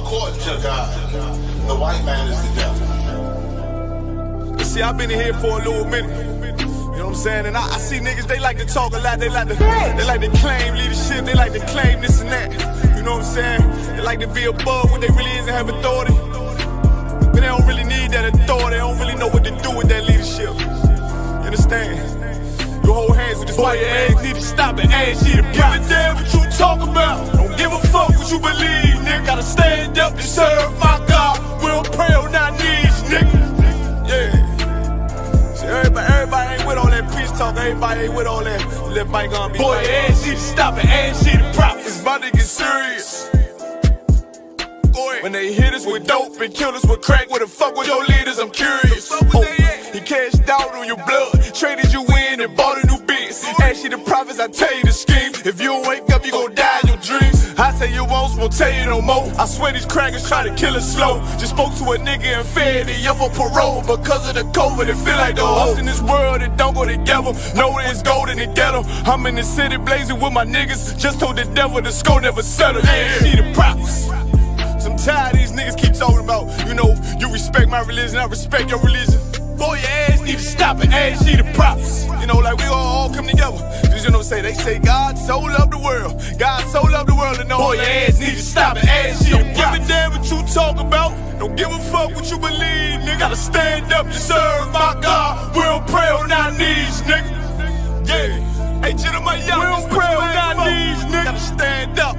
court to God. The white man is the devil. See, I've been in here for a little minute. You know what I'm saying? And I see niggas, they like to talk a lot. They like to claim leadership. They like to claim this and that. You know what I'm saying? They like to be above what they really is and have authority. But they don't really need that authority. They don't really know what to do with that leadership. You understand? You hold hands with this boy, your ass need to stop and ask you to give a damn what you talk about. Don't give a fuck what you believe, nigga. Gotta stand up and serve my God. We don't pray on our knees, nigga. Yeah. See, everybody ain't with all that peace talk. Everybody ain't with all that. Let bygone be. Boy, your ass need to stop and ask you the prophets. About to get serious. When they hit us with dope and kill us with crack, where the fuck with your leaders? I'm curious. He cashed out on your blood, traded you in and bought a new biz. Ask you the prophets, I tell you the scheme. If you don't wake up, you gon' die in your dreams. I say you won't tell you no more. I swear these crackers try to kill us slow. Just spoke to a nigga and fed the up for parole. Because of the COVID, it feel like the host in this world that don't go together. Know it's gold in the ghetto. I'm in the city blazing with my niggas. Just told the devil the score never settle. Yeah, see the prophets. I'm tired of these niggas keep talking about, you know, you respect my religion, I respect your religion. Boy, your ass need to stop and ask you the prophets. You know, like we all come together. Cause you know what I'm saying? They say God so loved the world. God so loved the world and boy, your ass need to stop and ask you the prophets. Don't give a damn what you talk about. Don't give a fuck what you believe, nigga. Gotta stand up to serve my God. We don't pray on our knees, nigga. Yeah. Hey, gentlemen, y'all, we don't pray on our knees, nigga. Gotta stand up.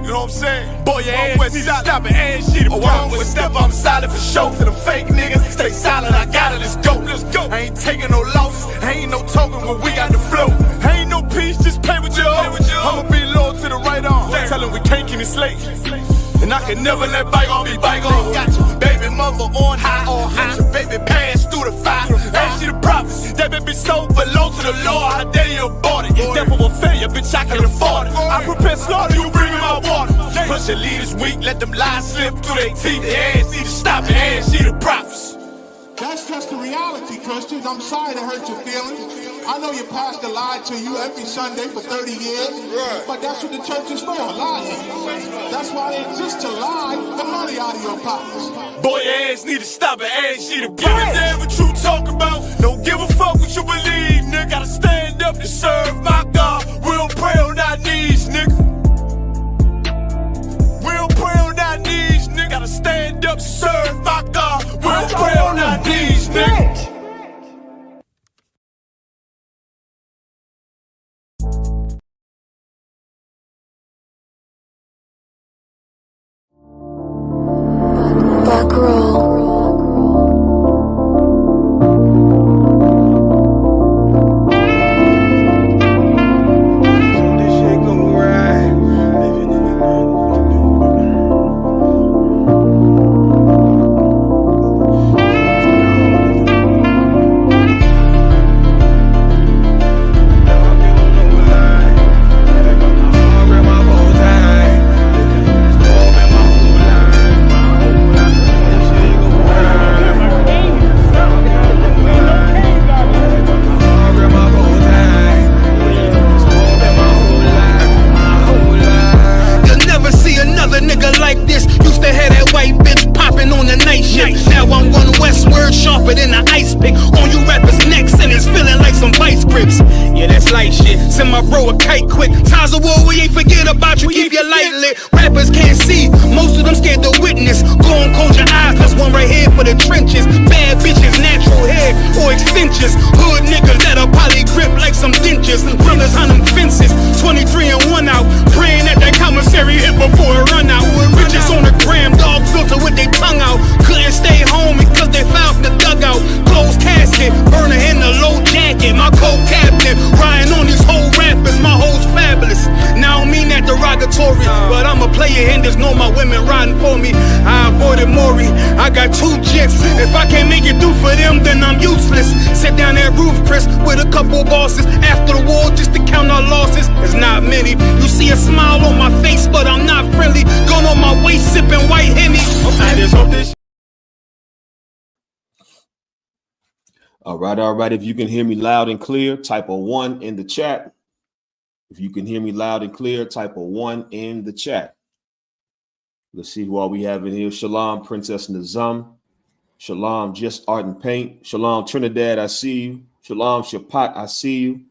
You know what I'm saying? Boy, your ass need to stop and ask you the problem. Step, I'm solid for show. To them fake niggas, stay silent, I got it, let's go. Let's go. I ain't taking no losses, ain't no talking when we got the flow. Ain't no peace, just play with your own. I'ma be loyal to the right arm. Tell them we can't keep it slate. And I can never let bygone be bygone. Got your baby mother on high, got your baby pass through the fire. Ask you the prophets, that baby soul belong to the Lord. How dare you abort it? Death of a failure, bitch, I can afford it. I prepare slaughter, you bring me my water. Plus your leaders weak, let them lies slip through their teeth. Their ass need to stop and ask you the prophets. That's just the reality, Christians. I'm sorry to hurt your feelings. I know your pastor lied to you every Sunday for 30 years, but that's what the church is for, lying. That's why they exist, to lie the money out of your pockets. Boy, your ass need to stop and ask you to give a damn what you talk about. Don't give a fuck what you believe, nigga. Gotta stand up to serve my God. We don't pray on our knees, nigga. We don't pray on our knees, nigga. Gotta stand up to serve my God. We don't pray on our knees, nigga. Back roll. All right. If you can hear me loud and clear, type a 1 in the chat. If you can hear me loud and clear, type a 1 in the chat. Let's see who all we have in here. Shalom, Princess Nazam. Shalom, Just Art and Paint. Shalom, Trinidad, I see you. Shalom, Shapat, I see you.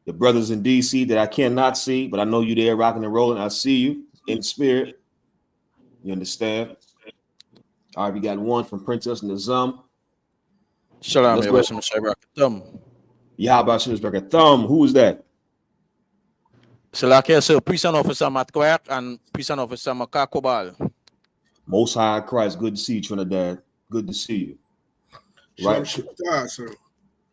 The brothers in DC that I cannot see, but I know you there rocking and rolling. I see you in spirit. You understand? All right, we got one from Princess Nazam. Shalom, Let's go. Yahweh Shemsberger Thumb. Who is that? Salake sir, prison officer Matkwak and prison officer Makakobal. Most High Christ. Good to see you, Trinidad. Good to see you. Right? Sir.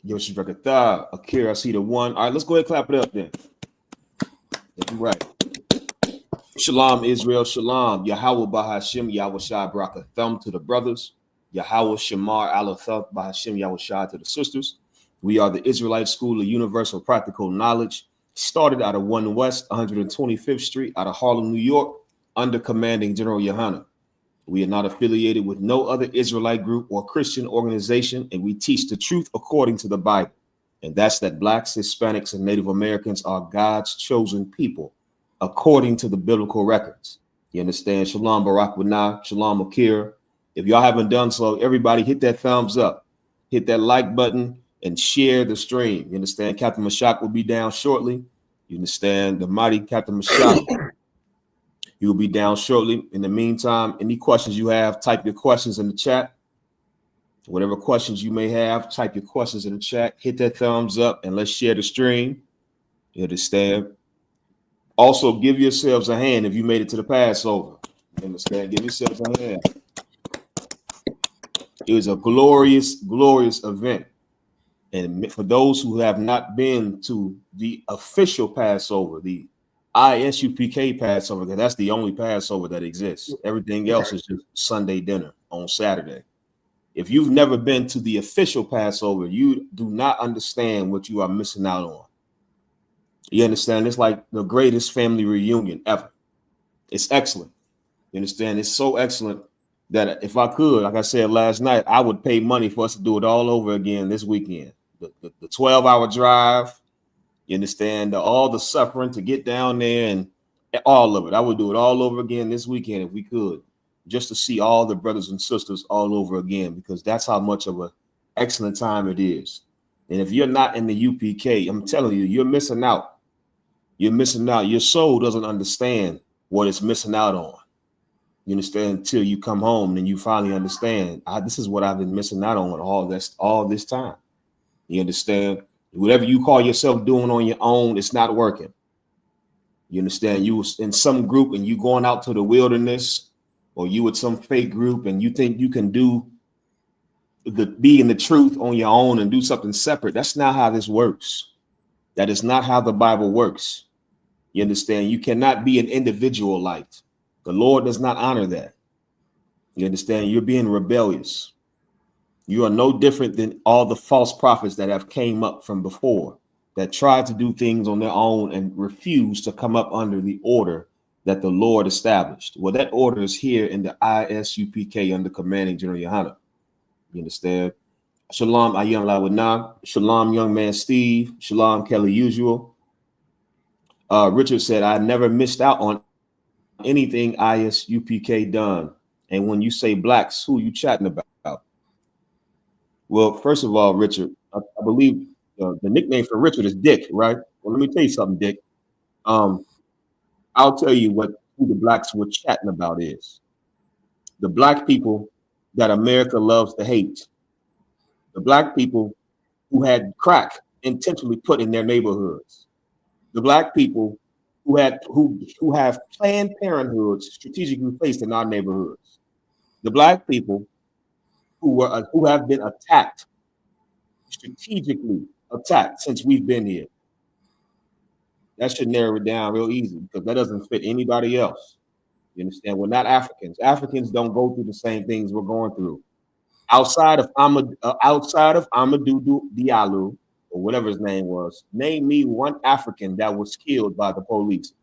Yoshibrekah Thah. Akira, I see the one. All right, let's go ahead and clap it up then. Right. Shalom, Israel. Shalom. Yahweh Bahashim, Yahweh Shai Baraka Thumb to the brothers. Yahweh Shamar Alathup Bahashim, Yahweh Shai to the sisters. We are the Israelite School of Universal Practical Knowledge. Started out of 1 West 125th Street out of Harlem, New York, under commanding General Yahanna. We are not affiliated with no other Israelite group or Christian organization, and we teach the truth according to the Bible. And that's that blacks, Hispanics, and Native Americans are God's chosen people, according to the biblical records. You understand? Shalom, Barak Wanah, Shalom, Akira. If y'all haven't done so, everybody hit that thumbs up, hit that like button, and share the stream. You understand? Captain Mashak will be down shortly. You understand? The mighty Captain Mashak. He will be down shortly. In the meantime, any questions you have, type your questions in the chat. Whatever questions you may have, type your questions in the chat. Hit that thumbs up and let's share the stream. You understand? Also, give yourselves a hand if you made it to the Passover. You understand? Give yourselves a hand. It was a glorious, glorious event. And for those who have not been to the official Passover, the I.S.U.P.K. Passover, because that's the only Passover that exists. Everything else is just Sunday dinner on Saturday. If you've never been to the official Passover, you do not understand what you are missing out on. You understand? It's like the greatest family reunion ever. It's excellent. You understand? It's so excellent that if I could, like I said last night, I would pay money for us to do it all over again this weekend. The 12-hour drive, you understand, all the suffering to get down there and all of it. I would do it all over again this weekend if we could, just to see all the brothers and sisters all over again, because that's how much of an excellent time it is. And if you're not in the UPK, I'm telling you, you're missing out. You're missing out. Your soul doesn't understand what it's missing out on. You understand? Until you come home and you finally understand, this is what I've been missing out on all this time. You understand? Whatever you call yourself doing on your own, it's not working. You understand? You was in some group and you going out to the wilderness, or you with some fake group and you think you can be in the truth on your own and do something separate. That's not how this works. That is not how the Bible works. You understand? You cannot be an individual light. The Lord does not honor that. You understand? You're being rebellious. You are no different than all the false prophets that have came up from before, that tried to do things on their own and refused to come up under the order that the Lord established. Well, that order is here in the I.S.U.P.K. under commanding General Yahanna. You understand? Shalom, Ayan Lawanah. Shalom, young man Steve. Shalom, Kelly Usual. Richard said, I never missed out on anything I.S.U.P.K. done. And when you say blacks, who are you chatting about? Well, first of all, Richard, I believe the nickname for Richard is Dick, right? Well, let me tell you something, Dick. I'll tell you who the blacks were chatting about is. The black people that America loves to hate. The black people who had crack intentionally put in their neighborhoods. The black people who have Planned Parenthoods strategically placed in our neighborhoods. The black people who have been attacked, strategically attacked since we've been here. That should narrow it down real easy, because that doesn't fit anybody else. You understand? We're not Africans. Africans don't go through the same things we're going through. Outside of Amadou Diallo, or whatever his name was, name me one African that was killed by the police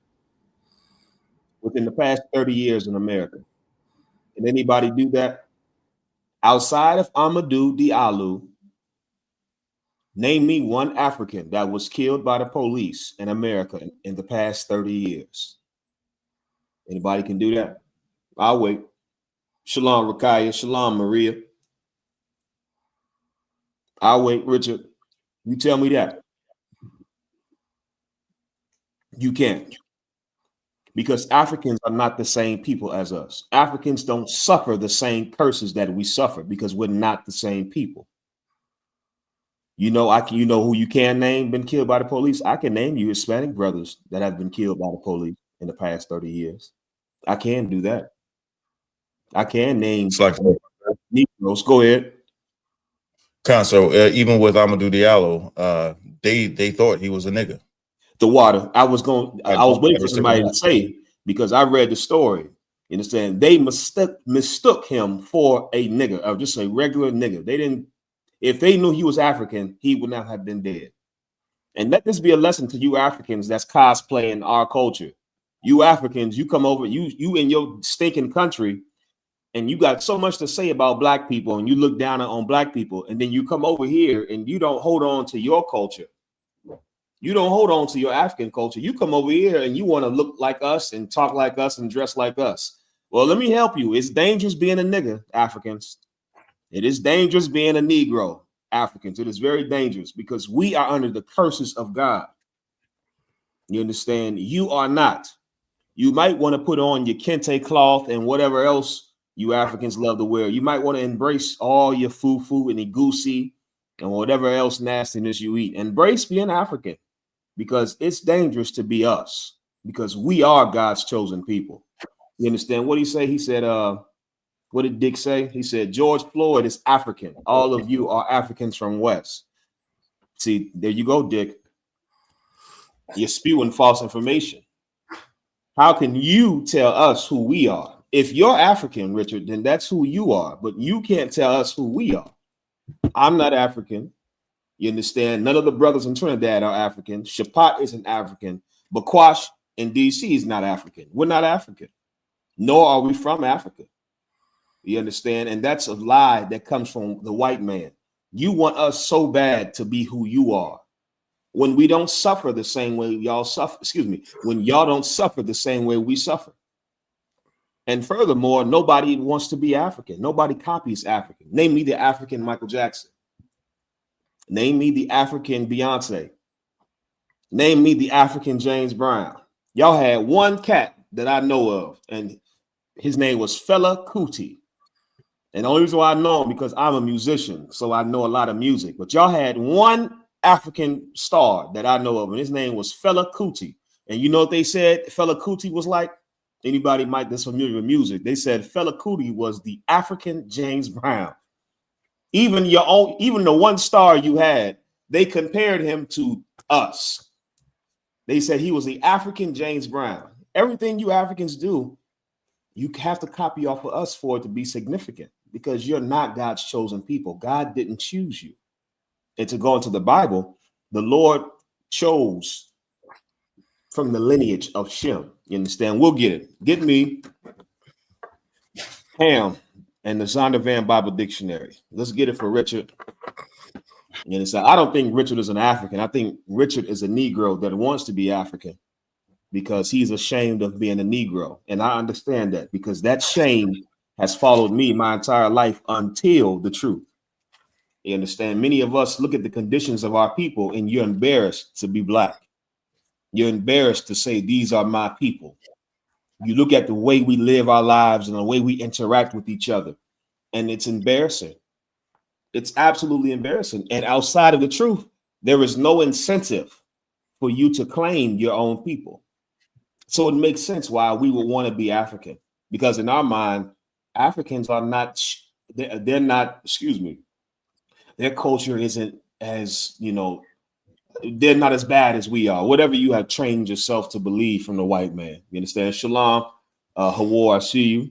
within the past 30 years in America. Can anybody do that? Outside of Amadou Diallo, name me one African that was killed by the police in America in the past 30 years. Anybody can do that? I'll wait. Shalom, Rakaya. Shalom, Maria. I'll wait, Richard. You tell me that. You can't. Because Africans are not the same people as us. Africans don't suffer the same curses that we suffer because we're not the same people. You know who you can name been killed by the police? I can name you Hispanic brothers that have been killed by the police in the past 30 years. I can do that. I can name Negroes. Go ahead. So even with Amadou Diallo, they thought he was a nigga. The water. I was waiting for somebody to say, because I read the story. You understand? They mistook him for a nigger, or just a regular nigger. They didn't. If they knew he was African, he would not have been dead. And let this be a lesson to you Africans that's cosplaying our culture. You Africans, you come over, you in your stinking country, and you got so much to say about black people, and you look down on black people, and then you come over here and you don't hold on to your culture. You don't hold on to your African culture. You come over here and you want to look like us and talk like us and dress like us. Well, let me help you. It's dangerous being a nigger, Africans. It is dangerous being a Negro, Africans. It is very dangerous because we are under the curses of God. You understand? You are not. You might want to put on your kente cloth and whatever else you Africans love to wear. You might want to embrace all your fufu and igusi and whatever else nastiness you eat. Embrace being African. Because it's dangerous to be us, because we are God's chosen people. You understand what he said? He said, what did Dick say? He said, George Floyd is African. All of you are Africans from West. See, there you go, Dick. You're spewing false information. How can you tell us who we are? If you're African, Richard, then that's who you are. But you can't tell us who we are. I'm not African. You understand? None of the brothers in Trinidad are African. Shapat isn't African. Bakwash in DC is not African. We're not African. Nor are we from Africa. You understand? And that's a lie that comes from the white man. You want us so bad to be who you are. When we don't suffer the same way y'all suffer, when y'all don't suffer the same way we suffer. And furthermore, nobody wants to be African. Nobody copies African. Name me the African Michael Jackson. Name me the African Beyonce. Name me the African James Brown. Y'all had one cat that I know of, and his name was Fela Kuti. And the only reason why I know him because I'm a musician, so I know a lot of music. But y'all had one African star that I know of, and his name was Fela Kuti. And you know what they said Fela Kuti was like? Anybody that's familiar with music, they said Fela Kuti was the African James Brown. Even the one star you had, they compared him to us. They said he was the African James Brown. Everything you Africans do, you have to copy off of us for it to be significant because you're not God's chosen people. God didn't choose you. And to go into the Bible, the Lord chose from the lineage of Shem. You understand? We'll get it. Get me Ham and the Zondervan Bible Dictionary. Let's get it for Richard. And so I don't think Richard is an African. I think Richard is a Negro that wants to be African because he's ashamed of being a Negro. And I understand that because that shame has followed me my entire life until the truth. You understand? Many of us look at the conditions of our people and you're embarrassed to be black. You're embarrassed to say, these are my people. You look at the way we live our lives and the way we interact with each other, and it's embarrassing. It's absolutely embarrassing. And outside of the truth, there is no incentive for you to claim your own people. So it makes sense why we would want to be African, because in our mind, Africans are not, they're not, their culture isn't as, they're not as bad as we are. Whatever you have trained yourself to believe from the white man. You understand? Shalom, Hawar, I see you.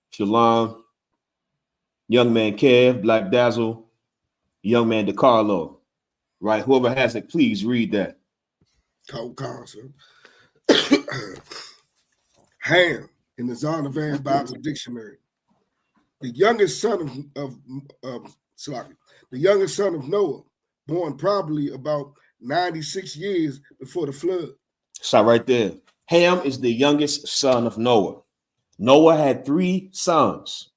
Shalom, young man Kev, Black Dazzle, young man DeCarlo. Right? Whoever has it, please read that. Ham in the Zondervan Bible Dictionary. The youngest son of Noah, born probably about 96 years before the flood. Stop right there. Ham is the youngest son of Noah. Noah had 3 sons,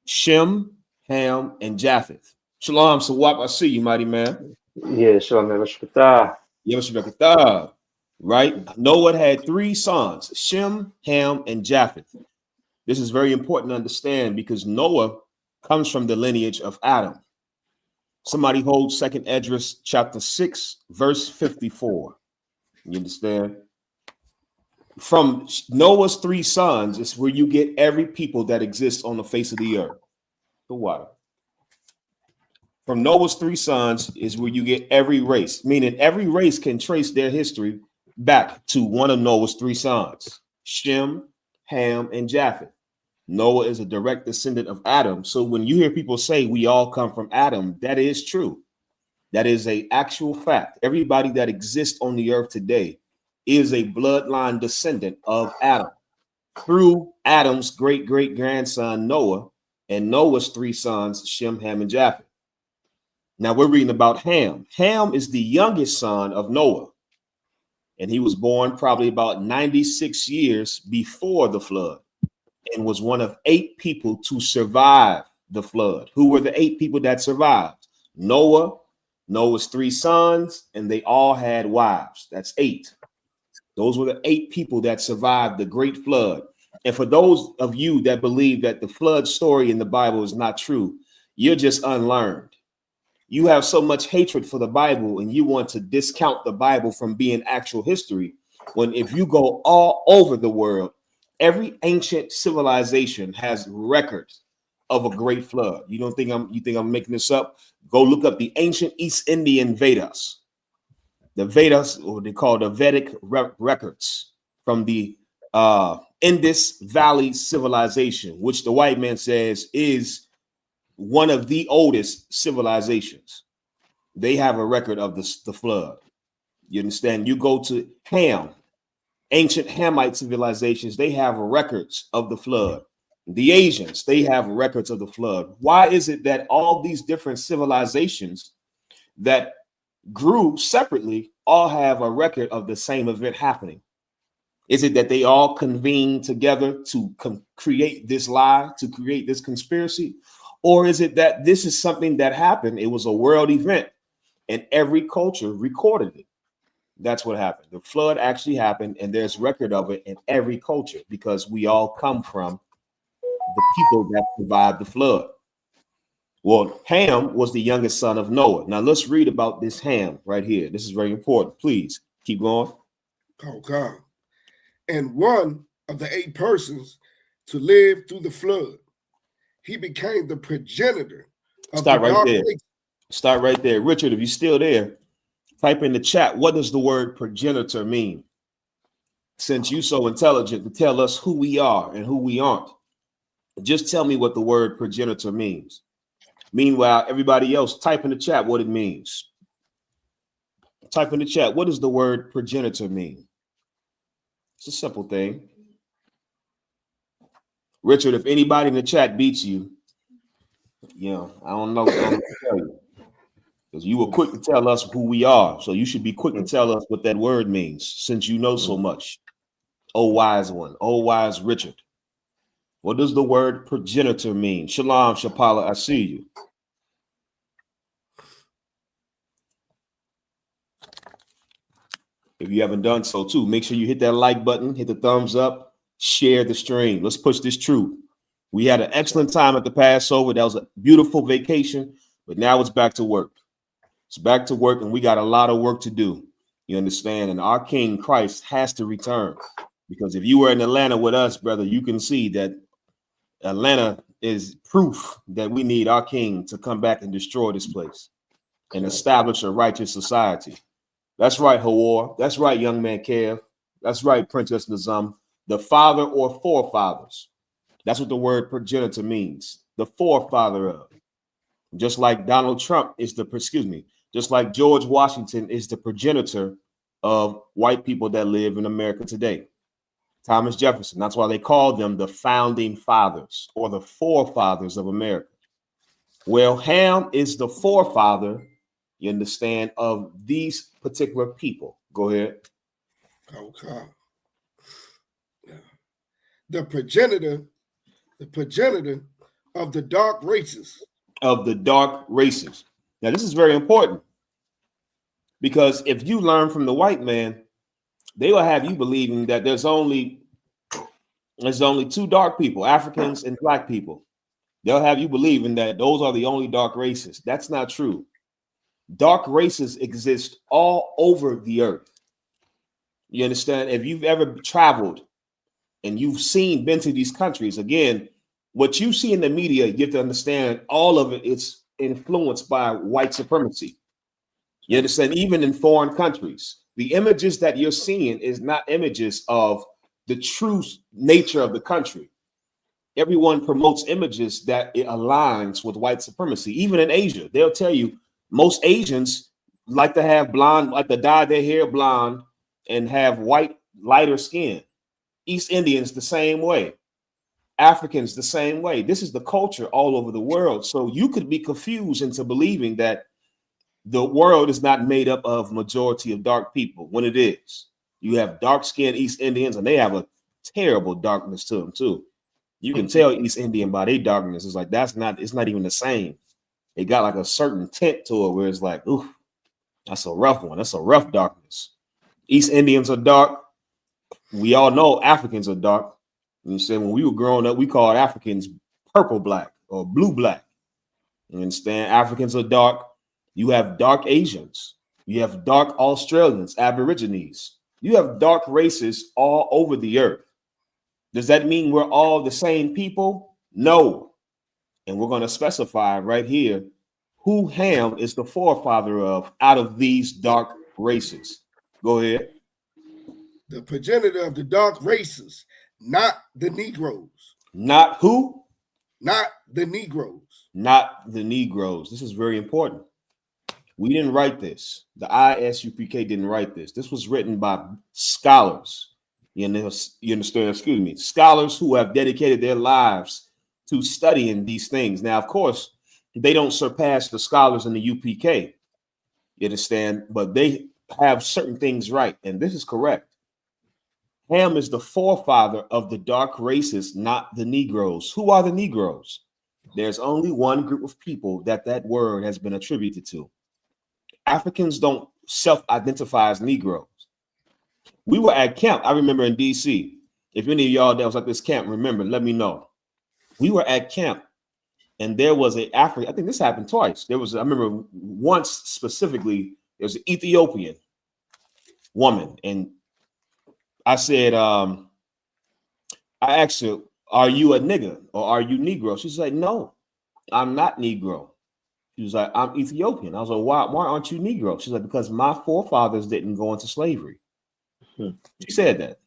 Shem, Ham, and Japheth. Shalom, Sawab, I see you, mighty man. Yeah, shalom, Shkata. Yevashbekatah. Right? Noah had 3 sons, Shem, Ham, and Japheth. This is very important to understand because Noah comes from the lineage of Adam. Somebody hold 2nd Esdras chapter 6, verse 54. You understand? From Noah's 3 sons is where you get every people that exists on the face of the earth. The water. From Noah's 3 sons is where you get every race, meaning every race can trace their history back to one of Noah's 3 sons, Shem, Ham, and Japheth. Noah is a direct descendant of Adam. So when you hear people say we all come from Adam, that is true. That is an actual fact. Everybody that exists on the earth today is a bloodline descendant of Adam through Adam's great-great-grandson Noah and Noah's 3 sons, Shem, Ham, and Japheth. Now we're reading about Ham. Ham is the youngest son of Noah, and he was born probably about 96 years before the flood and was one of 8 people to survive the flood. Who were the 8 people that survived? Noah, Noah's 3 sons, and they all had wives. That's 8. Those were the 8 people that survived the great flood. And for those of you that believe that the flood story in the Bible is not true, you're just unlearned. You have so much hatred for the Bible and you want to discount the Bible from being actual history, when if you go all over the world, every ancient civilization has records of a great flood. You think I'm making this up? Go look up the ancient East Indian Vedas. The Vedas, or they call the Vedic records from the Indus Valley civilization, which the white man says is one of the oldest civilizations. They have a record of the flood. You understand? You go to Ham, ancient Hamite civilizations, they have records of the flood. The Asians, they have records of the flood. Why is it that all these different civilizations that grew separately all have a record of the same event happening? Is it that they all convened together to create this lie, to create this conspiracy? Or is it that this is something that happened? It was a world event and every culture recorded it. That's what happened. The flood actually happened and there's record of it in every culture because we all come from the people that survived the flood. Well, Ham was the youngest son of Noah. Now let's read about this Ham right here. This is very important. Please keep going. Okay. And one of the 8 persons to live through the flood, he became the progenitor of Stop the right there. race. Start right there. Richard, if you're still there, type in the chat, what does the word progenitor mean? Since you're so intelligent to tell us who we are and who we aren't, just tell me what the word progenitor means. Meanwhile, everybody else, type in the chat what it means. Type in the chat, what does the word progenitor mean? It's a simple thing. Richard, if anybody in the chat beats you, I don't know what I'm to tell you. Because you were quick to tell us who we are. So you should be quick to tell us what that word means, since you know so much. Oh, wise one. Oh, wise Richard. What does the word progenitor mean? Shalom, Shapala, I see you. If you haven't done so too, make sure you hit that like button, hit the thumbs up, share the stream. Let's push this truth. We had an excellent time at the Passover. That was a beautiful vacation, but now it's back to work. It's back to work, and we got a lot of work to do. You understand? And our King Christ has to return, because if you were in Atlanta with us, brother, you can see that Atlanta is proof that we need our King to come back and destroy this place and establish a righteous society. That's right, Hawar. That's right, young man Kev. That's right, Princess Nazam. The father or forefathers. That's what the word progenitor means. The forefather of. Just like Donald Trump is just like George Washington is the progenitor of white people that live in America today. Thomas Jefferson. That's why they call them the founding fathers or the forefathers of America. Well, Ham is the forefather, you understand, of these particular people. Go ahead. Okay. the progenitor of the dark races. Of the dark races. Now, this is very important because if you learn from the white man, they will have you believing that there's only two dark people, Africans and black people. They'll have you believing that those are the only dark races. That's not true. Dark races exist all over the earth. You understand? If you've ever traveled and you've been to these countries, again, what you see in the media, you have to understand all of it. It's influenced by white supremacy. You understand? Even in foreign countries, the images that you're seeing is not images of the true nature of the country. Everyone promotes images that it aligns with white supremacy. Even in Asia, they'll tell you most Asians like to have blonde, like to dye their hair blonde and have white, lighter skin. East Indians the same way. Africans the same way. This is the culture all over the world. So you could be confused into believing that the world is not made up of majority of dark people when it is. You have dark-skinned East Indians, and they have a terrible darkness to them too. You can tell East Indian by their darkness. It's like it's not even the same. It got like a certain tint to it where it's like, ooh, that's a rough one. That's a rough darkness. East Indians are dark. We all know Africans are dark. You said when we were growing up, we called Africans purple black or blue black. You understand? Africans are dark. You have dark Asians. You have dark Australians, Aborigines. You have dark races all over the earth. Does that mean we're all the same people? No. And we're going to specify right here who Ham is the forefather of out of these dark races. Go ahead. The progenitor of the dark races, not the Negroes. Not who? Not the Negroes. Not the Negroes. This is very important. We didn't write this. The I.S.U.P.K. didn't write this. This was written by scholars. You understand? Excuse me. Scholars who have dedicated their lives to studying these things. Now, of course, they don't surpass the scholars in the U.P.K. You understand? But they have certain things right. And this is correct. Ham is the forefather of the dark races, not the Negroes. Who are the Negroes? There's only one group of people that word has been attributed to. Africans don't self-identify as Negroes. We were at camp, I remember, in D.C. If any of y'all that was at this camp, remember, let me know. We were at camp, and there was an African, I think this happened twice. I remember once specifically, there was an Ethiopian woman, and I said, I asked her, are you a nigger or are you Negro? She said, no, I'm not Negro. She was like, I'm Ethiopian. I was like, why aren't you Negro? She's like, because my forefathers didn't go into slavery. She said that.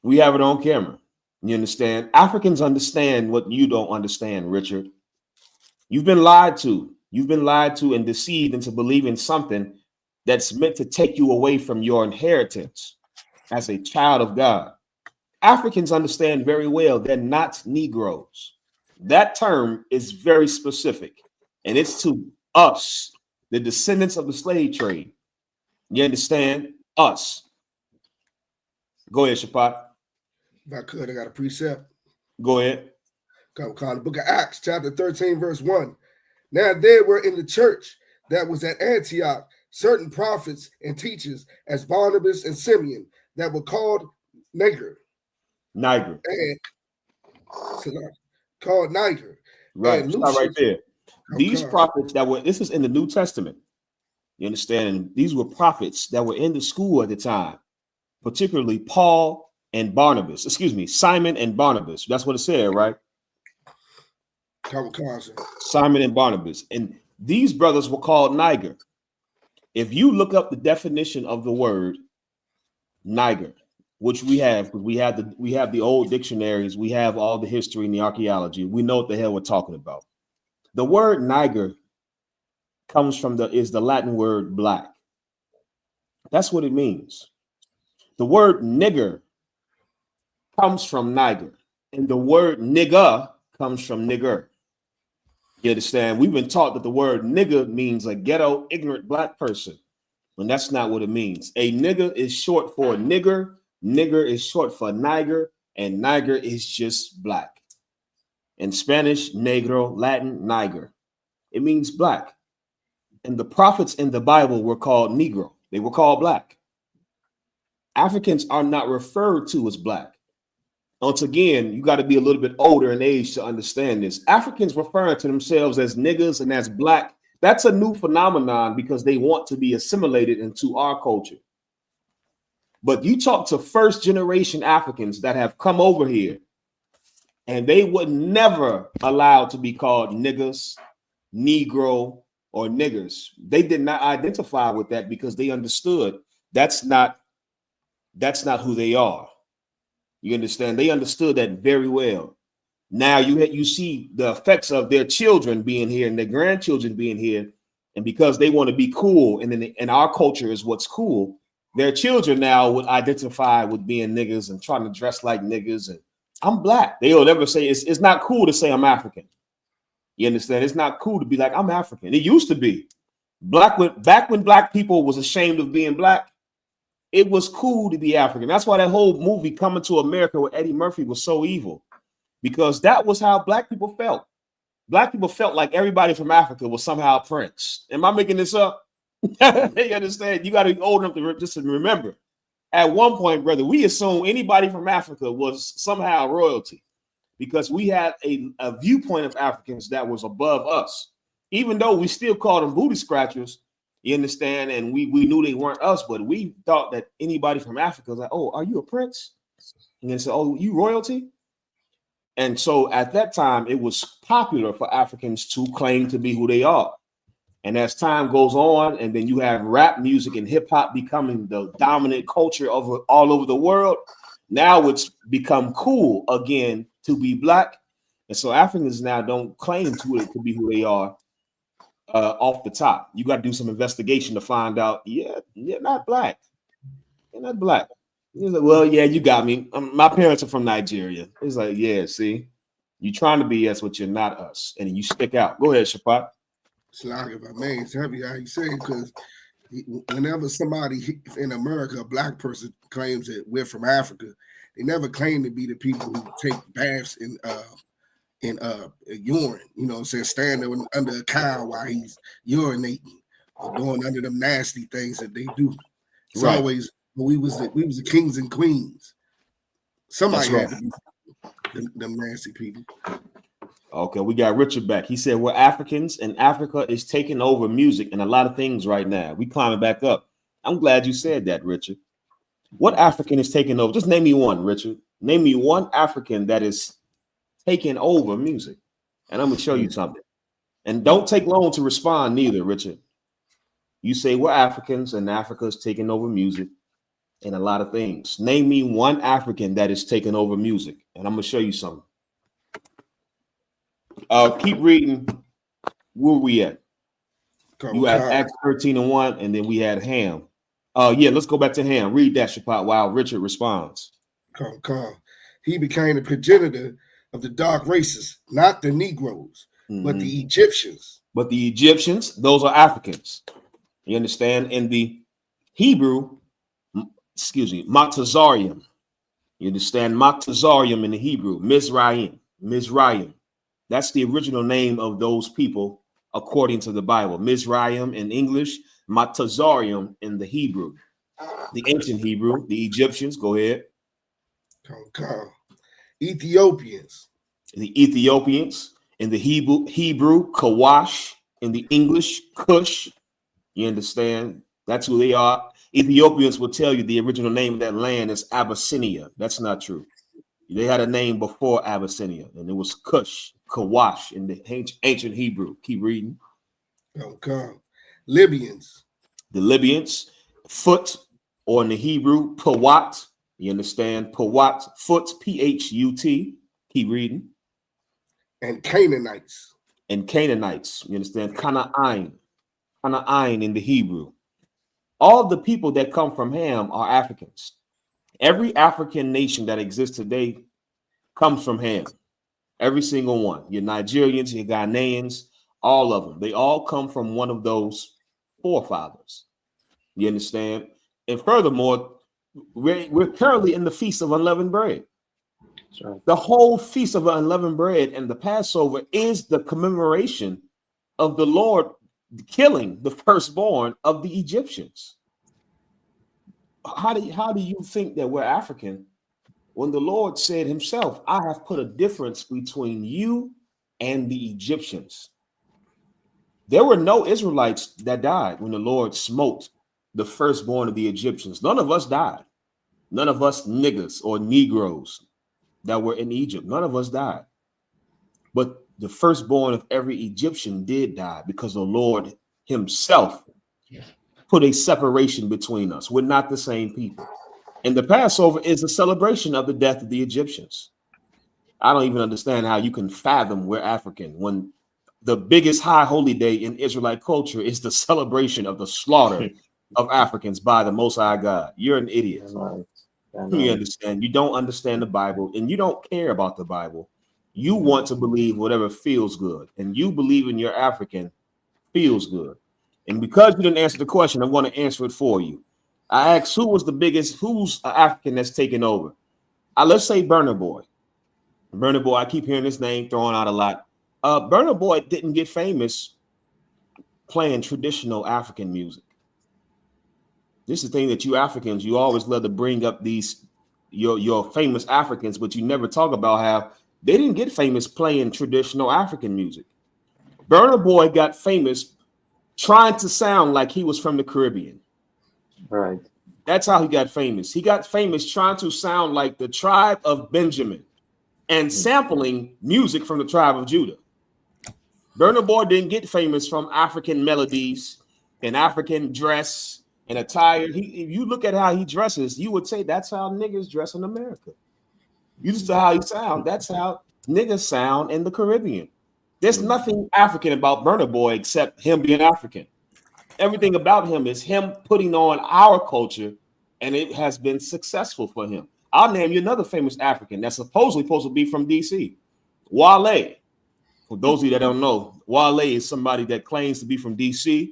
We have it on camera. You understand? Africans understand what you don't understand, Richard. You've been lied to. You've been lied to and deceived into believing something that's meant to take you away from your inheritance as a child of God. Africans understand very well they're not Negroes. That term is very specific, and it's to us, the descendants of the slave trade. You understand? Us. Go ahead, Shapat. If I could, I got a precept. Go ahead. Called the book of Acts, chapter 13, verse 1. Now there were in the church that was at Antioch certain prophets and teachers, as Barnabas and Simeon, that were called Niger. And called Niger. Right. Stop right there. These Okay. prophets this is in the New Testament. You understand? And these were prophets that were in the school at the time, particularly Paul and Barnabas. Simon and Barnabas. That's what it said, right? Simon and Barnabas. And these brothers were called Niger. If you look up the definition of the word Niger, which we have, because we have the old dictionaries, we have all the history and the archaeology, we know what the hell we're talking about. The word Niger comes from is the Latin word black. That's what it means. The word nigger comes from Niger, and the word nigger comes from nigger. You understand? We've been taught that the word nigger means a ghetto, ignorant black person, and that's not what it means. A nigger is short for nigger. Nigger is short for Niger. and Niger is just black. In Spanish, negro, Latin, Niger. It means black. And the prophets in the Bible were called Negro. They were called black. Africans are not referred to as black. Once again, you got to be a little bit older in age to understand this. Africans referring to themselves as niggas and as black, that's a new phenomenon because they want to be assimilated into our culture. But you talk to first generation Africans that have come over here, and they would never allow to be called niggas, Negro, or niggers. They did not identify with that because they understood that's not who they are. You understand? They understood that very well. Now you see the effects of their children being here and their grandchildren being here, and because they want to be cool, and our culture is what's cool, their children now would identify with being niggas and trying to dress like niggas. And I'm black. They'll never say it's not cool to say I'm African. You understand? It's not cool to be like I'm African. It used to be back when black people was ashamed of being black. It was cool to be African. That's why that whole movie Coming to America with Eddie Murphy was so evil, because that was how black people felt. Black people felt like everybody from Africa was somehow a prince. Am I making this up? You understand? You got to be old enough to just to remember. At one point, brother, we assumed anybody from Africa was somehow royalty because we had a viewpoint of Africans that was above us, even though we still called them booty scratchers. You understand? And we knew they weren't us, but we thought that anybody from Africa was like, oh, are you a prince? And they said, oh, you royalty? And so at that time, it was popular for Africans to claim to be who they are. And as time goes on, and then you have rap music and hip hop becoming the dominant culture all over the world, now it's become cool again to be black. And so Africans now don't claim to be who they are off the top. You got to do some investigation to find out, you're not black. You're not black. He's like, well, yeah, you got me. My parents are from Nigeria. He's like, yeah, see, you're trying to be us, but you're not us. And you stick out. Go ahead, Shapat. It's like, if I may, it's heavy how you say it, because whenever somebody in America, a black person, claims that we're from Africa, they never claim to be the people who take baths in urine, you know what I'm saying, standing under a cow while he's urinating or doing under them nasty things that they do. It's Right. always, we was the kings and queens. Somebody That's had to be them nasty people. Okay, we got Richard back. He said, we're Africans and Africa is taking over music and a lot of things right now. We climbing back up. I'm glad you said that, Richard. What African is taking over? Just name me one, Richard. Name me one African that is taking over music. And I'm going to show you something. And don't take long to respond neither, Richard. You say we're Africans and Africa is taking over music and a lot of things. Name me one African that is taking over music. And I'm going to show you something. Keep reading. Where we at? You had Acts 13:1, and then we had Ham. Yeah, let's go back to Ham. Read that, Shapat, while Richard responds. Calm. He became the progenitor of the dark races, not the Negroes, but the Egyptians. But the Egyptians, those are Africans. You understand? In the Hebrew, Matazarium. You understand? Matazarium in the Hebrew, Mizraim. That's the original name of those people according to the Bible. Mizraim in English, Matazarium in the Hebrew. The ancient Hebrew, the Egyptians, go ahead. Ethiopians. The Ethiopians in the Hebrew, Kawash, in the English, Cush. You understand? That's who they are. Ethiopians will tell you the original name of that land is Abyssinia. That's not true. They had a name before Abyssinia, and it was Cush, Kawash in the ancient Hebrew. Keep reading. Libyans. The Libyans, Foot, or in the Hebrew, Pawat. You understand? Pawat, Foot, P-H-U-T. Keep reading. And Canaanites. And Canaanites. You understand? Canaan in the Hebrew. All the people that come from Ham are Africans. Every African nation that exists today comes from Ham. Every single one. Your Nigerians, your Ghanaians, all of them. They all come from one of those forefathers. You understand? And furthermore, we're currently in the Feast of Unleavened Bread. right. The whole Feast of Unleavened Bread and the Passover is the commemoration of the Lord killing the firstborn of the Egyptians. How do you think that we're African when the Lord said himself, I have put a difference between you and the Egyptians? There were no Israelites that died when the Lord smote the firstborn of the Egyptians. None of us died. None of us niggas or Negroes that were in Egypt. None of us died. But the firstborn of every Egyptian did die because the Lord himself put a separation between us. We're not the same people. And the Passover is a celebration of the death of the Egyptians. I don't even understand how you can fathom we're African when the biggest high holy day in Israelite culture is the celebration of the slaughter of Africans by the Most High God. You're an idiot. You understand? You don't understand the Bible and you don't care about the Bible. You want to believe whatever feels good, and you believe in your African feels good. And because you didn't answer the question, I'm going to answer it for you. I asked who's an African that's taken over? Let's say Burna Boy. Burna Boy, I keep hearing this name thrown out a lot. Burna Boy didn't get famous playing traditional African music. This is the thing that you Africans, you always love to bring up these your famous Africans, but you never talk about how they didn't get famous playing traditional African music. Burna Boy got famous trying to sound like he was from the Caribbean. Right. That's how he got famous. He got famous trying to sound like the tribe of Benjamin and sampling music from the tribe of Judah. Burna Boy didn't get famous from African melodies and African dress and attire. If you look at how he dresses, you would say that's how niggas dress in America. You just how he sound. That's how niggas sound in the Caribbean. There's nothing African about Burna Boy except him being African. Everything about him is him putting on our culture, and it has been successful for him. I'll name you another famous African that's supposed to be from DC. Wale. For those of you that don't know, Wale is somebody that claims to be from DC.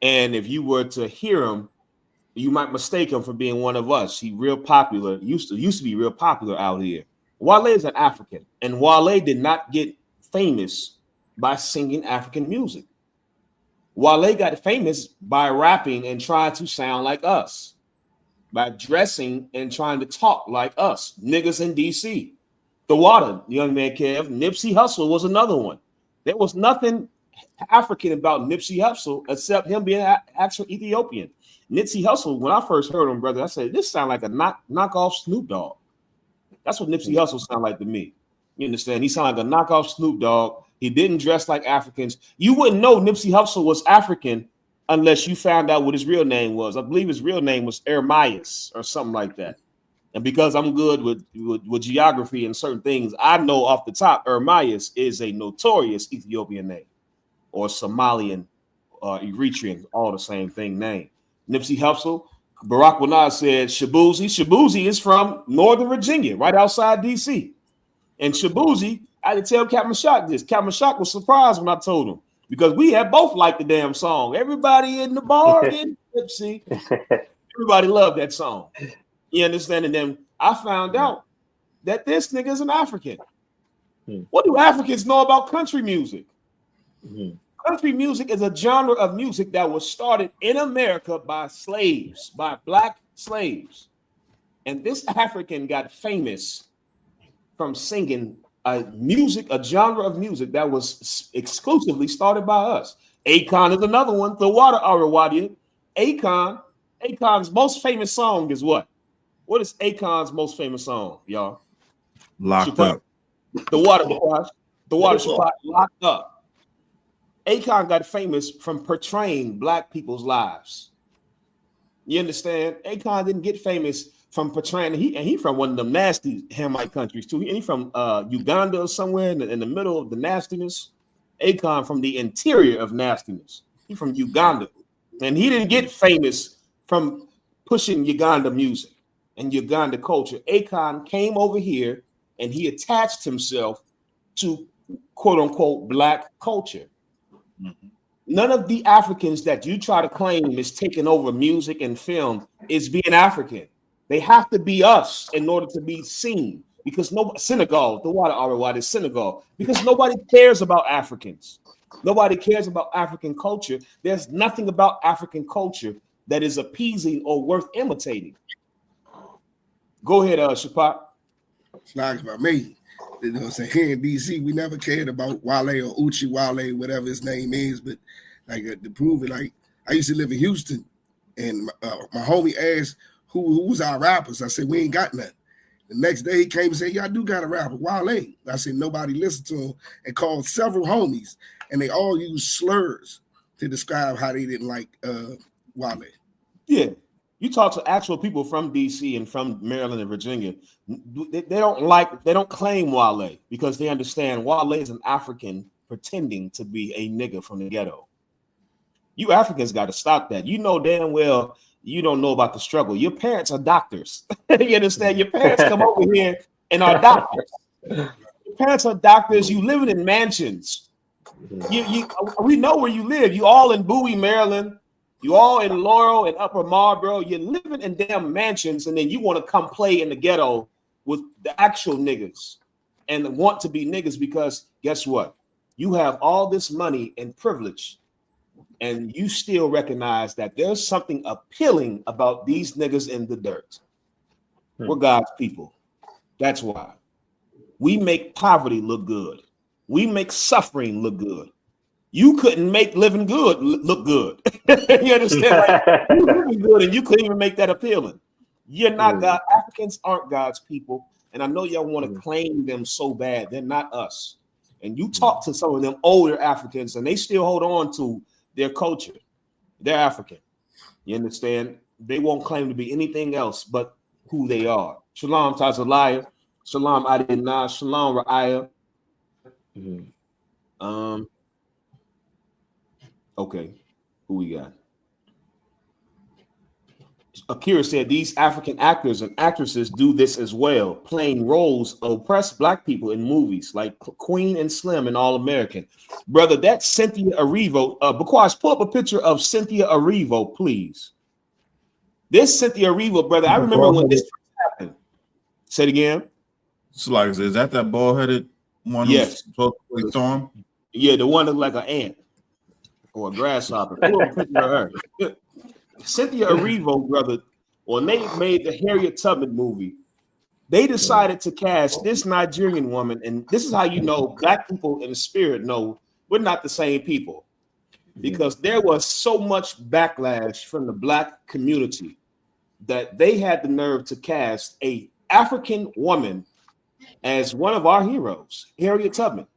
And if you were to hear him, you might mistake him for being one of us. He real popular, used to be real popular out here. Wale is an African, and Wale did not get famous by singing African music. Wale got famous by rapping and trying to sound like us, by dressing and trying to talk like us, niggas in DC. The Water, young man Kev, Nipsey Hussle was another one. There was nothing African about Nipsey Hussle except him being actual Ethiopian. Nipsey Hussle, when I first heard him, brother, I said, this sounds like a knockoff Snoop Dogg. That's what Nipsey Hussle sound like to me. You understand? He sounded like a knockoff Snoop Dogg. He didn't dress like Africans. You wouldn't know Nipsey Hussle was African unless you found out what his real name was. I believe his real name was Ermias or something like that. And because I'm good with geography and certain things, I know off the top, Ermias is a notorious Ethiopian name, or Somalian, Eritrean, all the same thing name. Nipsey Hussle, Barack Obama said Shabuzi. Shabuzi is from Northern Virginia, right outside DC. And Shabuzi, I had to tell Captain Shock this. Captain Shock was surprised when I told him, because we had both liked the damn song. Everybody in the bar in Nipsey, everybody loved that song. You understand? And then I found out that this nigga is an African. What do Africans know about country music? Country music is a genre of music that was started in America by slaves, by black slaves. And this African got famous from singing a genre of music that was exclusively started by us. Akon is another one. The Water Arawadia. Akon's most famous song is what? What is Akon's most famous song, y'all? Locked Up. The Water Locked Up. Akon got famous from portraying black people's lives. You understand? Akon didn't get famous from portraying. He from one of them nasty Hamite countries too. He from Uganda or somewhere in the middle of the nastiness. Akon from the interior of nastiness. He from Uganda, and he didn't get famous from pushing Uganda music and Uganda culture. Akon came over here and he attached himself to quote unquote black culture. None of the Africans that you try to claim is taking over music and film is being African. They have to be us in order to be seen. because Senegal, the water ROI is Senegal, because nobody cares about Africans. Nobody cares about African culture. There's nothing about African culture that is appeasing or worth imitating. Go ahead, Shapak. It's not about me. You know what I'm saying? Here in DC, we never cared about Wale or Uchi Wale, whatever his name is. But like to prove it, like I used to live in Houston, and my homie asked who was our rappers. I said we ain't got none. The next day he came and said, "Yeah, I do got a rapper, Wale." I said nobody listened to him, and called several homies, and they all used slurs to describe how they didn't like Wale. Yeah. You talk to actual people from DC and from Maryland and Virginia, they don't claim Wale because they understand Wale is an African pretending to be a nigga from the ghetto. You Africans got to stop that. You know damn well you don't know about the struggle. Your parents are doctors. You understand? Your parents come over here and are doctors. Your parents are doctors. You living in mansions. We know where you live. You all in Bowie, Maryland. You all in Laurel and Upper Marlboro. You're living in damn mansions, and then you want to come play in the ghetto with the actual niggas and want to be niggas because guess what? You have all this money and privilege, and you still recognize that there's something appealing about these niggas in the dirt. We're God's people. That's why. We make poverty look good. We make suffering look good. You couldn't make living good look good. You understand? Like, you living good and you couldn't even make that appealing. You're not God. Africans aren't God's people. And I know y'all want to claim them so bad. They're not us. And you talk to some of them older Africans and they still hold on to their culture. They're African. You understand? They won't claim to be anything else but who they are. Shalom Tazaliah. Shalom Adinah. Shalom Ra'ayah. Okay, who we got? Akira said these African actors and actresses do this as well, playing roles of oppressed black people in movies like Queen and Slim and All American. Brother, that's Cynthia Erivo. Because pull up a picture of Cynthia Erivo, please. This Cynthia Erivo, brother, I remember when this happened. Say it again. So like, is that bald-headed one? Yes. Who's supposed to play Storm? Yeah, the one that looked like an ant. Or a grasshopper. Pull up a picture of her. Cynthia Erivo, brother, when they made the Harriet Tubman movie, they decided to cast this Nigerian woman, and this is how you know black people in the spirit know we're not the same people, because there was so much backlash from the black community that they had the nerve to cast a African woman as one of our heroes, Harriet Tubman.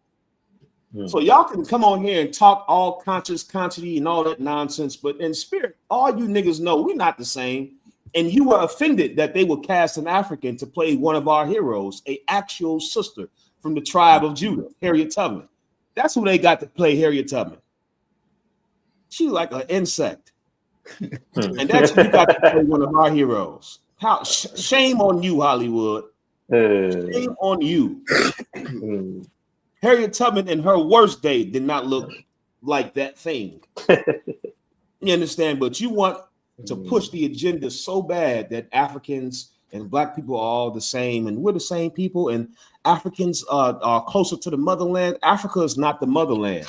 So y'all can come on here and talk all consciously and all that nonsense, but in spirit, all you niggas know we're not the same. And you were offended that they would cast an African to play one of our heroes, a actual sister from the tribe of Judah, Harriet Tubman. That's who they got to play Harriet Tubman. She's like an insect. And that's who you got to play one of our heroes. How shame on you, Hollywood. Shame on you. Harriet Tubman in her worst day did not look like that thing. You understand? But you want to push the agenda so bad that Africans and black people are all the same, and we're the same people, and Africans are closer to the motherland. Africa is not the motherland.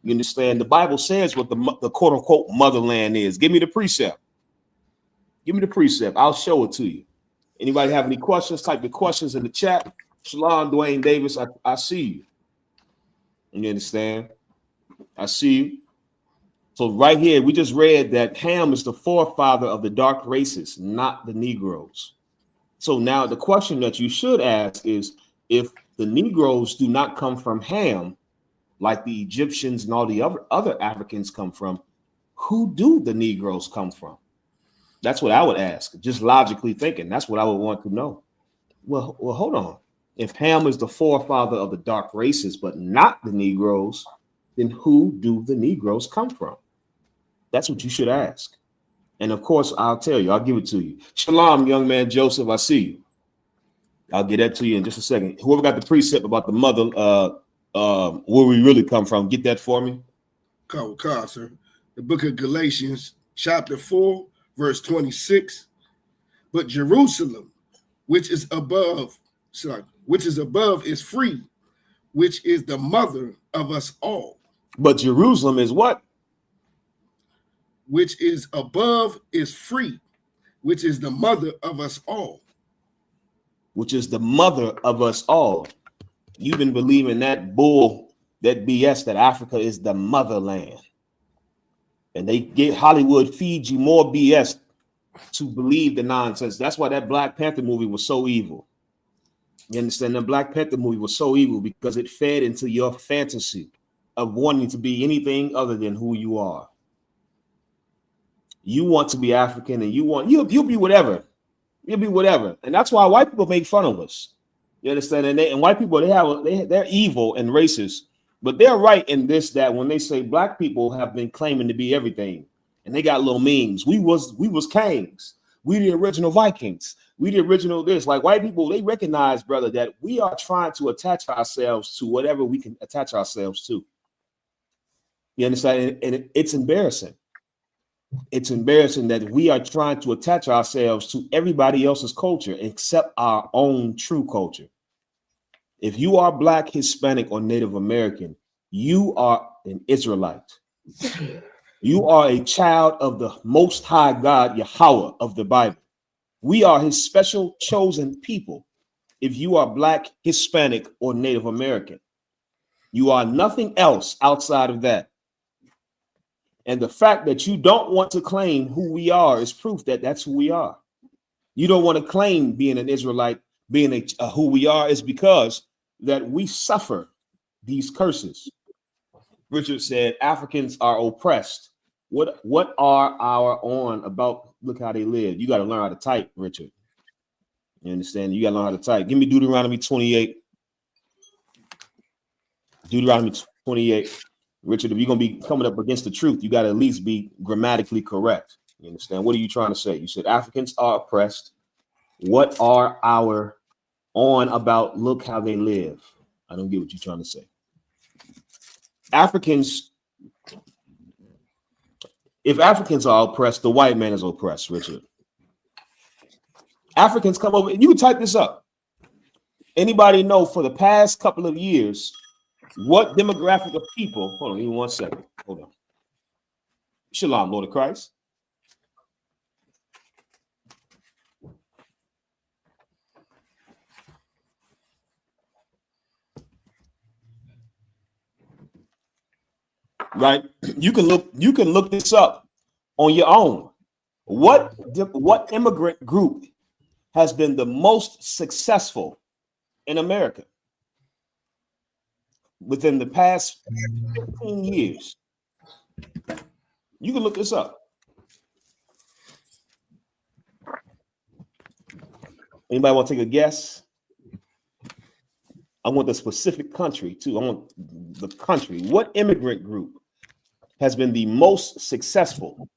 You understand? The Bible says what the quote-unquote motherland is. Give me the precept. Give me the precept. I'll show it to you. Anybody have any questions? Type the questions in the chat. Shalom, Dwayne Davis, I see you. You understand? I see you. So right here, we just read that Ham is the forefather of the dark races, not the Negroes. So now the question that you should ask is, if the Negroes do not come from Ham, like the Egyptians and all the other Africans come from, who do the Negroes come from? That's what I would ask, just logically thinking. That's what I would want to know. Well, hold on. If Ham is the forefather of the dark races, but not the Negroes, then who do the Negroes come from? That's what you should ask. And of course, I'll tell you, I'll give it to you. Shalom, young man Joseph, I see you. I'll get that to you in just a second. Whoever got the precept about the mother, where we really come from, get that for me. Sir. The book of Galatians, chapter 4, verse 26. But Jerusalem, which is above, which is above is free, which is the mother of us all. But Jerusalem is what? Which is above is free, which is the mother of us all. Which is the mother of us all. You've been believing that bull, that BS, that Africa is the motherland. And they get Hollywood feeds you more BS to believe the nonsense. That's why that Black Panther movie was so evil. You understand? The Black Panther movie was so evil because it fed into your fantasy of wanting to be anything other than who you are. You want to be African, and you'll be whatever. You'll be whatever. And that's why white people make fun of us. You understand? And white people, they're evil and racist, but they're right in this, that when they say black people have been claiming to be everything, and they got little memes. We was kings. We the original Vikings. We the original this. Like white people, they recognize, brother, that we are trying to attach ourselves to whatever we can attach ourselves to. You understand? And it's embarrassing. It's embarrassing that we are trying to attach ourselves to everybody else's culture except our own true culture. If you are Black, Hispanic, or Native American, you are an Israelite. You are a child of the Most High God, Yahweh of the Bible. We are his special chosen people. If you are Black, Hispanic, or Native American, you are nothing else outside of that. And the fact that you don't want to claim who we are is proof that that's who we are. You don't want to claim being an Israelite, being who we are, is because that we suffer these curses. Richard said Africans are oppressed. What are our on about? Look how they live. You got to learn how to type, Richard. You understand? You got to learn how to type. Give me Deuteronomy 28. Deuteronomy 28. Richard, if you're going to be coming up against the truth, you got to at least be grammatically correct. You understand? What are you trying to say? You said Africans are oppressed. What are our on about? Look how they live. I don't get what you're trying to say. Africans, if Africans are oppressed, the white man is oppressed, Richard. Africans come over, you can type this up. Anybody know for the past couple of years, what demographic of people, hold on, give me 1 second, hold on. Shalom, Lord of Christ. Right? You can look this up on your own. What immigrant group has been the most successful in America within the past 15 years? You can look this up. Anybody want to take a guess? I want the specific country too. I want the country. What immigrant group has been the most successful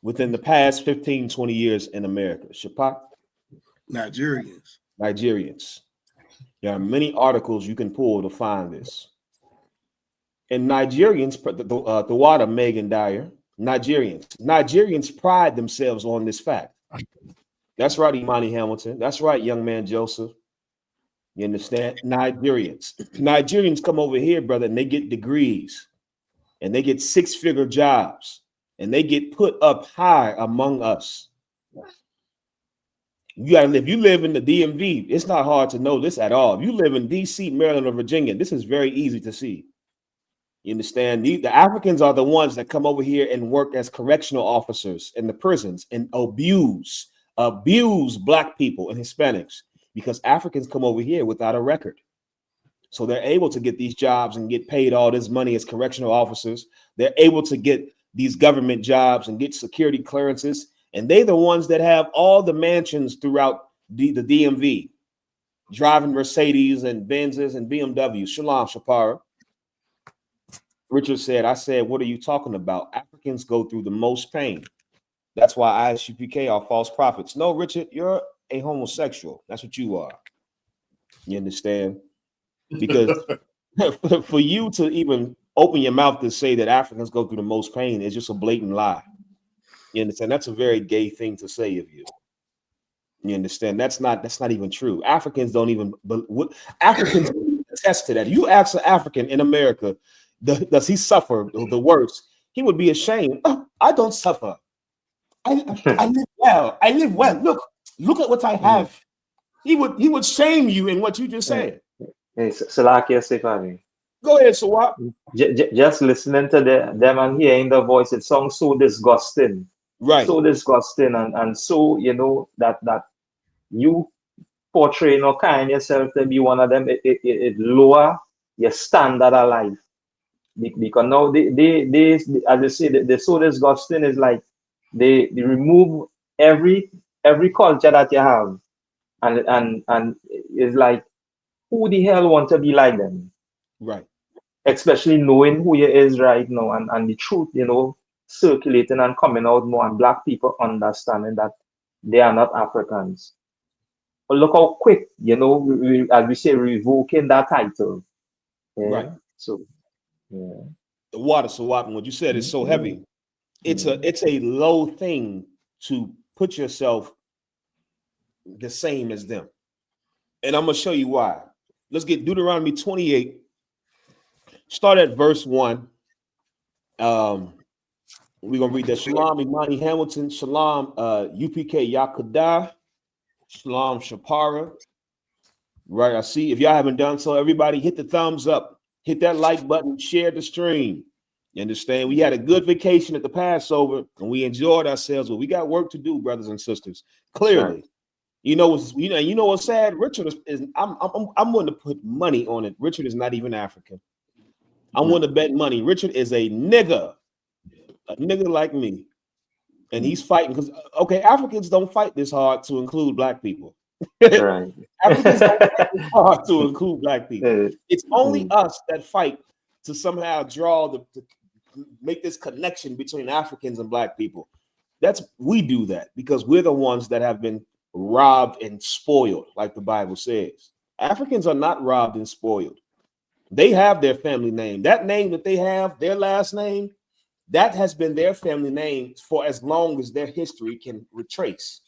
within the past 15, 20 years in America? SHALAM? Nigerians. There are many articles you can pull to find this. And Nigerians, the water, Megan Dyer, Nigerians pride themselves on this fact. That's right, Imani Hamilton. That's right, young man Joseph. You understand? Nigerians come over here, brother, and they get degrees and they get six-figure jobs and they get put up high among us. You gotta live. You live in the DMV. It's not hard to know this at all. If you live in DC, Maryland, or Virginia, this is very easy to see. You understand? The Africans are the ones that come over here and work as correctional officers in the prisons and abuse Black people and Hispanics, because Africans come over here without a record. So they're able to get these jobs and get paid all this money as correctional officers. They're able to get these government jobs and get security clearances. And they're the ones that have all the mansions throughout the DMV, driving Mercedes and Benzes and BMWs. Shalom, Shapara. Richard said, I said, what are you talking about? Africans go through the most pain. That's why I.S.U.P.K are false prophets. No, Richard, you're a homosexual. That's what you are. You understand? Because for you to even open your mouth to say that Africans go through the most pain is just a blatant lie. You understand? That's a very gay thing to say of you. You understand? That's not even true. Africans don't even. Africans attest to that. You ask an African in America, does he suffer the worst? He would be ashamed. Oh, I don't suffer. I live well. I live well. Look at what I have. He would shame you in what you just said. Hey, Salakia Stefani. Go ahead, Sawap. Just listening to them and hearing the voice, it sounds so disgusting. Right. So disgusting and so, you know, that you portraying or kind yourself to be one of them, it lower your standard of life. Because now they as I say, the so disgusting is like they remove every culture that you have, and it's like, who the hell want to be like them? Right. Especially knowing who you is right now, and the truth, you know, circulating and coming out more, and black people understanding that they are not Africans. But look how quick, you know, as we say, revoking that title. Yeah? Right. So, yeah. The water, Sawap, what you said is so heavy. It's a low thing to put yourself the same as them. And I'm going to show you why. Let's get Deuteronomy 28. Start at verse 1. We're going to read that. Shalom, Imani Hamilton. Shalom, UPK Yakudah. Shalom, Shapara. Right, I see. If y'all haven't done so, everybody hit the thumbs up. Hit that like button. Share the stream. You understand? We had a good vacation at the Passover, and we enjoyed ourselves. But we got work to do, brothers and sisters. Clearly. Right. You know what's sad? Richard is I'm willing to put money on it. Richard is not even African. I'm willing to bet money. Richard is a nigga like me. And he's fighting because Africans don't fight this hard to include black people. Right. Africans don't fight this hard to include black people. It's only us that fight to somehow to make this connection between Africans and black people. We do that because we're the ones that have been robbed and spoiled, like the Bible says. Africans are not robbed and spoiled. They have their family name. That name that they have, their last name, that has been their family name for as long as their history can retrace.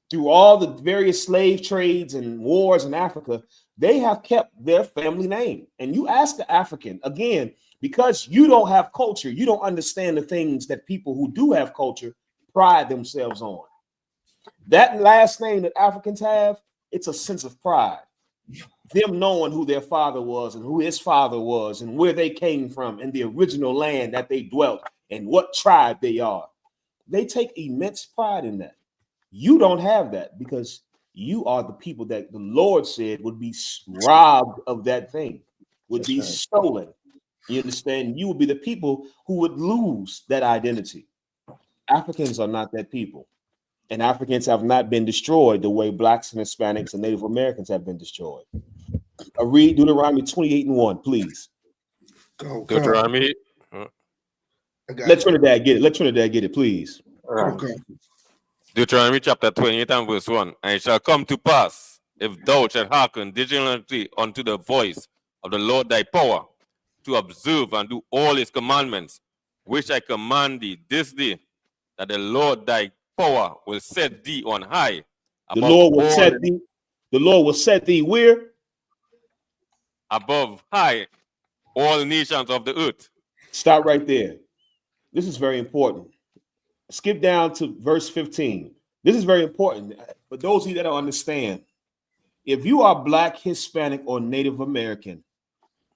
Through all the various slave trades and wars in Africa, they have kept their family name. And you ask the African, again, because you don't have culture, you don't understand the things that people who do have culture pride themselves on. That last name that Africans have, it's a sense of pride. Them knowing who their father was and who his father was and where they came from and the original land that they dwelt and what tribe they are. They take immense pride in that. You don't have that because you are the people that the Lord said would be robbed of that thing, would be stolen. You understand? You would be the people who would lose that identity. Africans are not that people. And Africans have not been destroyed the way blacks and Hispanics and Native Americans have been destroyed. Read Deuteronomy 28:1, please. Go. Deuteronomy. Let Trinidad get it. Let Trinidad get it, please. Okay. Deuteronomy chapter 28 and verse 1. And it shall come to pass, if thou shalt hearken diligently unto the voice of the Lord thy power, to observe and do all his commandments, which I command thee this day, that the Lord thy power will set thee on high. The Lord will set thee where? Above high all nations of the earth. Stop right there. This is very important. Skip down to verse 15. This is very important. For those of you that don't understand, if you are Black, Hispanic, or Native American,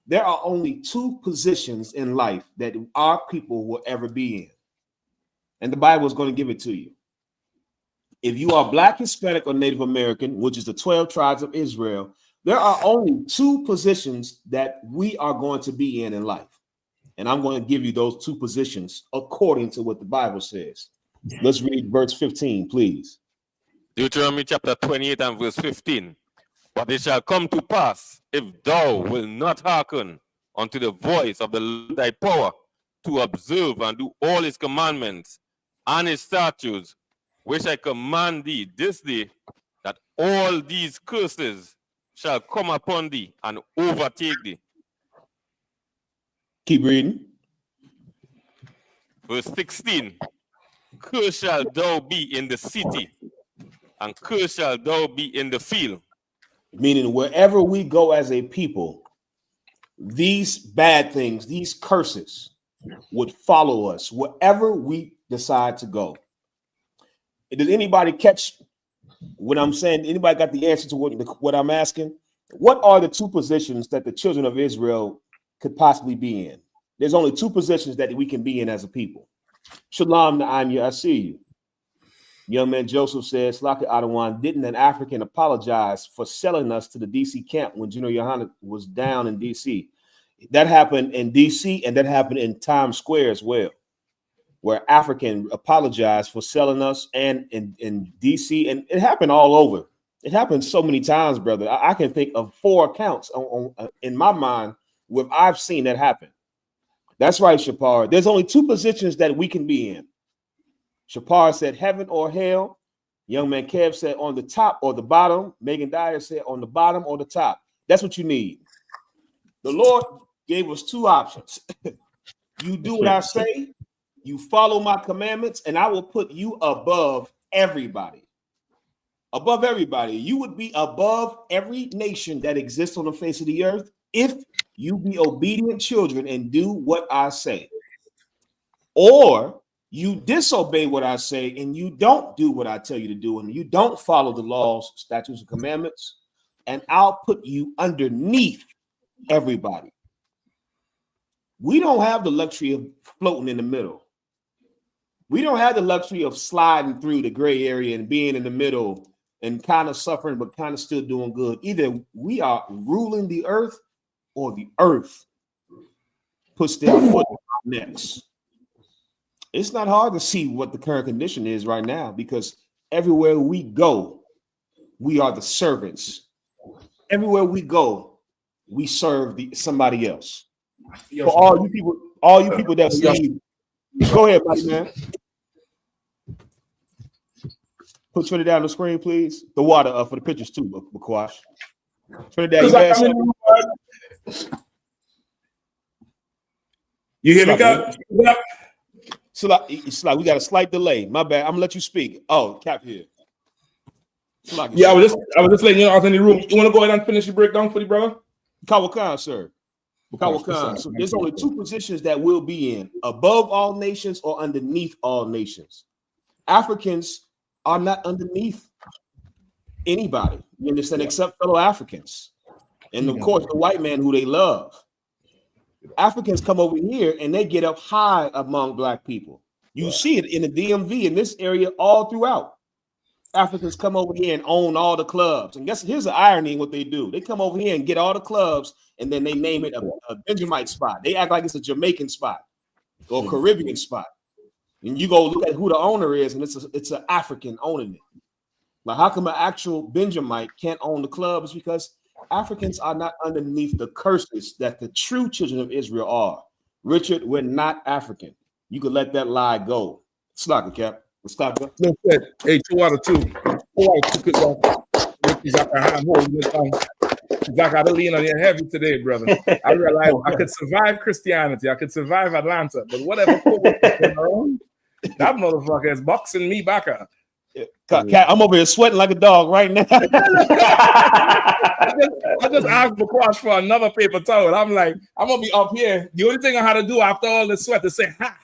there are only two positions in life that our people will ever be in. And the Bible is going to give it to you. If you are Black, Hispanic, or Native American, which is the 12 tribes of Israel, there are only two positions that we are going to be in life. And I'm going to give you those two positions according to what the Bible says. Let's read verse 15, please. Deuteronomy chapter 28 and verse 15. But it shall come to pass, if thou wilt not hearken unto the voice of the Lord thy power, to observe and do all his commandments and his statutes, which I command thee this day, that all these curses shall come upon thee and overtake thee. Keep reading. Verse 16. Cursed shall thou be in the city, and cursed shall thou be in the field. Meaning, wherever we go as a people, these bad things, these curses would follow us wherever we decide to go. Did anybody catch what I'm saying? Anybody got the answer to what I'm asking? What are the two positions that the children of Israel could possibly be in? There's only two positions that we can be in as a people. Shalom, Anya, I see you. Young man Joseph says, Slaka Adawan, didn't an African apologize for selling us to the DC camp when General Yahanna was down in DC? That happened in DC, and that happened in Times Square as well, where African apologized for selling us, and in DC, and it happened all over. It happened so many times, brother. I can think of 4 accounts in my mind where I've seen that happen. That's right, Shapar. There's only 2 positions that we can be in. Shapar said heaven or hell. Young man Kev said on the top or the bottom. Megan Dyer said on the bottom or the top. That's what you need. The Lord gave us 2 options. You do what I say, you follow my commandments, and I will put you above everybody. Above everybody. You would be above every nation that exists on the face of the earth if you be obedient children and do what I say. Or you disobey what I say and you don't do what I tell you to do, and you don't follow the laws, statutes, and commandments, and I'll put you underneath everybody. We don't have the luxury of floating in the middle. We don't have the luxury of sliding through the gray area and being in the middle and kind of suffering, but kind of still doing good. Either we are ruling the earth or the earth puts their foot on our necks. It's not hard to see what the current condition is right now, because everywhere we go, we are the servants. Everywhere we go, we serve somebody else. For all you people that see, go ahead, buddy, man. Put Trinidad on the screen, please. The water for the pictures too, Bakwash. Trinidad, you hear me, God? So like we got a slight delay. My bad. I'm gonna let you speak. Oh, Cap here. Yeah, I was just letting you know I was in the room. You want to go ahead and finish your breakdown for the brother? Kawakan, sir. Kawakan. So there's only 2 positions that we'll be in: above all nations or underneath all nations. Africans are not underneath anybody, you understand, except fellow Africans. And of course, the white man who they love. Africans come over here and they get up high among black people. You see it in the DMV in this area all throughout. Africans come over here and own all the clubs. And here's the irony in what they do. They come over here and get all the clubs, and then they name it a Benjamite spot. They act like it's a Jamaican spot or a Caribbean spot. And you go look at who the owner is, and it's an African owning it. Like, how come an actual Benjamite can't own the club? It's because Africans are not underneath the curses that the true children of Israel are. Richard, we're not African. You could let that lie go. Stop it, Cap. Stop it. No, hey, 2 out of 2. 4 out of 2. Zach, I don't lean on your heavy today, brother. I realized I could survive Christianity. I could survive Atlanta. But whatever, that motherfucker is boxing me back up. Cat, I'm over here sweating like a dog right now. I just asked McQuash for another paper towel. I'm like, I'm gonna be up here. The only thing I had to do after all the sweat is say ha.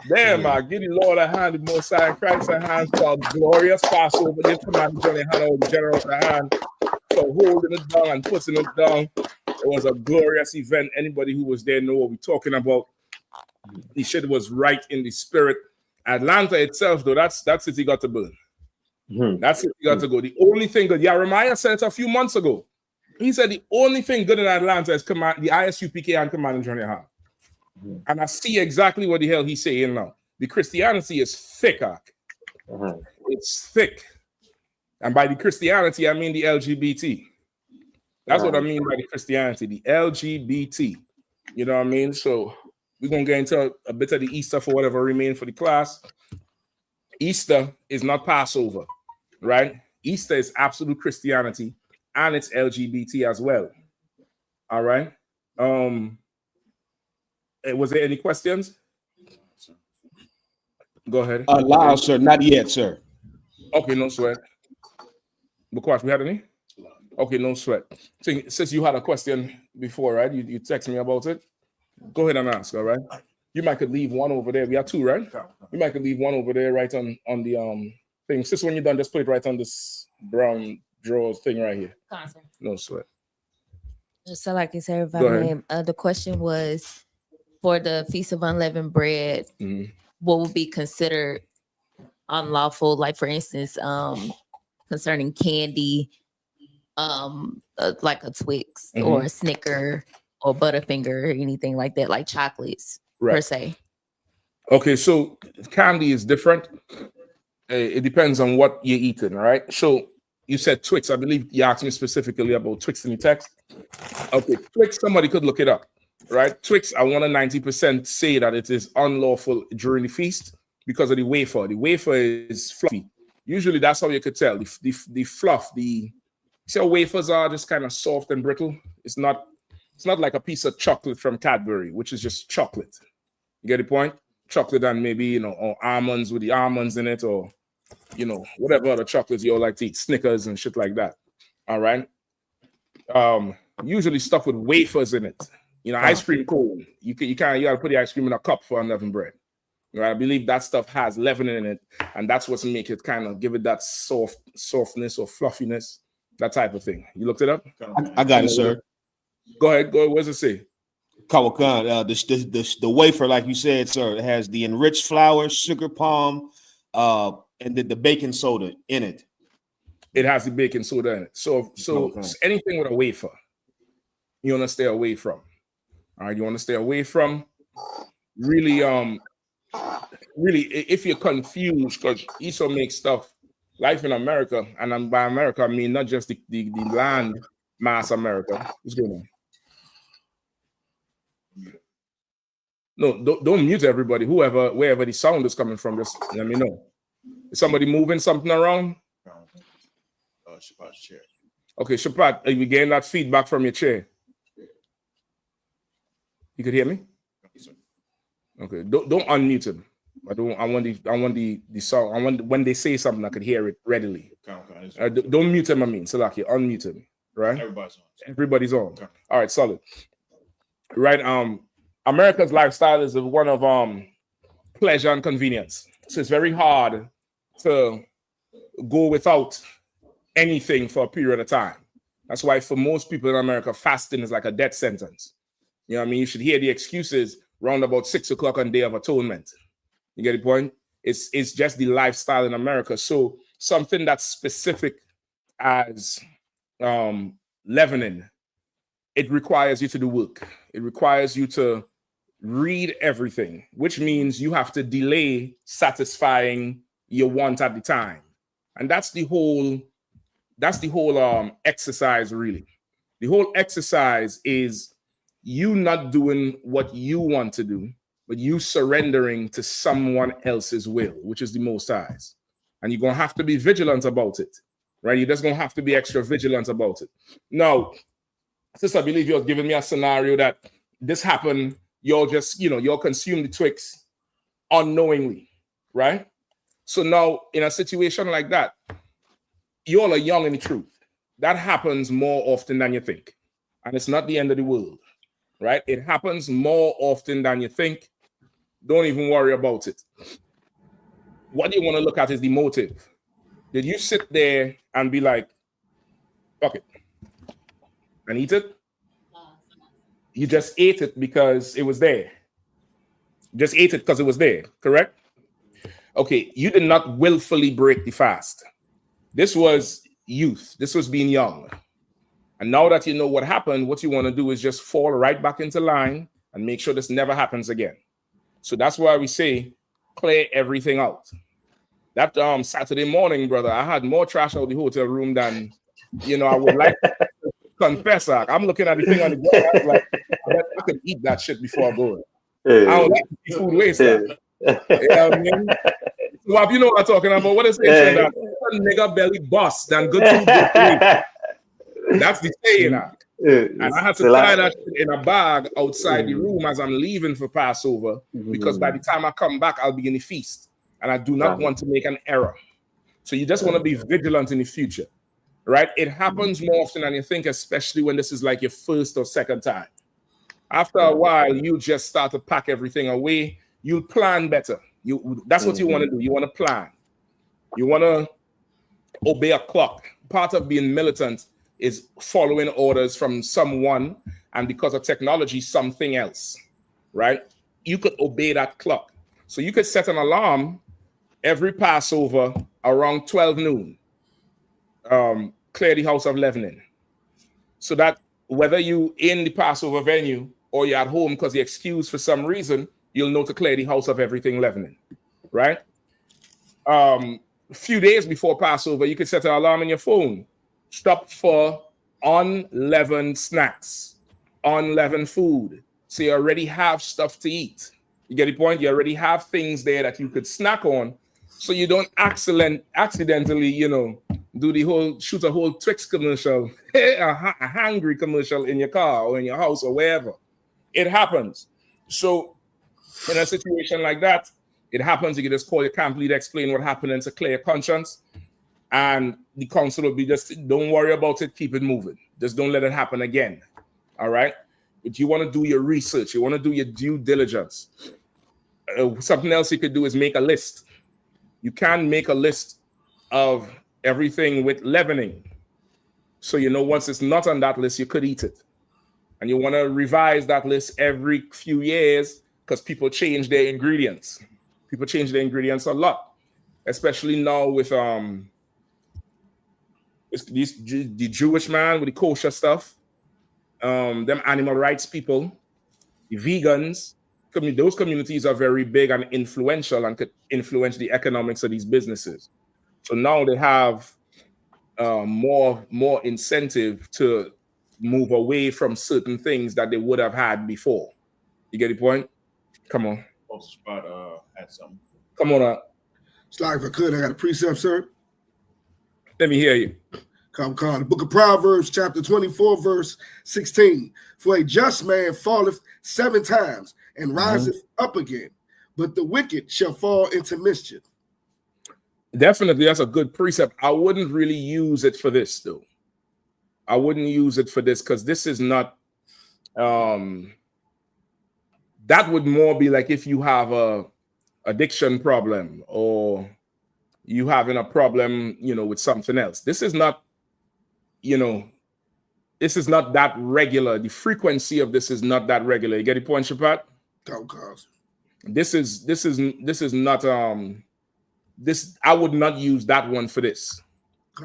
Damn, man. Give the Lord a hand, the Most High Christ a hand for a glorious Passover. Give Command Johnny Hannah, the general, a hand for holding it down and putting it down. It was a glorious event. Anybody who was there know what we're talking about. The shit was right in the spirit. Atlanta itself, though, that city got to burn. That city got to go. The only thing good, Jeremiah said it a few months ago. He said the only thing good in Atlanta is the I.S.U.P.K and Command Johnny Hannah. And I see exactly what the hell he's saying now. The Christianity is thick, It's thick. And by the Christianity, I mean the LGBT. That's what I mean by the Christianity, the LGBT. You know what I mean? So we're going to get into a bit of the Easter for whatever remains for the class. Easter is not Passover, right? Easter is absolute Christianity, and it's LGBT as well. All right? Was there any questions? Go ahead. Live, sir. Not yet, sir. Okay, no sweat. Bukwash, we had any? Okay, no sweat. Since you had a question before, right? You text me about it. Go ahead and ask, all right? You might could leave one over there. We have two, right? You might could leave one over there right on the thing. Since when you're done, just put it right on this brown drawers thing right here. No sweat. So like I said, if I may, the question was for the Feast of Unleavened Bread, what would be considered unlawful? Like for instance, concerning candy, like a Twix or a Snicker or Butterfinger or anything like that, like chocolates per se. Okay, so candy is different. It depends on what you're eating, right? So you said Twix. I believe you asked me specifically about Twix in the text. Okay, Twix, somebody could look it up, right? Twix, I want to 90% say that it is unlawful during the feast because of the wafer. The wafer is fluffy. Usually that's how you could tell. The fluff, see how wafers are just kind of soft and brittle? It's not like a piece of chocolate from Cadbury, which is just chocolate. You get the point? Chocolate and maybe, or almonds with the almonds in it, or, whatever other chocolates you all like to eat, Snickers and shit like that. All right. Usually stuff with wafers in it. Ice cream cone. You gotta put the ice cream in a cup for unleavened bread. Right? I believe that stuff has leavening in it, and that's what's make it kind of give it that softness or fluffiness, that type of thing. You looked it up? I got it, sir. Go ahead. What does it say? Kawakan, the wafer, like you said, sir, it has the enriched flour, sugar palm, and the baking soda in it. It has the baking soda in it. So anything with a wafer, you want to stay away from. All right, you want to stay away from. Really, if you're confused, because Esau makes stuff, life in America, and by America I mean not just the land mass America. What's going on? No, don't mute everybody. Wherever the sound is coming from, just let me know. Is somebody moving something around? Shapat's chair. Okay, Shapat, are you getting that feedback from your chair? You could hear me? Okay, don't unmute him. I want the sound. I want when they say something I could hear it readily. Don't mute him. Salaki, unmute him. Right? Everybody's on. Okay. All right, solid. Right. America's lifestyle is one of pleasure and convenience. So it's very hard to go without anything for a period of time. That's why for most people in America, fasting is like a death sentence. You know what I mean? You should hear the excuses round about 6 o'clock on Day of Atonement. You get the point? It's just the lifestyle in America. So something that's specific as leavening, it requires you to do work. It requires you to read everything, which means you have to delay satisfying your want at the time. And that's the whole exercise, really. The whole exercise is you not doing what you want to do, but you surrendering to someone else's will, which is the Most High's. And you're going to have to be vigilant about it, right? You're just going to have to be extra vigilant about it. Now, since I believe you're giving me a scenario that this happened, you'll just, you'll consume the Twix unknowingly, right? So now, in a situation like that, you all are young in the truth. That happens more often than you think. And it's not the end of the world, right? It happens more often than you think. Don't even worry about it. What you want to look at is the motive. Did you sit there and be like, fuck it, and eat it? You just ate it because it was there. Just ate it because it was there, correct? Okay, you did not willfully break the fast. This was youth. This was being young. And now that you know what happened, what you want to do is just fall right back into line and make sure this never happens again. So that's why we say clear everything out. That Saturday morning, brother, I had more trash out of the hotel room than, I would like to confess. I'm looking at the thing on the ground. I was like, I could eat that shit before I go. I don't like to see food waste. You know what I mean? So, you know what I'm talking about? What is it? That nigga belly bust than good food. That's the saying. And I had to tie that shit in a bag outside the room as I'm leaving for Passover, because by the time I come back, I'll be in the feast. and I do not want to make an error. So you just want to be vigilant in the future, right? It happens more often than you think, especially when this is like your first or second time. After a while, you just start to pack everything away. You'll plan better. That's what you want to do. You want to plan. You want to obey a clock. Part of being militant is following orders from someone, and because of technology, something else, right? You could obey that clock. So you could set an alarm every Passover around 12 noon. Clear the house of leavening. So that whether you in the Passover venue or you're at home because you're excused for some reason, you'll know to clear the house of everything leavening, right? A few days before Passover, you could set an alarm on your phone. Stop for unleavened snacks, unleavened food. So you already have stuff to eat. You get the point? You already have things there that you could snack on, so you don't accidentally, shoot a whole Twix commercial, a hungry commercial in your car or in your house or wherever. It happens. So in a situation like that, it happens. You can just call your camp leader, explain what happened, and to clear your conscience. And the council will be just, don't worry about it, keep it moving. Just don't let it happen again. All right? But you want to do your research. You want to do your due diligence. Something else you could do is make a list. You can make a list of everything with leavening. So you know once it's not on that list, you could eat it. And you want to revise that list every few years because people change their ingredients. People change their ingredients a lot, especially now with the Jewish man with the kosher stuff, them animal rights people, the vegans. Those communities are very big and influential and could influence the economics of these businesses. So now they have more incentive to move away from certain things that they would have had before. You get the point? Come on. Spot had something. Come on up. It's like if I could, I got a precept, sir. Let me hear you. Come. The book of Proverbs, chapter 24, verse 16. For a just man falleth 7 times and riseth up again, but the wicked shall fall into mischief. Definitely, that's a good precept. I wouldn't really use it for this, though. I wouldn't use it for this because this is not. That would more be like if you have a addiction problem or you having a problem, with something else. This is not, this is not that regular. The frequency of this is not that regular. You get the point, Shapat? This is not this. I would not use that one for this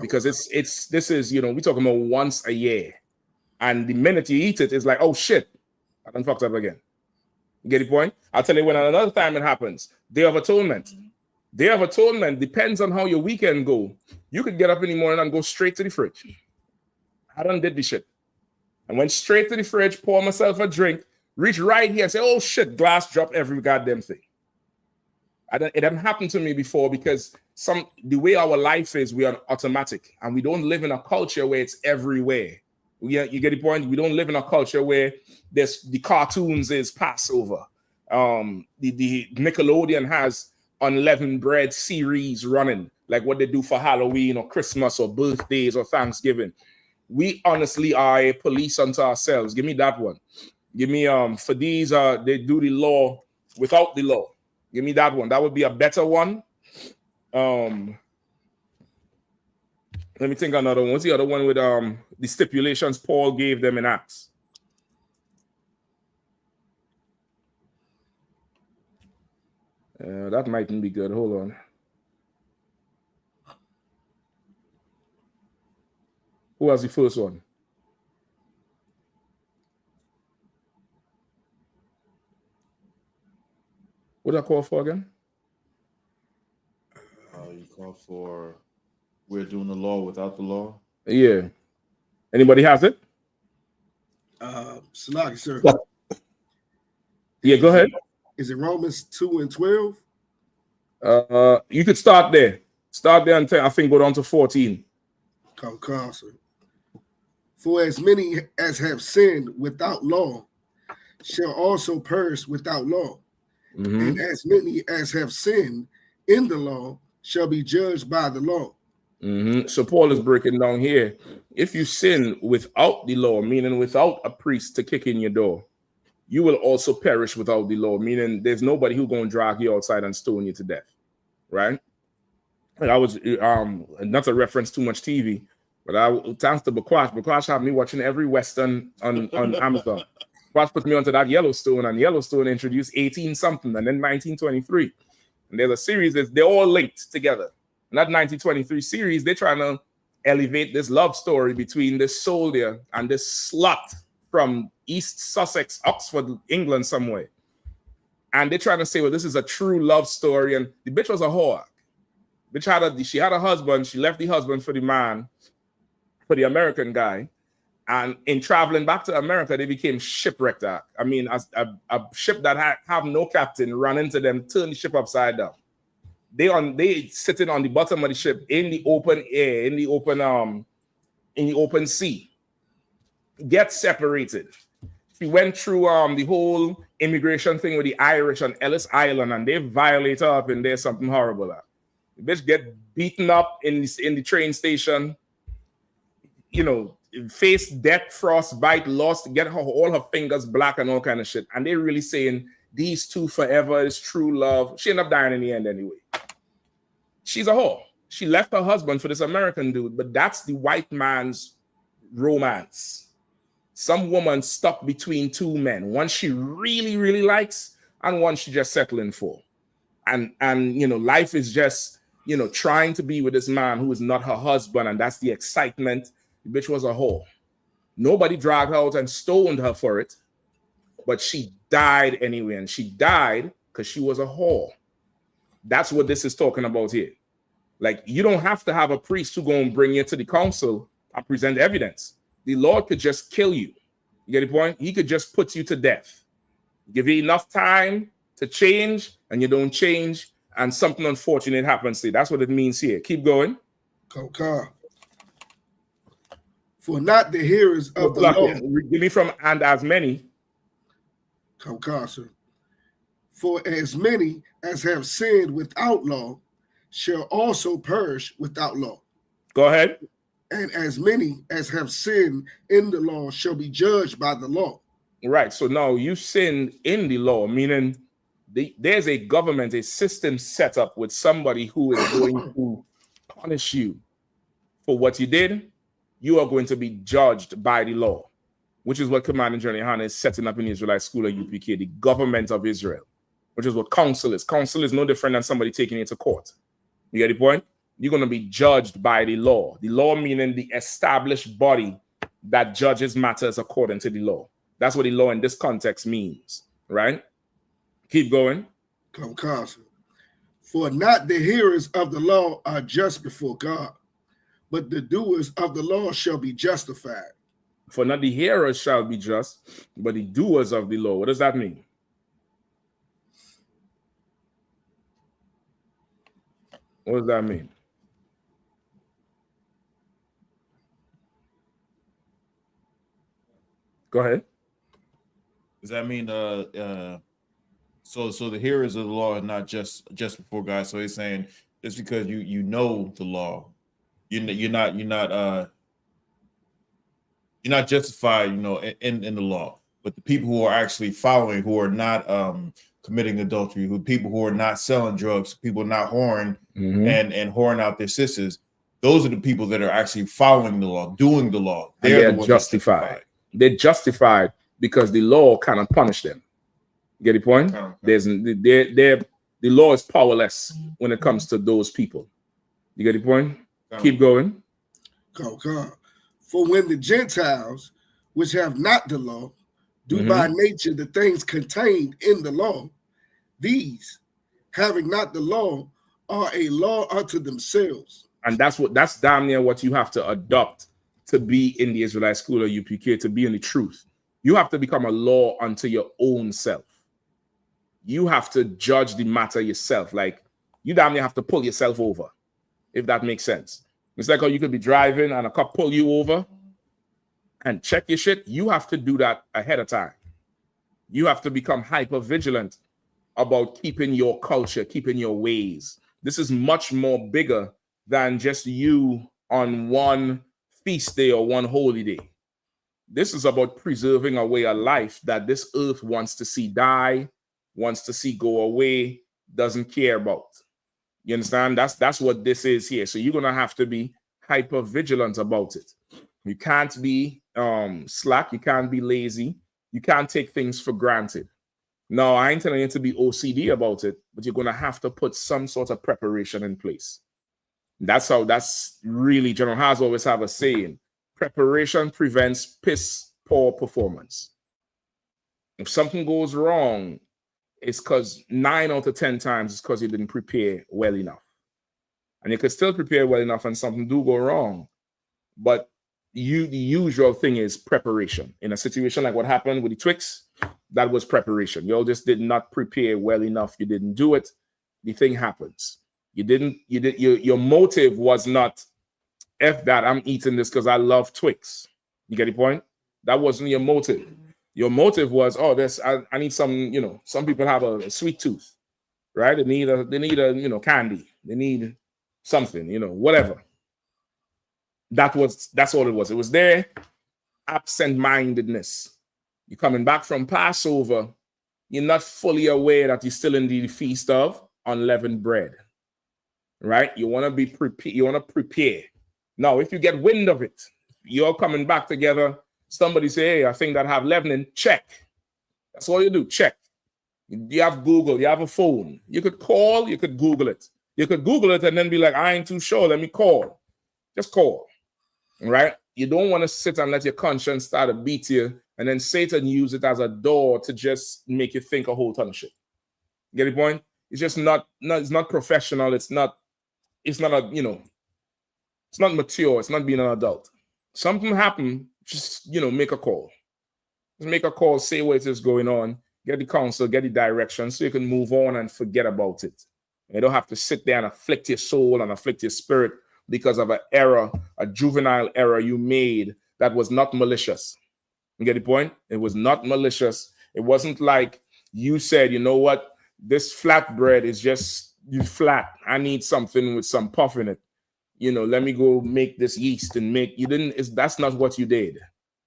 because this is we talking about once a year, and the minute you eat it, it's like, oh shit, I done fucked up again. You get the point? I'll tell you when another time it happens. Day of Atonement. Day of Atonement depends on how your weekend go. You could get up in the morning and go straight to the fridge. I done did the shit. I went straight to the fridge, pour myself a drink, reach right here and say, oh shit, glass drop every goddamn thing. It hasn't happened to me before because the way our life is, we are automatic and we don't live in a culture where it's everywhere. You get the point? We don't live in a culture where the cartoons is Passover. The Nickelodeon has unleavened bread series running, like what they do for Halloween or Christmas or birthdays or Thanksgiving. We honestly are a police unto ourselves. Give me that one. Give me for these they do the law without the law. Give me that one. That would be a better one. Let me think another one. What's the other one with the stipulations Paul gave them in Acts? That mightn't be good. Hold on. Who was the first one? What did I call for again? You call for we're doing the law without the law? Yeah. Anybody has it? Salaki, sir. Yeah, go ahead. Is it Romans 2 and 12? You could start there. Start there and I think go down to 14. Come, sir. For as many as have sinned without law shall also perish without law. And as many as have sinned in the law shall be judged by the law. So Paul is breaking down here. If you sin without the law, meaning without a priest to kick in your door, you will also perish without the law, meaning there's nobody who's going to drag you outside and stone you to death, right? And I was not to reference too much TV, but thanks to Bakwash had me watching every Western on Amazon. Bakwash put me onto that Yellowstone, and Yellowstone introduced 18 something and then 1923. And there's a series they're all linked together. And that 1923 series, they're trying to elevate this love story between this soldier and this slut from East Sussex, Oxford, England, somewhere. And they're trying to say, well, this is a true love story. And the bitch was a whore. She had a husband. She left the husband for the man, for the American guy. And in traveling back to America, they became shipwrecked. I mean, a ship that have no captain ran into them, turned the ship upside down. They sitting on the bottom of the ship in the open air, in the open sea. Get separated. She went through the whole immigration thing with the Irish on Ellis Island, and they violate her up in there, something horrible. The bitch get beaten up in the train station, face death, frostbite, lost, get all her fingers black and all kind of shit. And they're really saying these two forever is true love. She ended up dying in the end anyway. She's a whore. She left her husband for this American dude, but that's the white man's romance. Some woman stuck between two men, one she really, really likes and one she just settling for. And life is just, trying to be with this man who is not her husband, and that's the excitement. The bitch was a whore. Nobody dragged her out and stoned her for it, but she died anyway, and she died because she was a whore. That's what this is talking about here. Like, you don't have to have a priest who go and bring you to the council and present evidence. The Lord could just kill you. You get the point? He could just put you to death. Give you enough time to change, and you don't change, and something unfortunate happens to you. That's what it means here. Keep going. For not the hearers of the law. Give me from and as many. For as many as have sinned without law shall also perish without law. Go ahead. And as many as have sinned in the law shall be judged by the law. Right. So now you sinned in the law, meaning there's a government, a system set up with somebody who is going to punish you for what you did. You are going to be judged by the law, which is what Commander General Yahanna is setting up in the Israelite School of UPK, the government of Israel, which is what council is. Council is no different than somebody taking you to court. You get the point? You're going to be judged by the law. The law meaning the established body that judges matters according to the law. That's what the law in this context means, right? Keep going. For not the hearers of the law are just before God, but the doers of the law shall be justified. For not the hearers shall be just, but the doers of the law. What does that mean? What does that mean? Go ahead. Does that mean so the hearers of the law are not just before God? So he's saying it's because you know the law. You're not justified, in the law. But the people who are actually following, who are not committing adultery, people who are not selling drugs, people not whoring and whoring out their sisters, those are the people that are actually following the law, doing the law. They're justified. They're justified because the law cannot punish them. Get the point? The law is powerless when it comes to those people. You get the point? Keep going. For when the Gentiles, which have not the law, do by nature the things contained in the law, these, having not the law, are a law unto themselves. And that's damn near what you have to adopt to be in the Israelite School of UPK, to be in the truth. You have to become a law unto your own self. You have to judge the matter yourself. Like, you damn near have to pull yourself over, if that makes sense. It's like how you could be driving and a cop pull you over and check your shit. You have to do that ahead of time. You have to become hyper vigilant about keeping your culture, keeping your ways. This is much more bigger than just you on one feast day or one holy day. This is about preserving a way of life that this earth wants to see die, wants to see go away, doesn't care about. You understand? That's what this is here. So you're gonna have to be hyper vigilant about it. You can't be slack. You can't be lazy. You can't take things for granted. No, I ain't telling you to be OCD about it, but you're gonna have to put some sort of preparation in place. That's really General Haas always have a saying: preparation prevents piss poor performance. If something goes wrong, it's because 9 out of 10 times it's because you didn't prepare well enough. And you could still prepare well enough and something do go wrong. But the usual thing is preparation. In a situation like what happened with the Twix, that was preparation. You all just did not prepare well enough. You didn't do it. The thing happens. Your motive was not, F that, I'm eating this because I love Twix. You get the point? That wasn't your motive. Your motive was, I need some, some people have a sweet tooth, right? They need a candy. They need something, whatever. That's all it was. It was their absent-mindedness. You're coming back from Passover, you're not fully aware that you're still in the feast of unleavened bread, right? You want to be prepared. You want to prepare. Now, if you get wind of it, you're coming back together. Somebody say, hey, I think that have leavening. Check. That's all you do. Check. You have Google. You have a phone. You could call. You could Google it. You could Google it and then be like, I ain't too sure. Let me call. Just call. Right? You don't want to sit and let your conscience start to beat you, and then Satan use it as a door to just make you think a whole ton of shit. Get the point? It's just not it's not professional. It's not it's not mature. It's not being an adult. Something happened, just make a call. Just make a call, say what is going on, get the counsel, get the direction so you can move on and forget about it. You don't have to sit there and afflict your soul and afflict your spirit because of an error, a juvenile error you made that was not malicious. You get the point? It was not malicious. It wasn't like you said, you know what, this flatbread is just flat. I need something with some puff in it. Let me go make this yeast and that's not what you did.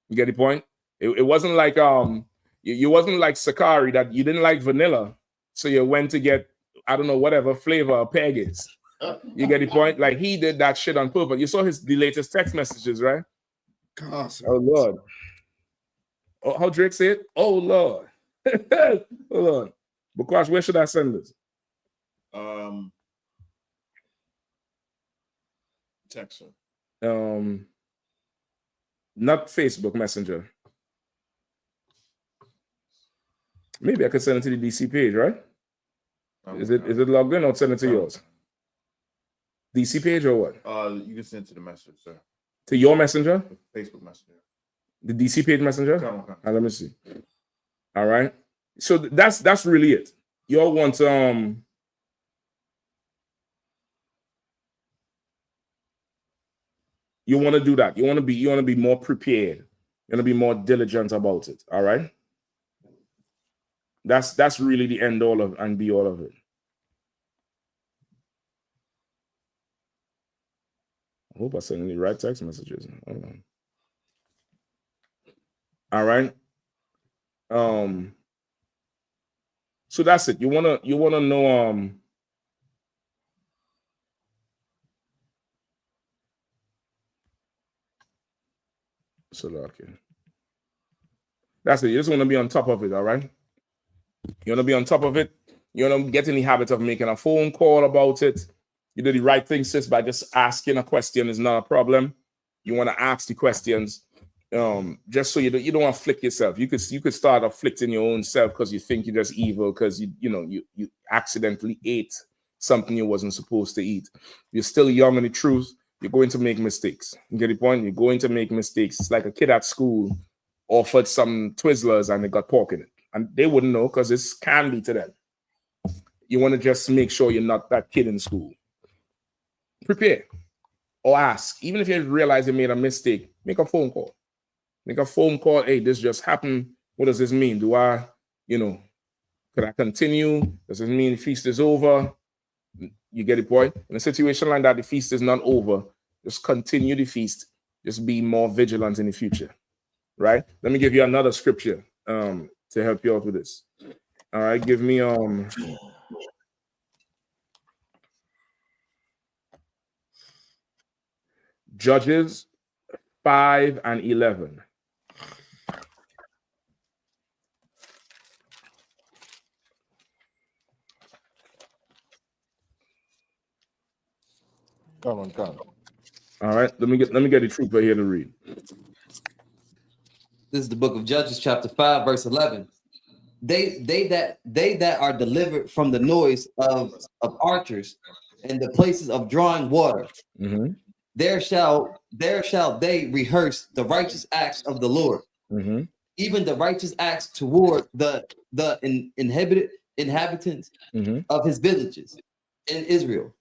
You get the point? It wasn't like you wasn't like Sakari that you didn't like vanilla, so you went to get, I don't know, whatever flavor a peg is. You get the point? Like he did that shit on purpose. You saw the latest text messages, right? Awesome. Oh Lord. Oh, how Drake said? Oh Lord. Hold on. Because where should I send this? Text her. Not Facebook Messenger. Maybe I could send it to the DC page, right? Is it logged in or send it to yours? DC page or what? You can send it to the messenger, sir. To your messenger? Facebook Messenger. The DC page messenger? Okay. Let me see. All right. So that's really it. You all want you want to do that. You want to be more prepared. You want to be more diligent about it. All right. That's really the end all of and be all of it. I hope I send the right text messages. Hold on. All right. So that's it. You wanna know so okay. That's it. You just want to be on top of it, all right? You want to be on top of it. You want to get in the habit of making a phone call about it. You do the right thing, sis, by just asking a question is not a problem. You want to ask the questions, just so you don't afflict yourself. You could start afflicting your own self because you think you're just evil because you accidentally ate something you wasn't supposed to eat. You're still young in the truth. You're going to make mistakes. You get the point? You're going to make mistakes. It's like a kid at school offered some Twizzlers and they got pork in it. And they wouldn't know because it's candy to them. You want to just make sure you're not that kid in school. Prepare or ask. Even if you realize you made a mistake, make a phone call. Make a phone call. Hey, this just happened. What does this mean? Do I, could I continue? Does it mean the feast is over? You get the point? In a situation like that, the feast is not over. Just continue the feast. Just be more vigilant in the future. Right? Let me give you another scripture to help you out with this. All right, give me Judges 5 and 11. Come on. All right, let me get the trooper here to read. This is the book of Judges, chapter 5, verse 11. They that are delivered from the noise of archers and the places of drawing water, there shall they rehearse the righteous acts of the Lord, even the righteous acts toward the inhabitants of his villages in Israel.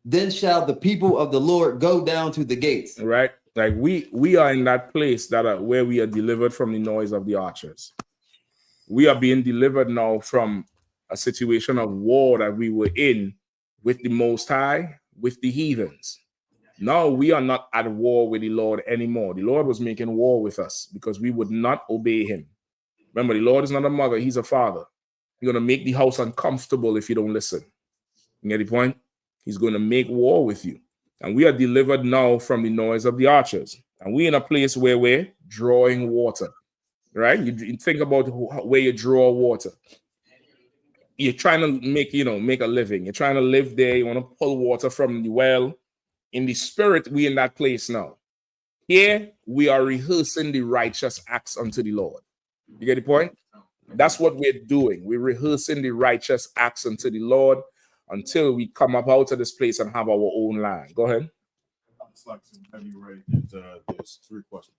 Then shall the people of the Lord go down to the gates. Right, like we are in that place where we are delivered from the noise of the archers. We are being delivered now from a situation of war that we were in with the Most High, with the heathens. Now we are not at war with the Lord anymore. The Lord was making war with us because we would not obey him. Remember, the Lord is not a mother, he's a father. He's going to make the house uncomfortable if you don't listen. You get the point? He's going to make war with you. And we are delivered now from the noise of the archers. And we're in a place where we're drawing water. Right? You think about where you draw water. You're trying to make a living. You're trying to live there. You want to pull water from the well. In the spirit, we're in that place now. Here, we are rehearsing the righteous acts unto the Lord. You get the point? That's what we're doing. We're rehearsing the righteous acts unto the Lord until we come up out of this place and have our own land. Go ahead. Have you ready? There's 3 questions.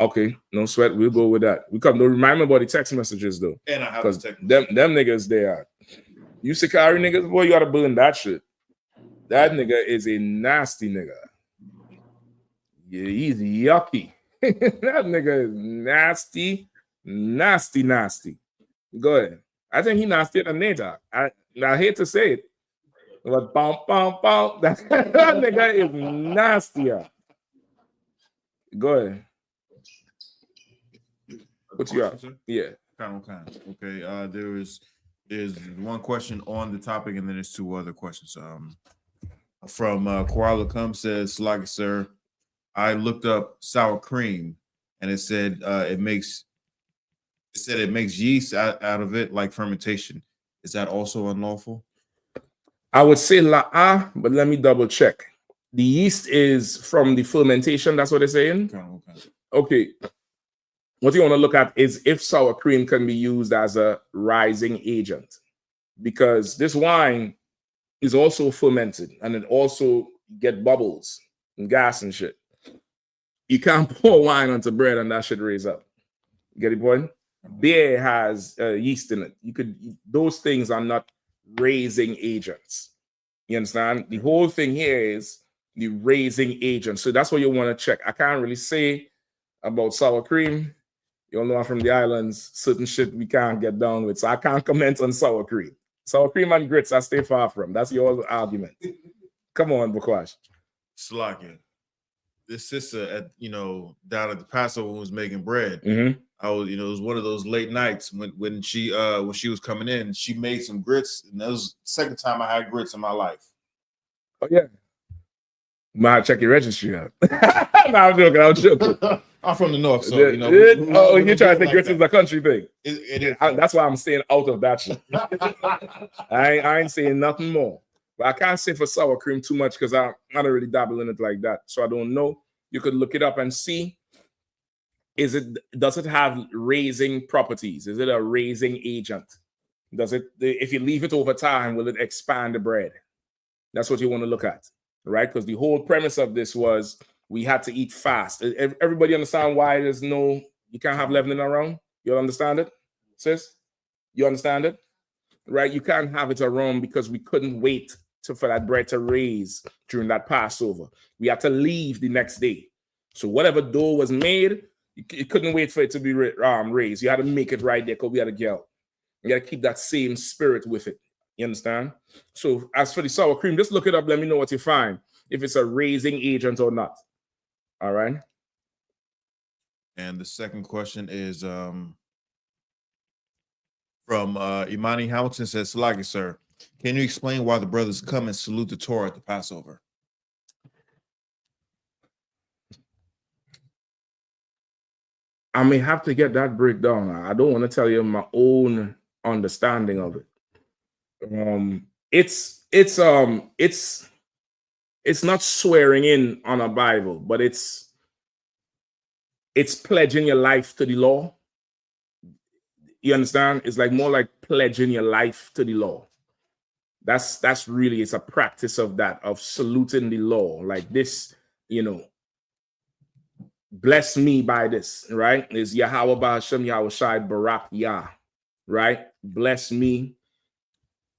Okay, no sweat. We'll go with that. Don't remind me about the text messages though. And I have because them niggas they are. You Sakari niggas, boy, you gotta burn that shit. That nigga is a nasty nigga. Yeah, he's yucky. That nigga is nasty. Go ahead. I think he nastier than Nata. I hate to say it, but that nigga is nastier. Go ahead. What you got? Yeah. Okay. There's one question on the topic, and then there's 2 other questions. From Koala Come says, like sir, I looked up sour cream, and it said it makes yeast out of it, like fermentation. Is that also unlawful? I would say but let me double check. The yeast is from the fermentation. That's what they're saying. Okay. What you want to look at is if sour cream can be used as a rising agent, because this wine is also fermented and it also get bubbles and gas and shit. You can't pour wine onto bread and that shit raise up. You get the point? Beer has yeast in it. Those things are not raising agents. You understand? The whole thing here is the raising agent. So that's what you want to check. I can't really say about sour cream. You all know I'm from the islands, certain shit we can't get down with. So I can't comment on sour cream. Sour cream and grits, I stay far from. That's your argument. Come on, Bukwash. Slacking. This sister down at the Passover was making bread. I was, it was one of those late nights when she was coming in, she made some grits, and that was the second time I had grits in my life. Oh yeah. Might check your registry out. No, I'm joking. I'm from the north, so you're trying to think grits is a country thing. It is. That's why I'm staying out of that shit. I ain't saying nothing more. But I can't say for sour cream too much because I don't really dabble in it like that. So I don't know. You could look it up and see. Does it have raising properties? Is it a raising agent? If you leave it over time, will it expand the bread? That's what you want to look at, right? Because the whole premise of this was we had to eat fast. Everybody understand why you can't have leavening around? You understand it, sis? You understand it? Right? You can't have it around because we couldn't wait for that bread to raise during that Passover. We had to leave the next day. So whatever dough was made, you couldn't wait for it to be raised. You had to make it right there because we had to get out. You got to keep that same spirit with it. You understand? So as for the sour cream, just look it up. Let me know what you find. If it's a raising agent or not. All right. And the second question is from Imani Hamilton says, Salaki, sir, can you explain why the brothers come and salute the Torah at the Passover? I may have to get that breakdown. I don't want to tell you my own understanding of it. It's not swearing in on a Bible, but it's pledging your life to the law. You understand? It's like more like pledging your life to the law. That's really, it's a practice of that, of saluting the law. Like this, you know, bless me by this, right? Is Yahweh Ba'Hashem Yahweh Shai Barak Yah, right? Bless me.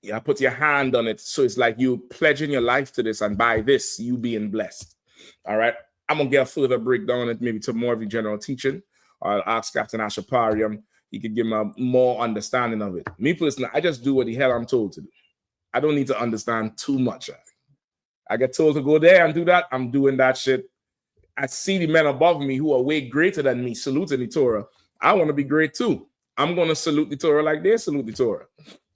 Yeah, put your hand on it. So it's like you pledging your life to this, and by this, you being blessed. All right. I'm gonna get a further breakdown on it, maybe to more of the general teaching. I'll ask Captain Ashaparium. He could give me a more understanding of it. Me personally, I just do what the hell I'm told to do. I don't need to understand too much. I get told to go there and do that. I'm doing that shit. I see the men above me who are way greater than me saluting the Torah. I want to be great too. I'm going to salute the Torah like they salute the Torah.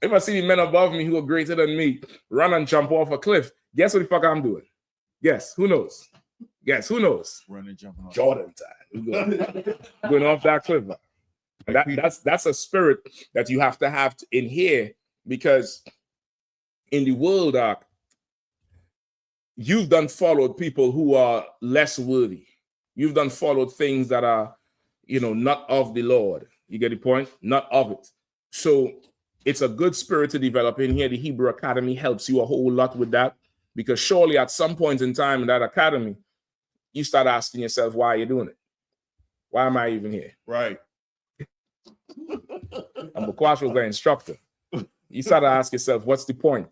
If I see the men above me who are greater than me run and jump off a cliff, guess what the fuck I'm doing? Guess. Who knows? Guess. Who knows? Run and jump off. Jordan time. Going off that cliff. That's a spirit that you have to have in here, because in the world, you've done followed people who are less worthy. You've done followed things that are, you know, not of the Lord. You get the point? Not of it. So it's a good spirit to develop in here. The Hebrew Academy helps you a whole lot with that, because surely at some point in time in that academy, you start asking yourself, why are you doing it? Why am I even here? Right. And Bukwash was the instructor. You start to ask yourself, what's the point?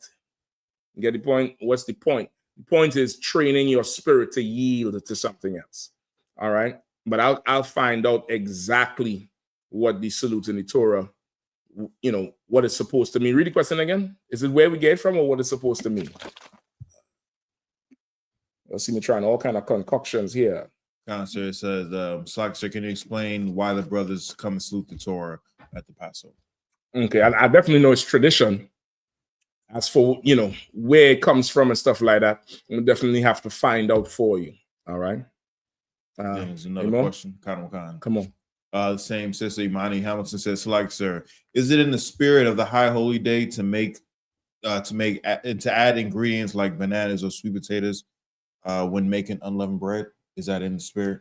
You get the point? What's the point? The point is training your spirit to yield to something else. All right. But I'll find out exactly what the salute in the Torah, you know, what it's supposed to mean. Read the question again. Is it where we get it from or what it's supposed to mean? You'll see me trying all kind of concoctions here. Sir, it says, sir, can you explain why the brothers come and salute the Torah at the Passover? Okay, I definitely know it's tradition. As for, you know, where it comes from and stuff like that, we'll definitely have to find out for you. All right. There's another question. Come on. The same sister Imani Hamilton says, sir, is it in the spirit of the high holy day to add ingredients like bananas or sweet potatoes when making unleavened bread? Is that in the spirit?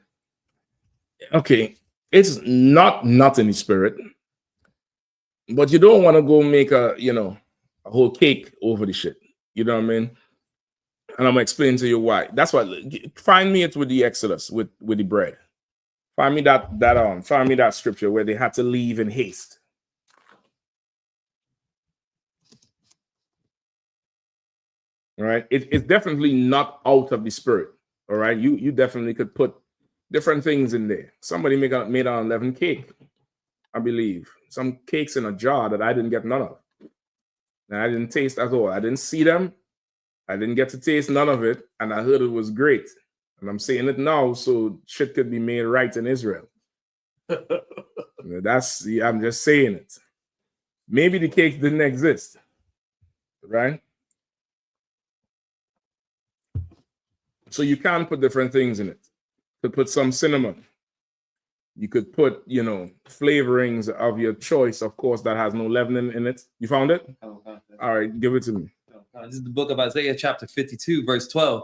Okay, it's not in the spirit, but you don't want to go make a whole cake over the shit. You know what I mean? And I'm gonna explain to you why. That's why. Find me it with the Exodus with the bread. Find me that scripture where they had to leave in haste. All right, it's definitely not out of the spirit. All right, you definitely could put different things in there. Somebody made an unleavened cake, I believe. Some cakes in a jar that I didn't get none of. And I didn't taste at all. I didn't see them. I didn't get to taste none of it. And I heard it was great. And I'm saying it now so shit could be made right in Israel. I'm just saying it. Maybe the cake didn't exist. Right? So you can put different things in it. You could put some cinnamon. You could put, flavorings of your choice, of course, that has no leavening in it. You found it? All right, give it to me. This is the book of Isaiah, chapter 52, verse 12.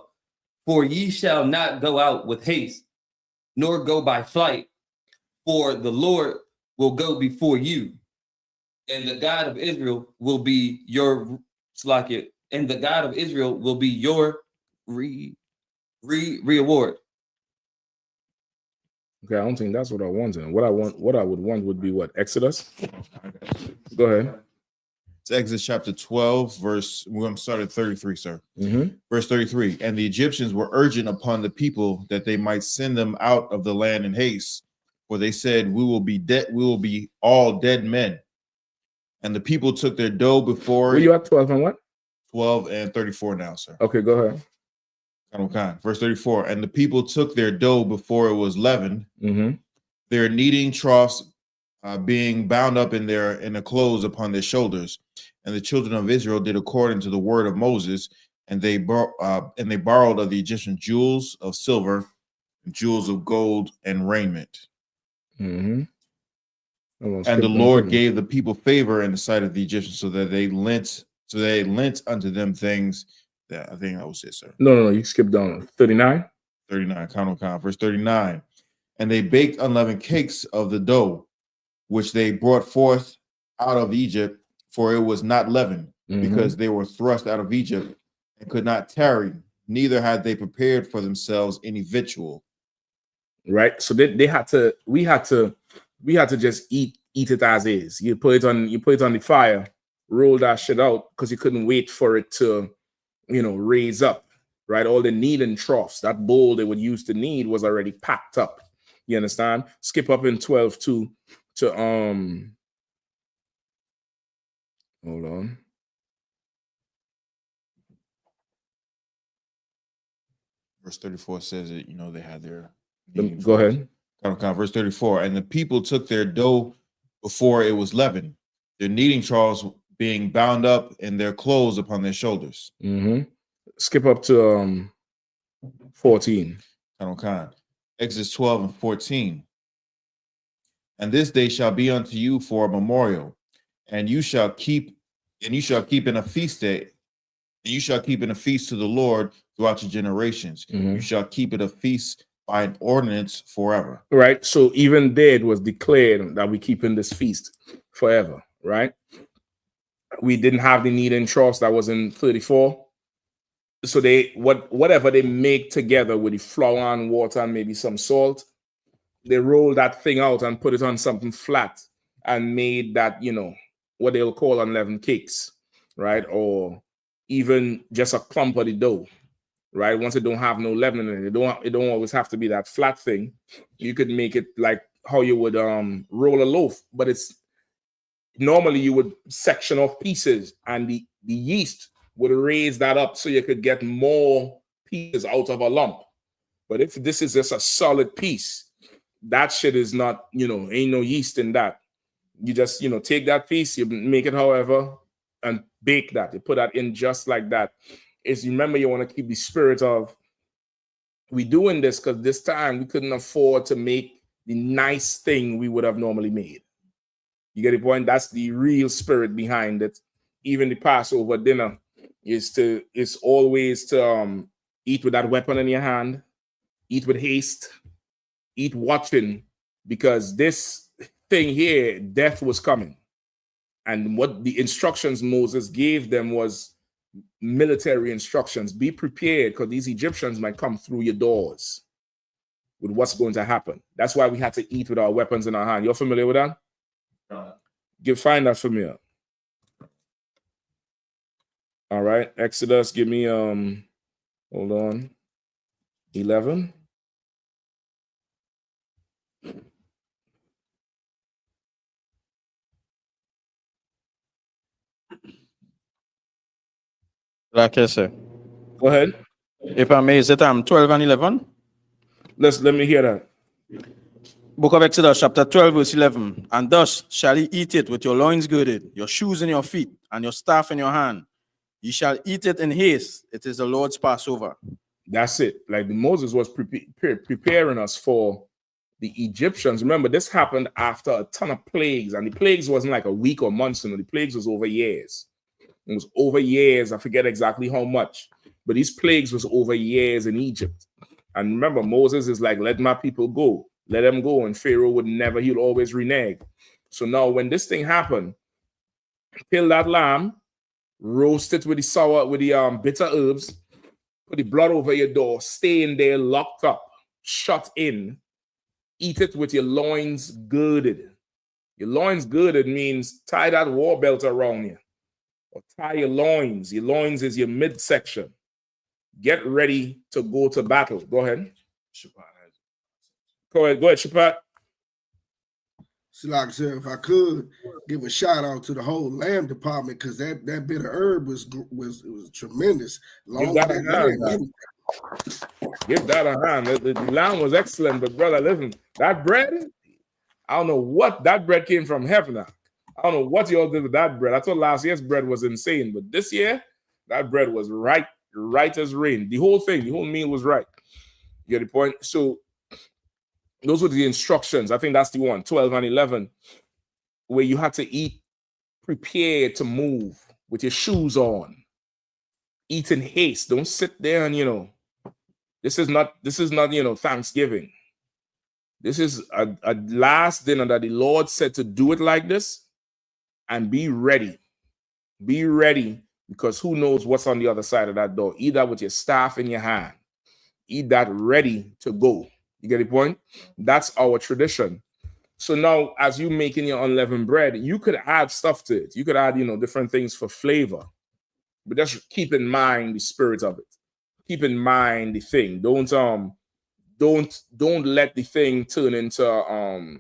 For ye shall not go out with haste, nor go by flight, for the Lord will go before you, and the God of Israel will be your and the God of Israel will be your reward. Okay, I don't think that's what I wanted. What I would want would be what? Exodus? Go ahead. It's Exodus chapter 12, we're going to start at 33, sir. Mm-hmm. Verse 33. And the Egyptians were urgent upon the people that they might send them out of the land in haste. For they said, we will be all dead men. And the people took their dough before. Were you at 12 and what? 12 and 34 now, sir. Okay, go ahead. Verse 34. And the people took their dough before it was leavened, Mm-hmm. their kneading troughs being bound up in the clothes upon their shoulders. And the children of Israel did according to the word of Moses, and they borrowed of the Egyptian jewels of silver, jewels of gold, and raiment. Mm-hmm. And the Lord gave the people favor in the sight of the Egyptians, so that they lent unto them things that, I think that was it, sir. No, you skipped down. 39. 39, count. Verse 39. And they baked unleavened cakes of the dough, which they brought forth out of Egypt, for it was not leavened, because they were thrust out of Egypt and could not tarry, neither had they prepared for themselves any victual. Right. So we had to just eat it as is. You put it on the fire, roll that shit out, because you couldn't wait for it to, raise up. Right. All the kneading troughs, that bowl they would use to knead was already packed up. You understand? Skip up in 12 to hold on. Verse 34 says that, they had their. Go ahead. Verse 34. And the people took their dough before it was leavened, their kneading troughs being bound up in their clothes upon their shoulders. Mm-hmm. Skip up to 14. Exodus 12 and 14. And this day shall be unto you for a memorial, and you shall keep in a feast day, and you shall keep in a feast to the Lord throughout your generations. Mm-hmm. You shall keep it a feast by an ordinance forever. Right. So even there it was declared that we keep in this feast forever. Right. We didn't have the kneading troughs that was in 34. So whatever they make together with the flour and water and maybe some salt, they roll that thing out and put it on something flat and made that, what they'll call unleavened cakes, right? Or even just a clump of the dough, right? Once it don't have no leavening in it, it don't always have to be that flat thing. You could make it like how you would roll a loaf, but it's normally you would section off pieces, and the yeast would raise that up so you could get more pieces out of a lump. But if this is just a solid piece, that shit is not, ain't no yeast in that. You just, take that piece, you make it however, and bake that. You put that in just like that. Remember, you want to keep the spirit of, we doing this because this time we couldn't afford to make the nice thing we would have normally made. You get the point? That's the real spirit behind it. Even the Passover dinner is always to eat with that weapon in your hand, eat with haste, eat watching, because this thing here, death was coming. And what the instructions Moses gave them was military instructions. Be prepared, because these Egyptians might come through your doors with what's going to happen. That's why we had to eat with our weapons in our hand. You're familiar with that? Find that for me. All right, Exodus, give me hold on. 11. Like I say. Go ahead. If I may, is it 12 and 11? Let me hear that. Book of Exodus, chapter 12, verse 11. And thus shall ye eat it with your loins girded, your shoes in your feet, and your staff in your hand. Ye shall eat it in haste. It is the Lord's Passover. That's it. Like Moses was preparing us for the Egyptians. Remember, this happened after a ton of plagues, and the plagues wasn't like a week or months. The plagues was over years. It was over years. I forget exactly how much, but these plagues was over years in Egypt. And remember, Moses is like, let my people go. Let them go. And Pharaoh he'll always renege. So now when this thing happened, kill that lamb, roast it with the bitter herbs, put the blood over your door, stay in there locked up, shut in, eat it with your loins girded. Your loins girded means tie that war belt around you, or tie your loins. Your loins is your midsection. Get ready to go to battle. Go ahead. Go ahead, Shapat. So like I said, if I could give a shout out to the whole lamb department, because that bit of herb was tremendous. Give that a hand. Give that a hand. The lamb was excellent, but brother, listen, that bread, I don't know what that bread came from heaven. Now. I don't know what y'all did with that bread. I thought last year's bread was insane, but this year, that bread was right as rain. The whole meal was right. You get the point? So those were the instructions. I think that's the one, 12 and 11, where you had to eat prepared to move with your shoes on. Eat in haste. Don't sit there and, this is not, Thanksgiving. This is a last dinner that the Lord said to do it like this and be ready. Be ready, because who knows what's on the other side of that door. Eat that with your staff in your hand. Eat that ready to go. You get the point? That's our tradition. So now, as you making your unleavened bread, you could add stuff to it. You could add, different things for flavor. But just keep in mind the spirit of it. Keep in mind the thing. Don't let the thing turn into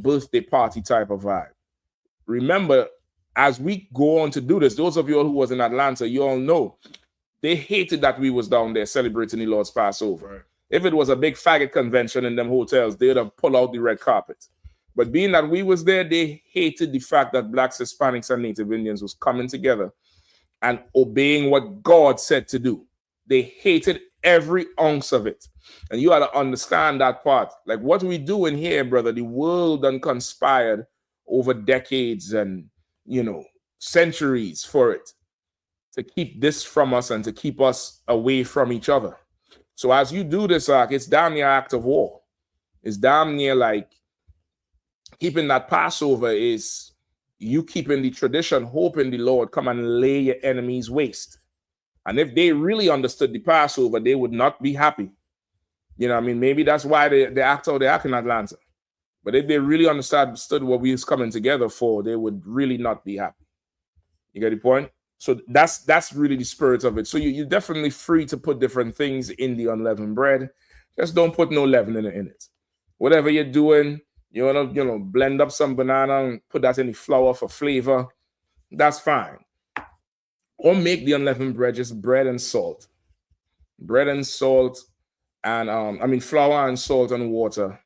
birthday party type of vibe. Remember, as we go on to do this, those of you all who was in Atlanta, you all know they hated that we was down there celebrating the Lord's Passover. Right. If it was a big faggot convention in them hotels, they would have pulled out the red carpet. But being that we was there, they hated the fact that Blacks, Hispanics, and Native Indians was coming together and obeying what God said to do. They hated every ounce of it. And you ought to understand that part. Like what we do in here, brother, the world done conspired over decades and, centuries for it to keep this from us and to keep us away from each other. So as you do this, it's damn near act of war. It's damn near like keeping that Passover is you keeping the tradition, hoping the Lord come and lay your enemies waste. And if they really understood the Passover, they would not be happy. Maybe that's why they act how they act in Atlanta. But if they really understood what we was coming together for, they would really not be happy. You get the point? So that's really the spirit of it. So you're definitely free to put different things in the unleavened bread. Just don't put no leaven in it. Whatever you're doing, you want to, blend up some banana and put that in the flour for flavor. That's fine. Or make the unleavened bread just bread and salt. Bread and salt and, flour and salt and water.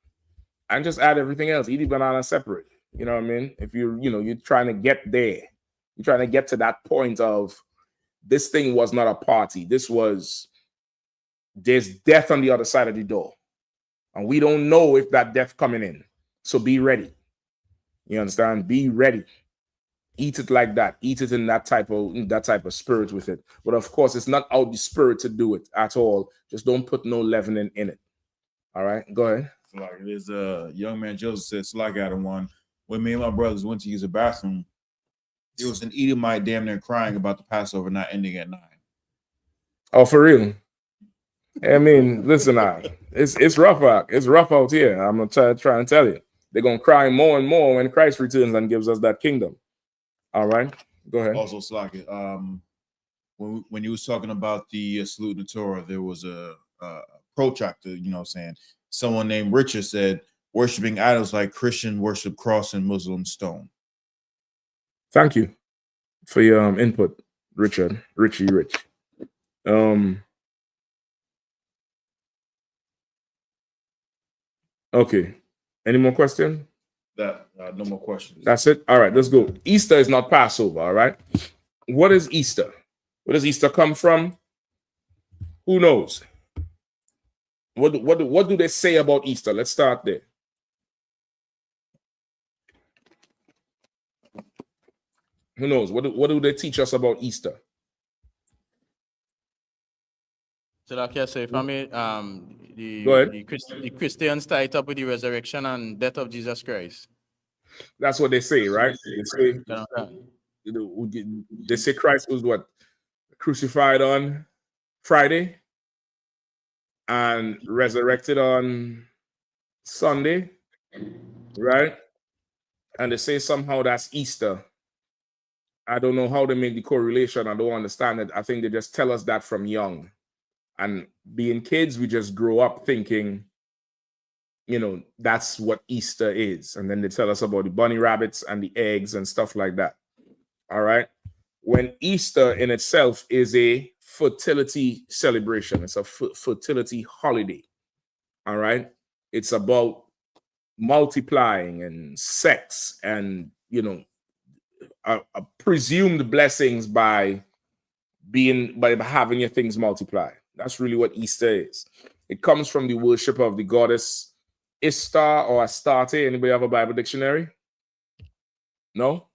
And just add everything else. Eat the banana separate. You know what I mean? If you're trying to get there. You're trying to get to that point of this thing was not a party. There's death on the other side of the door. And we don't know if that death coming in. So be ready. You understand? Be ready. Eat it like that. Eat it in that type of spirit with it. But of course, it's not out the spirit to do it at all. Just don't put no leavening in it. All right, go ahead. Like there's a young man Joseph said, Slack out of one. When me and my brothers went to use a bathroom, there was an Edomite damn near crying about the Passover not ending at 9. Oh, for real? Listen, it's rough out. It's rough out here. I'm gonna try and tell you. They're gonna cry more and more when Christ returns and gives us that kingdom. All right, go ahead. Also, Slack it. When you was talking about the salute the Torah, there was a protractor. Someone named Richard said, "Worshiping idols like Christian worship cross and Muslim stone." Thank you for your input, Richard. Richie Rich. Okay. Any more questions? No more questions. That's it. All right, let's go. Easter is not Passover. All right. What is Easter? Where does Easter come from? Who knows? What do they say about Easter? Let's start there. Who knows? What do they teach us about Easter? So like I say, for me, Go ahead. the Christians tie it up with the resurrection and death of Jesus Christ. That's what they say, right? They say Christ was what? Crucified on Friday and resurrected on Sunday, right? And they say somehow that's Easter. I don't know how they make the correlation. I don't understand it. I think they just tell us that from young. And being kids, we just grow up thinking, that's what Easter is. And then they tell us about the bunny rabbits and the eggs and stuff like that. All right. When Easter in itself is a fertility celebration, it's a fertility holiday. All right. It's about multiplying and sex and, presumed blessings by having your things multiply. That's really what Easter is. It comes from the worship of the goddess Ishtar or Astarte. Anybody have a Bible dictionary? No?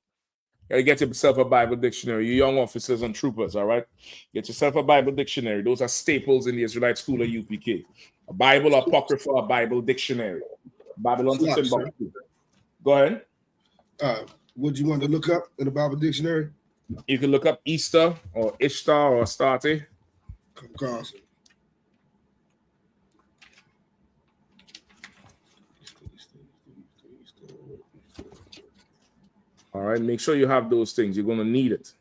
You gotta get yourself a Bible dictionary. You young officers and troopers, all right? Get yourself a Bible dictionary. Those are staples in the Israelite school of UPK. A Bible apocrypha, a Bible dictionary. Babylon to Timbuktu. Go ahead. What do you want to look up in the Bible dictionary? You can look up Easter or Ishtar or Astarte. Constant. All right, make sure you have those things. You're going to need it.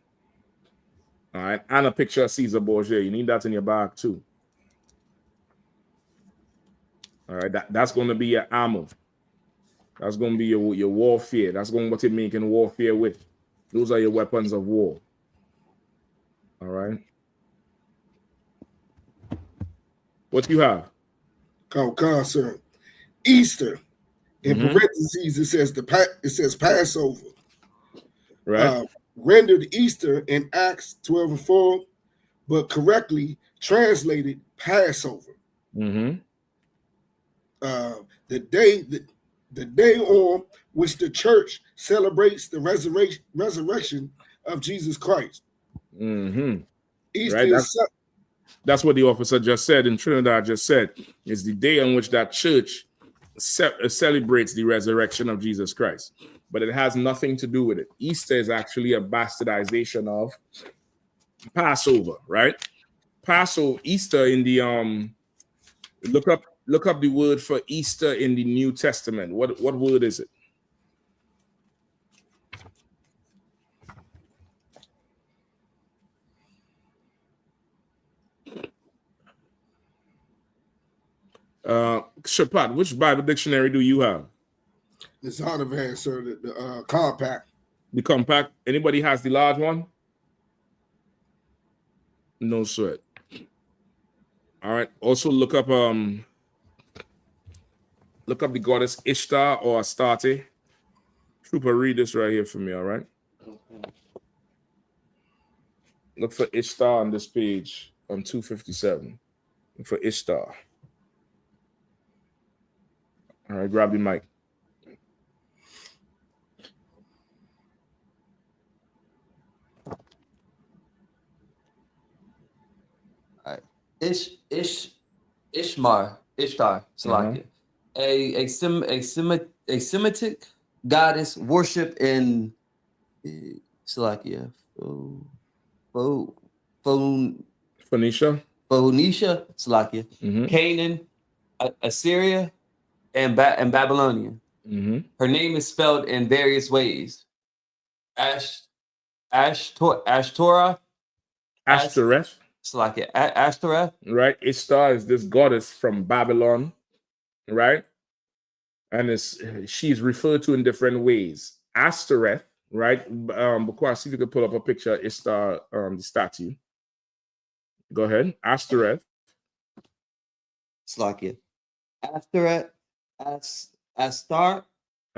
All right, and a picture of Caesar Borgia. You need that in your bag too. All right, that's going to be your ammo. That's going to be your warfare. That's going to be what you're making warfare with. Those are your weapons of war. All right. What do you have? Concern. Easter. In parentheses, it says Passover. Right. Rendered Easter in Acts 12:4, but correctly translated Passover. Mm-hmm. The day on which the church celebrates the resurrection of Jesus Christ. Mm-hmm. Easter right? is That's what the officer just said in Trinidad just said, is the day on which that church celebrates the resurrection of Jesus Christ. But it has nothing to do with it. Easter is actually a bastardization of Passover, right? Easter in the look up the word for Easter in the New Testament. What word is it? Shapat, which Bible dictionary do you have? the Zondervan, sir, the compact. The compact. Anybody has the large one? No sweat. All right. Also look up the goddess Ishtar or Astarte. Trooper, read this right here for me, all right? Look for Ishtar on this page on 257. Look for Ishtar. All right, grab the mic. All right. Ishtar, Salakia. A Semitic goddess worship in Salakia. Phoenicia, Salakia. Canaan, Assyria, and Babylonian. Her name is spelled in various ways. Ashtoreth. Salakia. Ashtoreth. Right. Ishtar is this goddess from Babylon, right? And she's referred to in different ways. Ashtoreth, right? Because see if you could pull up a picture of Ishtar, the statue. Go ahead. Ashtoreth. Salakia. Ashtoreth. Astarte.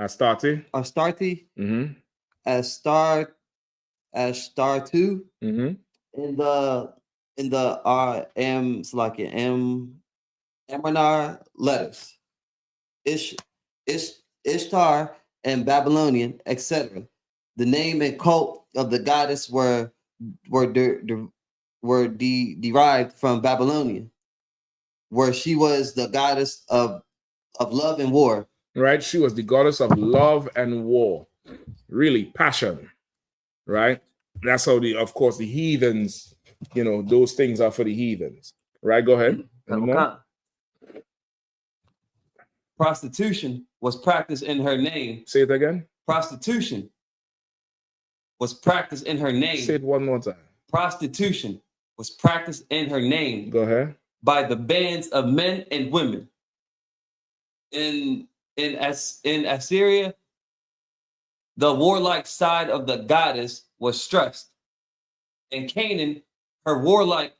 Astartu. In the Ammonar letters. Ishtar and Babylonian, etc. The name and cult of the goddess were derived from Babylonian, where she was the goddess of love and war. Right, she was the goddess of love and war, really passion. Right, that's how of course the heathens, those things are for the heathens. Right, go ahead. Prostitution was practiced in her name. Say it again. Prostitution was practiced in her name. Say it one more time. Prostitution was practiced in her name. Go ahead. By the bands of men and women. In Assyria, the warlike side of the goddess was stressed. In Canaan, her warlike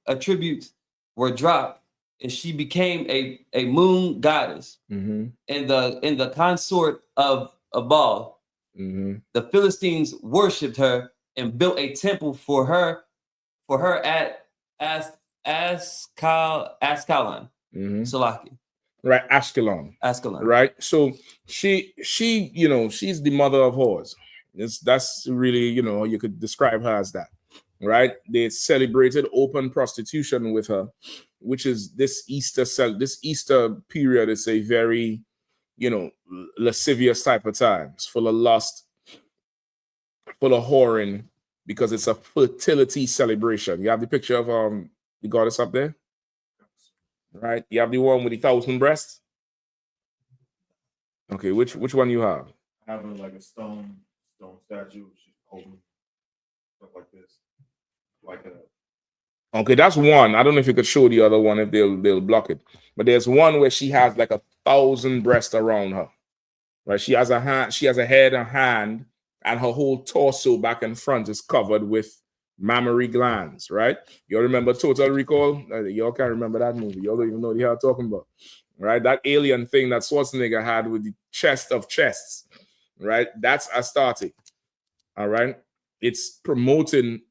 attributes were dropped, and she became a moon goddess. In the consort of Baal, the Philistines worshipped her and built a temple for her at Ascalon. Salaki. Right, Ashkelon. Right. So she, you know, she's the mother of whores. That's really, you know, you could describe her as that. Right. They celebrated open prostitution with her, which is this Easter period is a very, you know, lascivious type of time. It's full of lust, full of whoring, because it's a fertility celebration. You have the picture of the goddess up there, right? You have the one with the 1,000 breasts. Okay, which one you have? Having like a stone statue, she's holding stuff like this, like a. Okay, that's one. I don't know if you could show the other one if they'll block it. But there's one where she has like 1,000 breasts around her. Right? She has a hand, she has a head, a hand, and her whole torso back and front is covered with mammary glands, right? You all remember Total Recall? Y'all can't remember that movie. Y'all don't even know what you're talking about. Right? That alien thing that Schwarzenegger had with the chest of chests. Right? That's Astarte. All right. It's promoting,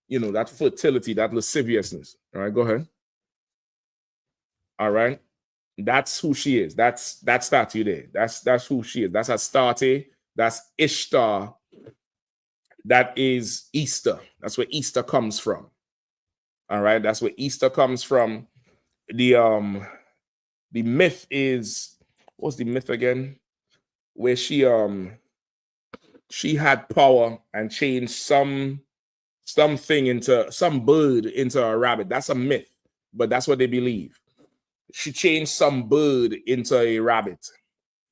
you know, that fertility, that lasciviousness. All right, go ahead. All right. That's who she is. That's that statue there. That's who she is. That's Astarte. That's Ishtar. That is Easter. That's where Easter comes from. All right. That's where Easter comes from. The myth is, what's the myth again? Where she had power and changed something into some bird into a rabbit. That's a myth, but that's what they believe. She changed some bird into a rabbit.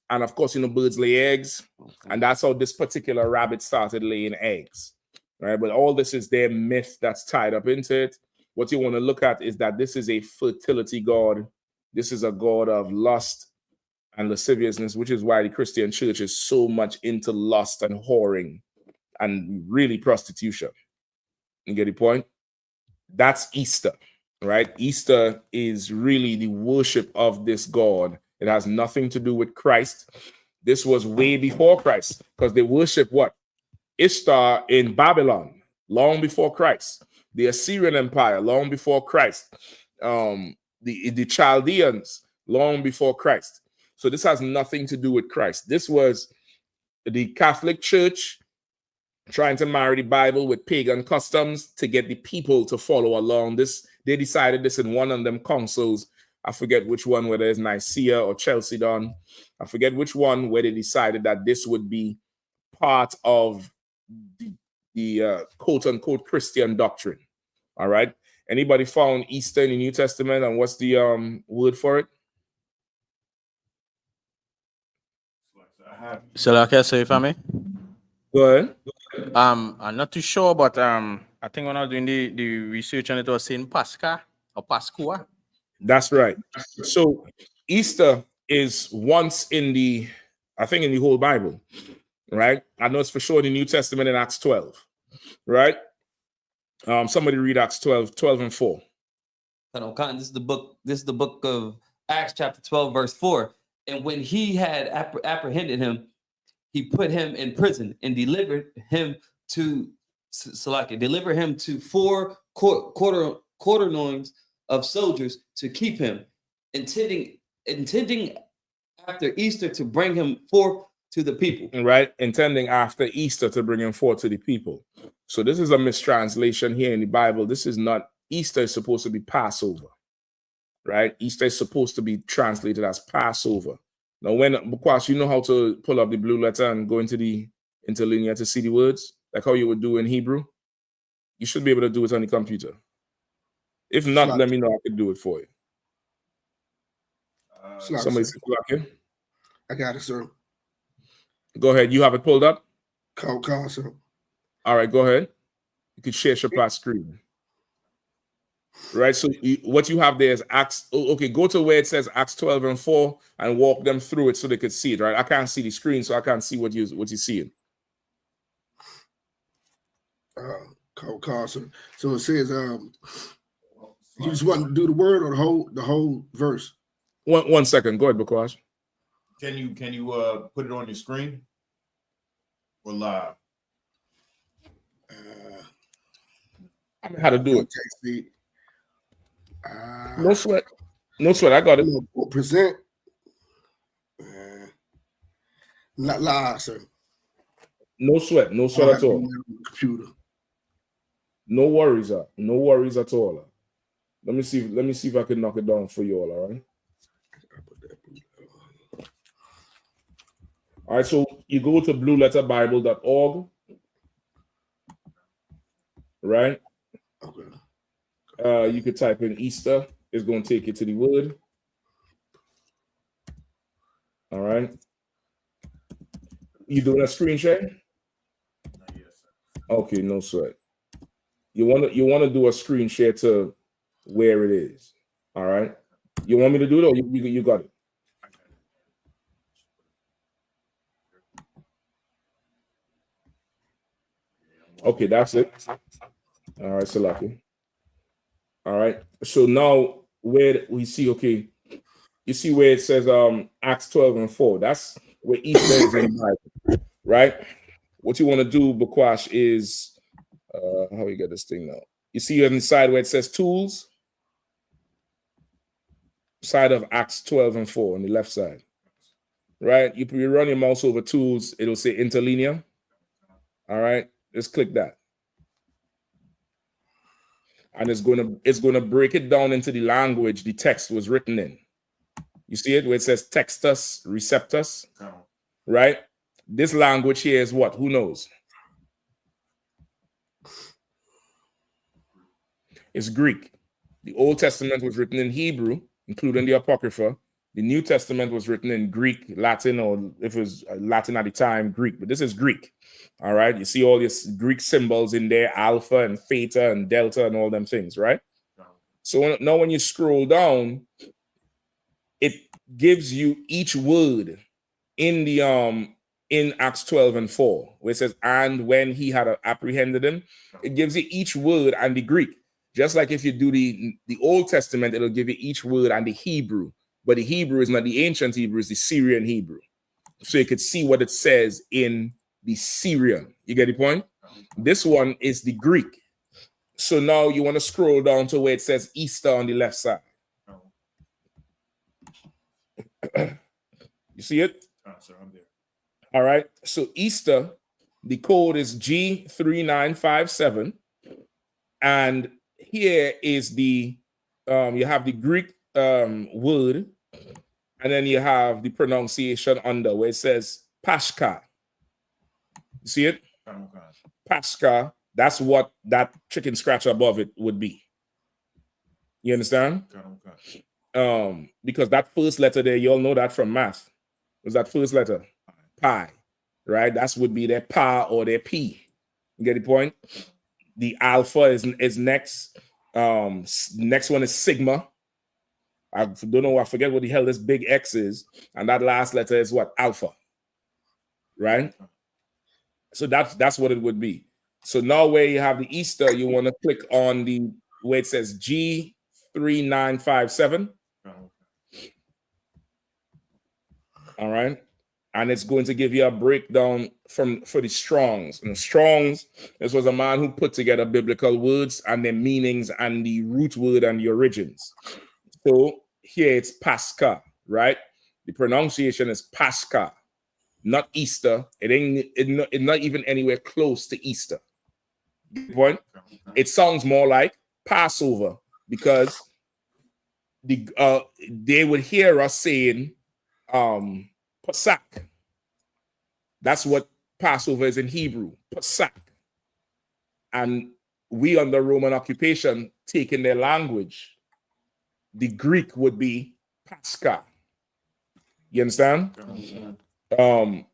And of course, you know, birds lay eggs. And that's how this particular rabbit started laying eggs. Right? But all this is their myth that's tied up into it. What you want to look at is that this is a fertility god. This is a god of lust and lasciviousness, which is why the Christian church is so much into lust and whoring and really prostitution. You get the point? That's Easter, right? Easter is really the worship of this god. It has nothing to do with Christ. This was way before Christ, because they worship what? Ishtar in Babylon, long before Christ. The Assyrian Empire, long before Christ. The Chaldeans, long before Christ. So this has nothing to do with Christ. This was the Catholic Church trying to marry the Bible with pagan customs to get the people to follow along. They decided this in one of them councils. I forget which one, whether it's Nicaea or Chalcedon. I forget which one, where they decided that this would be part of the quote-unquote Christian doctrine. All right. Anybody found Easter in the New Testament, and what's the word for it? So like I say, if I may. Go ahead. I'm not too sure, but I think when I was doing the research on it, was saying Pascha or Pascua. That's right. So Easter is once in the whole Bible, right? I know it's for sure in the New Testament in Acts 12, right? Somebody read Acts 12 and 4. This is the book of Acts chapter 12, verse 4. And when he had apprehended him, he put him in prison and delivered him to four quaternions of soldiers to keep him, intending after Easter to bring him forth to the people. Right, intending after Easter to bring him forth to the people. So this is a mistranslation here in the Bible. This is not, Easter is supposed to be Passover, right? Easter is supposed to be translated as Passover. Now, because you know how to pull up the blue letter and go into the interlinear to see the words, like how you would do in Hebrew, you should be able to do it on the computer. If not, let me know. I can do it for you. Somebody say Slack. I got it, sir. Go ahead. You have it pulled up? Call, sir. All right, go ahead. You can share your screen. Right. So what you have there is Acts. Okay, go to where it says Acts 12 and 4 and walk them through it so they could see it. Right. I can't see the screen, so I can't see what you're seeing. So it says, you just want to do the word or the whole verse? One second. Go ahead, Bakwash. Can you put it on your screen or live? I mean, how to do it. No sweat. No sweat. I got it. We'll present. Not live, sir. No sweat. No sweat at all. Computer. No worries. No worries at all. Let me see if I can knock it down for you all right? All right, so you go to blueletterbible.org, right? Okay. You could type in Easter. It's going to take you to the word. All right. You doing a screen share? Okay, no sweat. You want to do a screen share to where it is. All right. You want me to do it or you got it? Okay, that's it. All right, Salaki. All right. So now where we see, okay, you see where it says Acts 12 and 4. That's where Easter is in the Bible, right? What you want to do, Bakwash, is how you get this thing now? You see on the side where it says tools, side of Acts 12 and 4 on the left side, right? You run your mouse over tools, it'll say interlinear. All right, just click that. And it's gonna break it down into the language the text was written in. You see it where it says textus receptus, right? This language here is what? Who knows? It's Greek. The Old Testament was written in Hebrew, including the Apocrypha. The New Testament was written in Greek, Latin, or if it was Latin at the time, Greek. But this is Greek. All right. You see all these Greek symbols in there, alpha and theta and delta and all them things, right? So now when you scroll down, it gives you each word in the in Acts 12 and 4, where it says, and when he had apprehended him, it gives you each word and the Greek. Just like if you do the Old Testament, it'll give you each word and the Hebrew. But the Hebrew is not the ancient Hebrew, it's the Syrian Hebrew. So you could see what it says in the Syrian. You get the point? This one is the Greek. So now you want to scroll down to where it says Easter on the left side. You see it? Sir, I'm there. All right. So Easter, the code is G3957. And here is the, you have the Greek word, and then you have the pronunciation under where it says Pashka. You see it? Pashka. That's what that chicken scratch above it would be. You understand? Because that first letter there, you all know that from math. Was that first letter? Pi, right? That would be their pa or their p. You get the point? The alpha is next. Next one is sigma. I don't know. I forget what the hell this big X is, and that last letter is what? Alpha, right? So that's what it would be. So now where you have the Easter, you want to click on the where it says G3957. All right. And it's going to give you a breakdown for the Strongs. And the Strongs, this was a man who put together biblical words and their meanings and the root word and the origins. So here it's Pascha, right? The pronunciation is Pascha, not Easter. It's not even anywhere close to Easter. Good point? It sounds more like Passover because they would hear us saying Pesach. That's what Passover is in Hebrew, Pesach. And we under Roman occupation taking their language, the Greek would be Pascha. You understand? So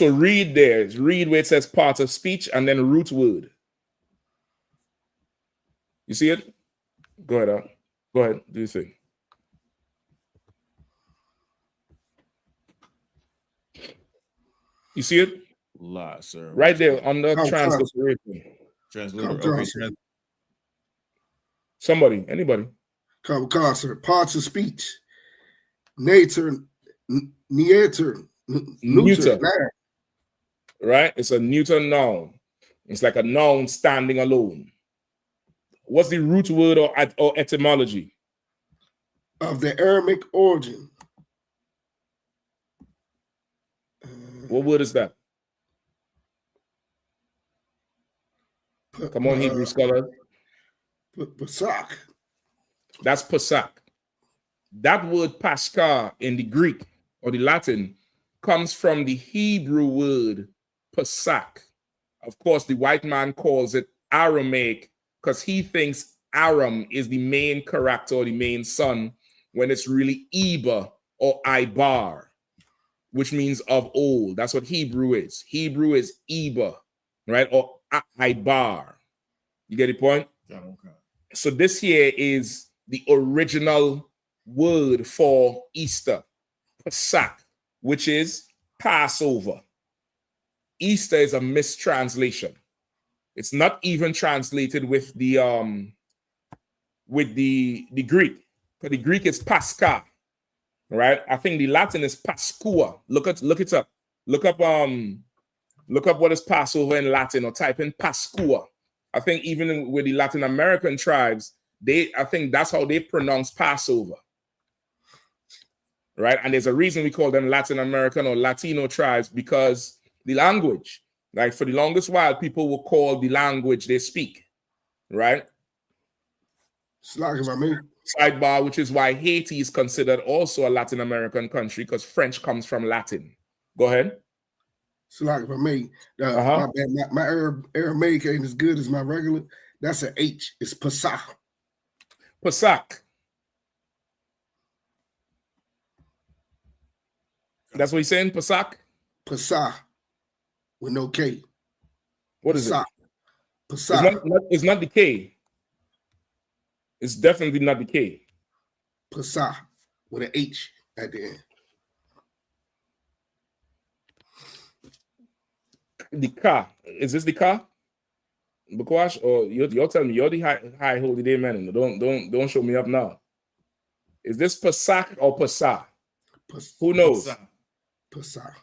read there. Read where it says part of speech and then root word. You see it? Go ahead. Go ahead. Do you think? You see it? La, sir. Right there on the Come, transliteration. Translator. Come, Okay. sir. Somebody, anybody. Come, sir. Parts of speech. Neuter. Neuter. Right? It's a neuter noun. It's like a noun standing alone. What's the root word or etymology? Of the Aramaic origin. What word is that? Come on, Hebrew scholar. Pasak. That's Pasak. That word Pascha in the Greek or the Latin comes from the Hebrew word Pasak. Of course, the white man calls it Aramaic because he thinks Aram is the main character or the main son when it's really Iba or Ibar, which means of old. That's what Hebrew is. Hebrew is Iba, right? Or Ibar. You get the point? Okay. So this here is the original word for Easter, Pesach, which is Passover. Easter is a mistranslation. It's not even translated with the Greek. Because the Greek is Pascha, right? I think the Latin is Pascua. Look it up. Look up what is Passover in Latin or type in Pascua. I think even with the Latin American tribes, I think that's how they pronounce Passover. Right? And there's a reason we call them Latin American or Latino tribes because the language, like for the longest while, people will call the language they speak. Right? Sidebar, which is why Haiti is considered also a Latin American country because French comes from Latin. Go ahead. So like for me, my Aramaic ain't as good as my regular. That's an H. It's Pesach. Pesach. That's what he's saying, Pesach? Pesach. With no K. What is it? Pesach. It's not the K. It's definitely not the K. Pesach. With an H at the end. The Ka. Is this the Ka? Bakwash? Or you're telling me you're the high holy day man. Don't show me up now. Is this Pesach or Pesach? Who knows? Pesach.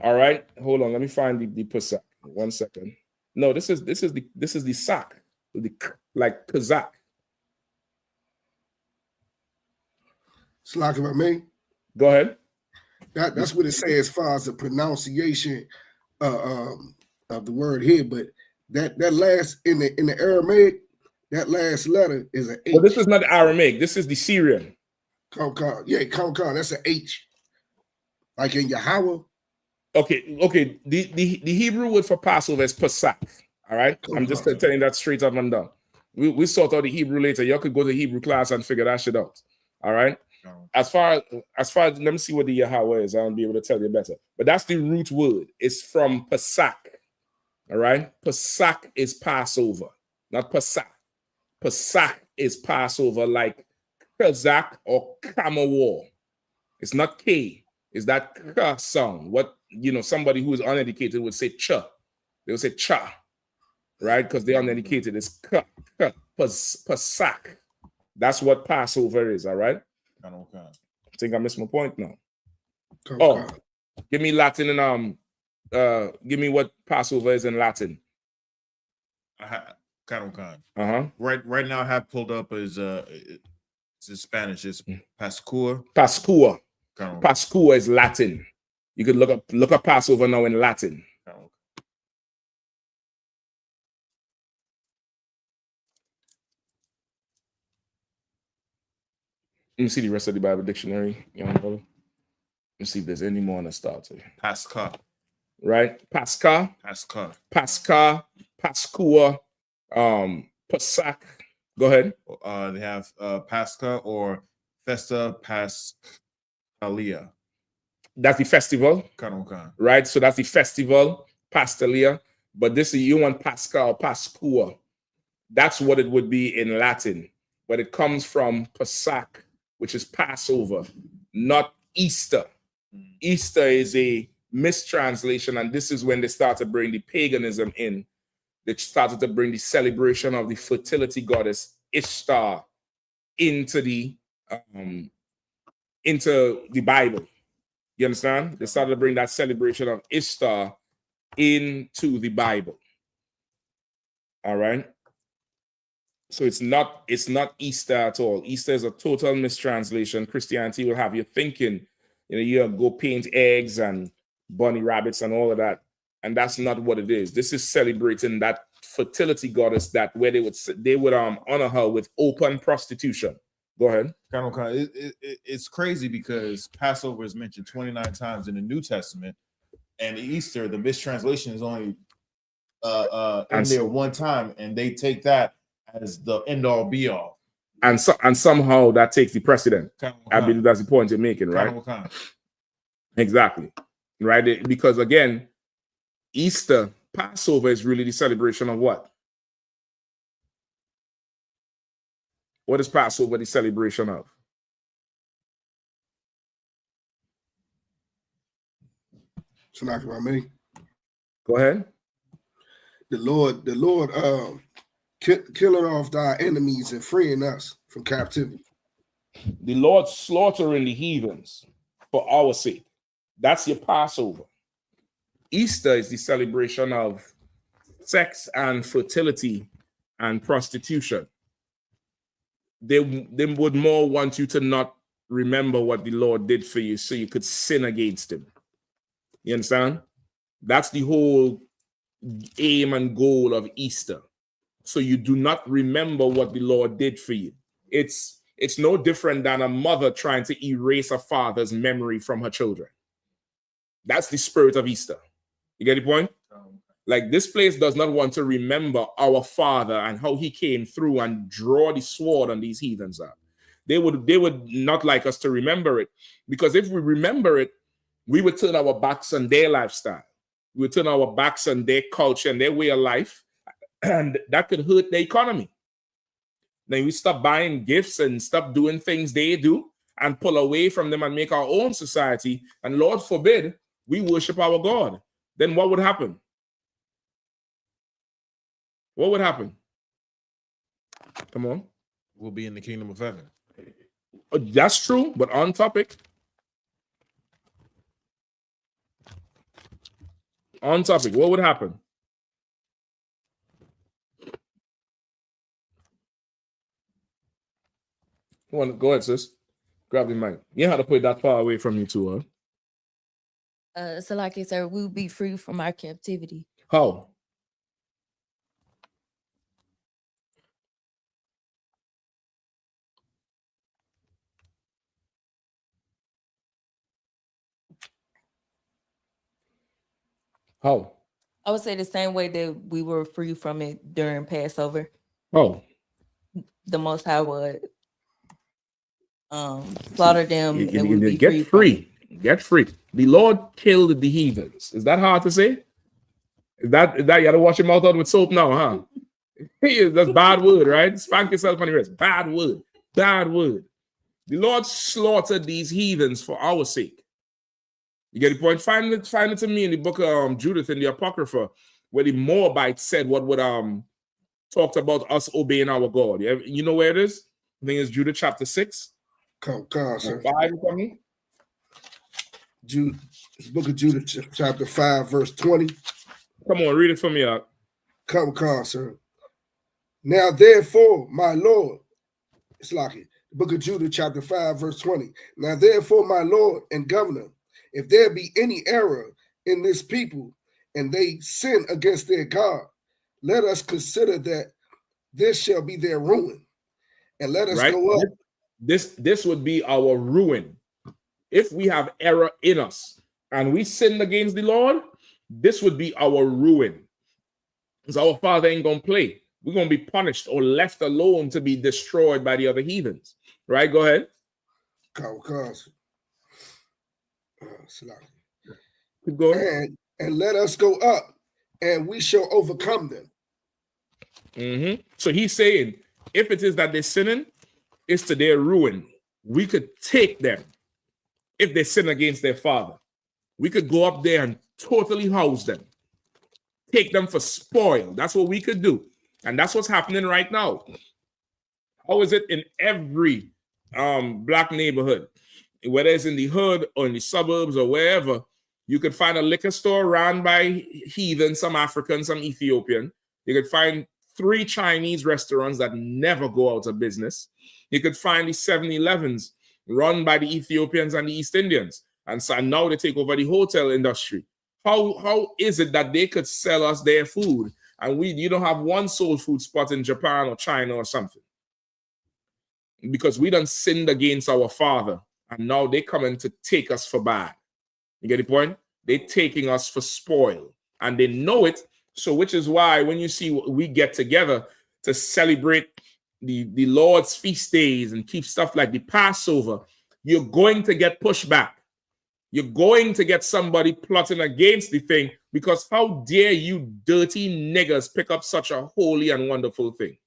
All right. Hold on. Let me find the Pesach. 1 second. No, this is the Sak. Like Kazakh. Slack about me. Go ahead. That's what it says as far as the pronunciation of the word here, but that last in the Aramaic, that last letter is an H. Well, this is not the Aramaic. This is the Syrian. Kamkan. That's an H. Like in Yahweh. Okay. The Hebrew word for Passover is Pesach. All right. I'm just telling that straight up and down. We sort out the Hebrew later. Y'all could go to Hebrew class and figure that shit out. All right. As far as let me see what the Yahweh is. I'll be able to tell you better. But that's the root word. It's from Pesach. All right. Pesach is Passover, not Pesach. Pesach is Passover, like Kazakh or Kamawar. It's not K. It's that K sound. What somebody who is uneducated would say ch. They would say cha, right? Because they're uneducated. It's K. Pesach. That's what Passover is. All right. I think I missed my point now. Give me Latin and give me what Passover is in Latin. Right now I have pulled up it's in Spanish. It's Pascua. Pascua is Latin. You could look up Passover now in Latin. Let me see the rest of the Bible dictionary, young brother. Let me see if there's any more on the start. Pascha. Right? Pascha. Pascua. Pesach. Go ahead. They have Pascha or Festa Pascalia. That's the festival. Right? So that's the festival, Pastalia. But this is you want Pascha or Pascua. That's what it would be in Latin, but it comes from Pesach, which is Passover, not Easter. Easter is a mistranslation, and this is when they started to bring the paganism in. They started to bring the celebration of the fertility goddess Ishtar into the Bible. You understand? They started to bring that celebration of Ishtar into the Bible. All right. So it's not Easter at all. Easter is a total mistranslation. Christianity will have you thinking, you go paint eggs and bunny rabbits and all of that. And that's not what it is. This is celebrating that fertility goddess that where they would honor her with open prostitution. Go ahead. It's crazy because Passover is mentioned 29 times in the New Testament, and Easter, the mistranslation is only in there one time, and they take that as the end all be all. And somehow that takes the precedent. I believe that's the point you're making, right? Exactly. Right? Because again, Easter, Passover is really the celebration of what? What is Passover the celebration of? It's not about me. Go ahead. The Lord killing off our enemies and freeing us from captivity. The Lord slaughtering the heathens for our sake. That's your Passover. Easter is the celebration of sex and fertility and prostitution. They would more want you to not remember what the Lord did for you so you could sin against him. You understand? That's the whole aim and goal of Easter. So you do not remember what the Lord did for you. It's no different than a mother trying to erase a father's memory from her children. That's the spirit of Easter. You get the point? Like, this place does not want to remember our father and how he came through and draw the sword on these heathens up. They would not like us to remember it, because if we remember it, we would turn our backs on their lifestyle. We would turn our backs on their culture and their way of life, and that could hurt the economy. Then we stop buying gifts and stop doing things they do and pull away from them and make our own society. And Lord forbid, we worship our God. Then what would happen? What would happen? Come on. We'll be in the kingdom of heaven. That's true, but on topic. On topic, what would happen? Go ahead, sis. Grab the mic. You know how to put it that far away from you too, huh? So like I said, we'll be free from our captivity. How? How? I would say the same way that we were free from it during Passover. Oh. The Most High would slaughter them and would be get free. Get free. The Lord killed the heathens. Is that hard to say? Is that you gotta wash your mouth out with soap now, huh? That's bad word, right? Spank yourself on the wrist. Bad word. Bad word. The Lord slaughtered these heathens for our sake. You get the point? Find it to me in the book of Judith in the Apocrypha, where the Moabites said what would talked about us obeying our God. You know where it is? I think it's Judith chapter 6. Come on, sir. 5 for me. It's book of Judith chapter 5, verse 20. Come on, read it for me out. Come, sir. Now, therefore, my Lord, it's like it. The book of Judith chapter 5, verse 20. Now, therefore, my Lord and governor, if there be any error in this people and they sin against their God, let us consider that this shall be their ruin, and let us go up. This would be our ruin. If we have error in us and we sinned against the Lord, this would be our ruin. Because our Father ain't gonna play. We're gonna be punished or left alone to be destroyed by the other heathens. Right? Go ahead. Keep going. And let us go up, and we shall overcome them. So he's saying, if it is that they're sinning, it's to their ruin. We could take them if they sin against their father. We could go up there and totally house them, take them for spoil. That's what we could do. And that's what's happening right now. How is it in every black neighborhood, whether it's in the hood or in the suburbs or wherever, you could find a liquor store run by heathen, some African, some Ethiopian. You could find 3 Chinese restaurants that never go out of business. You could find the 7-Elevens run by the Ethiopians and the East Indians. And so now they take over the hotel industry. How is it that they could sell us their food and you don't have one soul food spot in Japan or China or something? Because we done sinned against our father, and now they coming to take us for bad. You get the point? They're taking us for spoil, and they know it. So which is why when you see we get together to celebrate the Lord's feast days and keep stuff like the Passover, you're going to get pushback. You're going to get somebody plotting against the thing, because how dare you dirty niggers pick up such a holy and wonderful thing?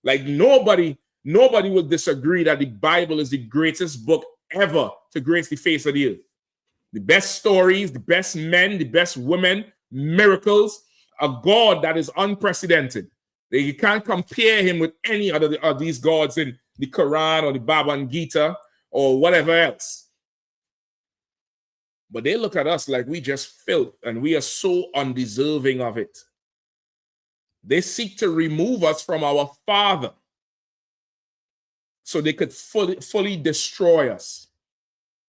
Like nobody will disagree that the Bible is the greatest book ever to grace the face of the earth. The best stories, the best men, the best women, miracles, a God that is unprecedented. You can't compare him with any other of these gods in the Quran or the Bhagavad Gita or whatever else. But they look at us like we just filth and we are so undeserving of it. They seek to remove us from our Father so they could fully destroy us.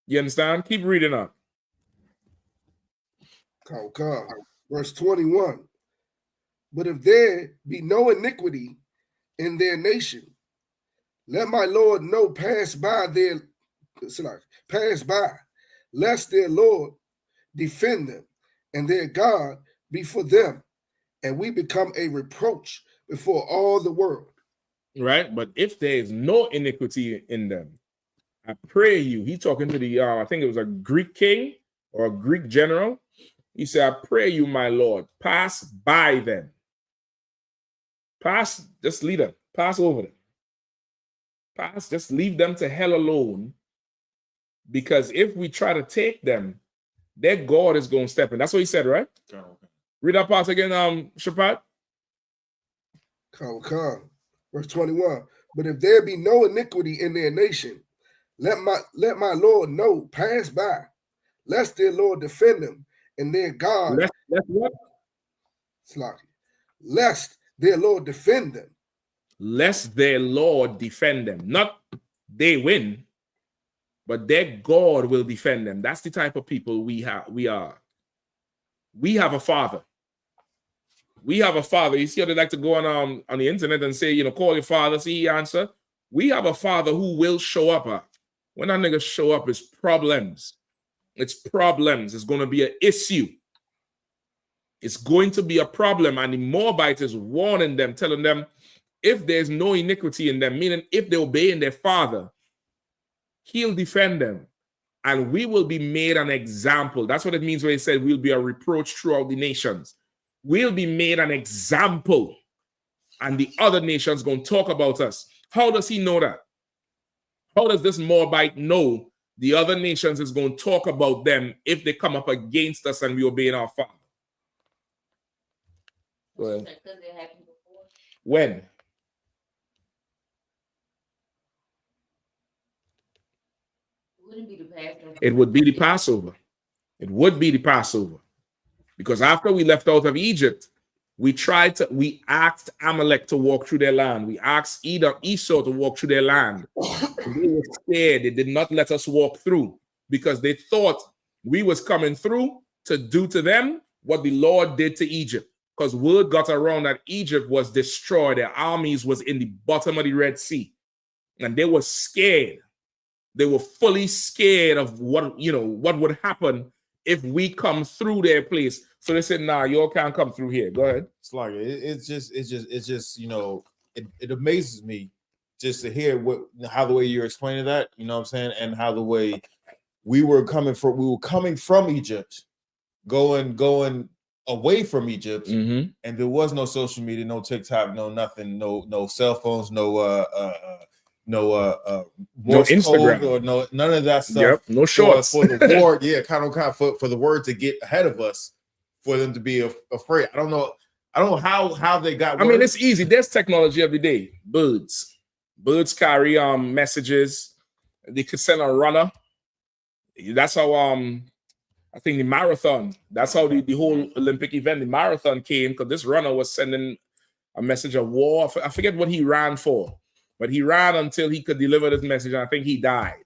You understand? Keep reading up. Verse 21. But if there be no iniquity in their nation, let my Lord know pass by, lest their Lord defend them, and their God be for them, and we become a reproach before all the world. Right? But if there is no iniquity in them, I pray you. He's talking to the, I think it was a Greek king or a Greek general. He said, I pray you, my Lord, pass by them. Just leave them. Pass over them. Just leave them to hell alone. Because if we try to take them, their God is going to step in. That's what he said, right? Okay. Read that part again, Shapat. Verse 21. But if there be no iniquity in their nation, let my Lord know pass by, lest their Lord defend them, and their God. Lest what? Lest their Lord defend them. Lest their Lord defend them. Not they win, but their God will defend them. That's the type of people we are. We have a father. We have a father. You see how they like to go on the internet and say, call your father, see he answer. We have a father who will show up. When that nigga show up, it's problems. It's problems. It's going to be an issue. It's going to be a problem. And the Moabite is warning them, telling them, if there's no iniquity in them, meaning if they obey in their father, he'll defend them. And we will be made an example. That's what it means when he said we'll be a reproach throughout the nations. We'll be made an example. And the other nations going to talk about us. How does he know that? How does this Moabite know the other nations is going to talk about them if they come up against us and we obey our father? Well, when? It would be the Passover. It would be the Passover. Because after we left out of Egypt, we asked Amalek to walk through their land. We asked Esau to walk through their land. They were scared. They did not let us walk through because they thought we was coming through to do to them what the Lord did to Egypt. Because word got around that Egypt was destroyed. Their armies was in the bottom of the Red Sea. And they were scared. They were fully scared of what would happen if we come through their place. So they said, nah, y'all can't come through here. Go ahead. It's like it's just it amazes me just to hear how the way you're explaining that, you know what I'm saying, and how the way we were coming from Egypt, going away from Egypt, and there was no social media, no TikTok, no nothing, no cell phones, no Morse Instagram, code, or none of that stuff. Yep, no shorts for the war. Yeah, kind of for the word to get ahead of us, for them to be afraid. I don't know how they got. I mean, it's easy. There's technology every day. Birds carry messages. They could send a runner. That's how I think the marathon. That's how the whole Olympic event, the marathon, came, because this runner was sending a message of war. I forget what he ran for, but he ran until he could deliver this message, and I think he died.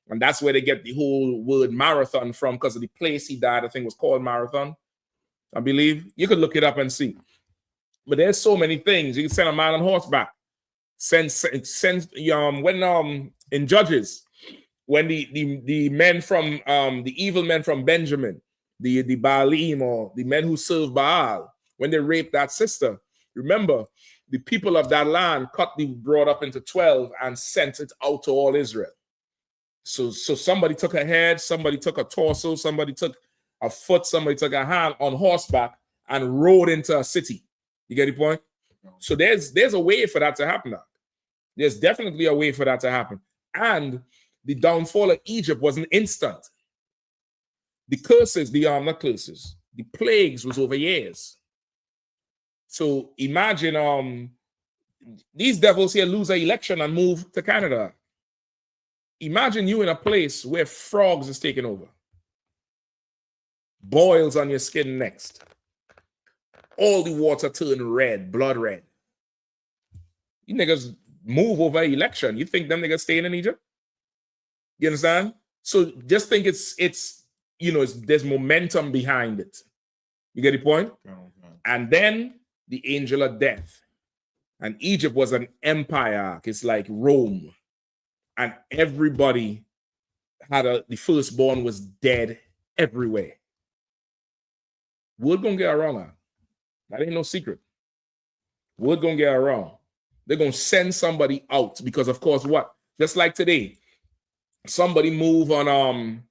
And that's where they get the whole word marathon from, because of the place he died. I think was called Marathon, I believe. You could look it up and see. But there's so many things. You can send a man on horseback. Send when in Judges, when the men from the evil men from Benjamin, the Baalim, or the men who serve Baal, when they raped that sister, remember, the people of that land cut the broad up into 12 and sent it out to all Israel. So somebody took a head, somebody took a torso, somebody took a foot, somebody took a hand on horseback and rode into a city. You get the point? So there's a way for that to happen now. There's definitely a way for that to happen. And the downfall of Egypt wasn't instant. The curses, not curses, the plagues was over years. So imagine these devils here lose an election and move to Canada. Imagine you in a place where frogs is taking over. Boils on your skin next. All the water turn red, blood red. You niggas move over election. You think them niggas staying in Egypt? You understand? So just think it's there's momentum behind it. You get the point? And then the angel of death. And Egypt was an empire. It's like Rome. And everybody had the firstborn was dead everywhere. We're gonna get around. That ain't no secret. We're gonna get around. They're gonna send somebody out because, of course, what? Just like today, somebody move on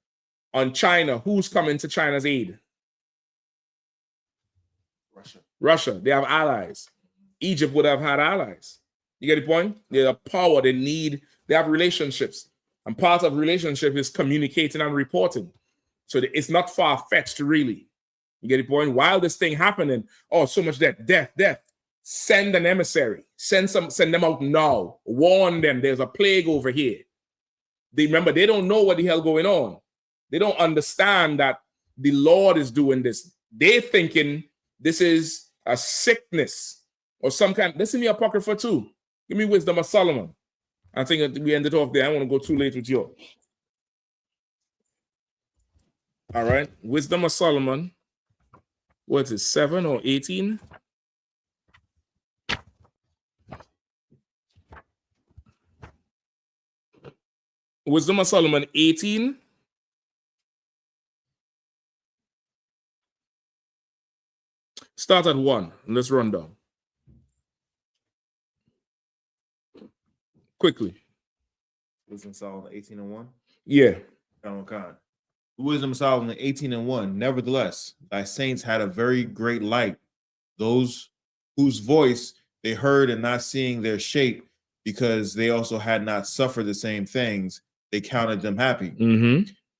China. Who's coming to China's aid? Russia. They have allies. Egypt would have had allies. You get the point? They have power. They have relationships. And part of relationship is communicating and reporting. So it's not far-fetched, really. You get the point? While this thing happening, so much death. Send an emissary. Send them out now. Warn them there's a plague over here. They don't know what the hell going on. They don't understand that the Lord is doing this. They're thinking this is a sickness or some kind. This in the Apocrypha too. Give me Wisdom of Solomon. I think we ended off there. I don't want to go too late with you. All right. Wisdom of Solomon. What is it, 7 or 18? Wisdom of Solomon 18. Start at 1. Let's run down. Quickly. Wisdom of Solomon 18:1? Yeah. Wisdom of Solomon 18:1. Nevertheless, thy saints had a very great light, those whose voice they heard and not seeing their shape, because they also had not suffered the same things, they counted them happy.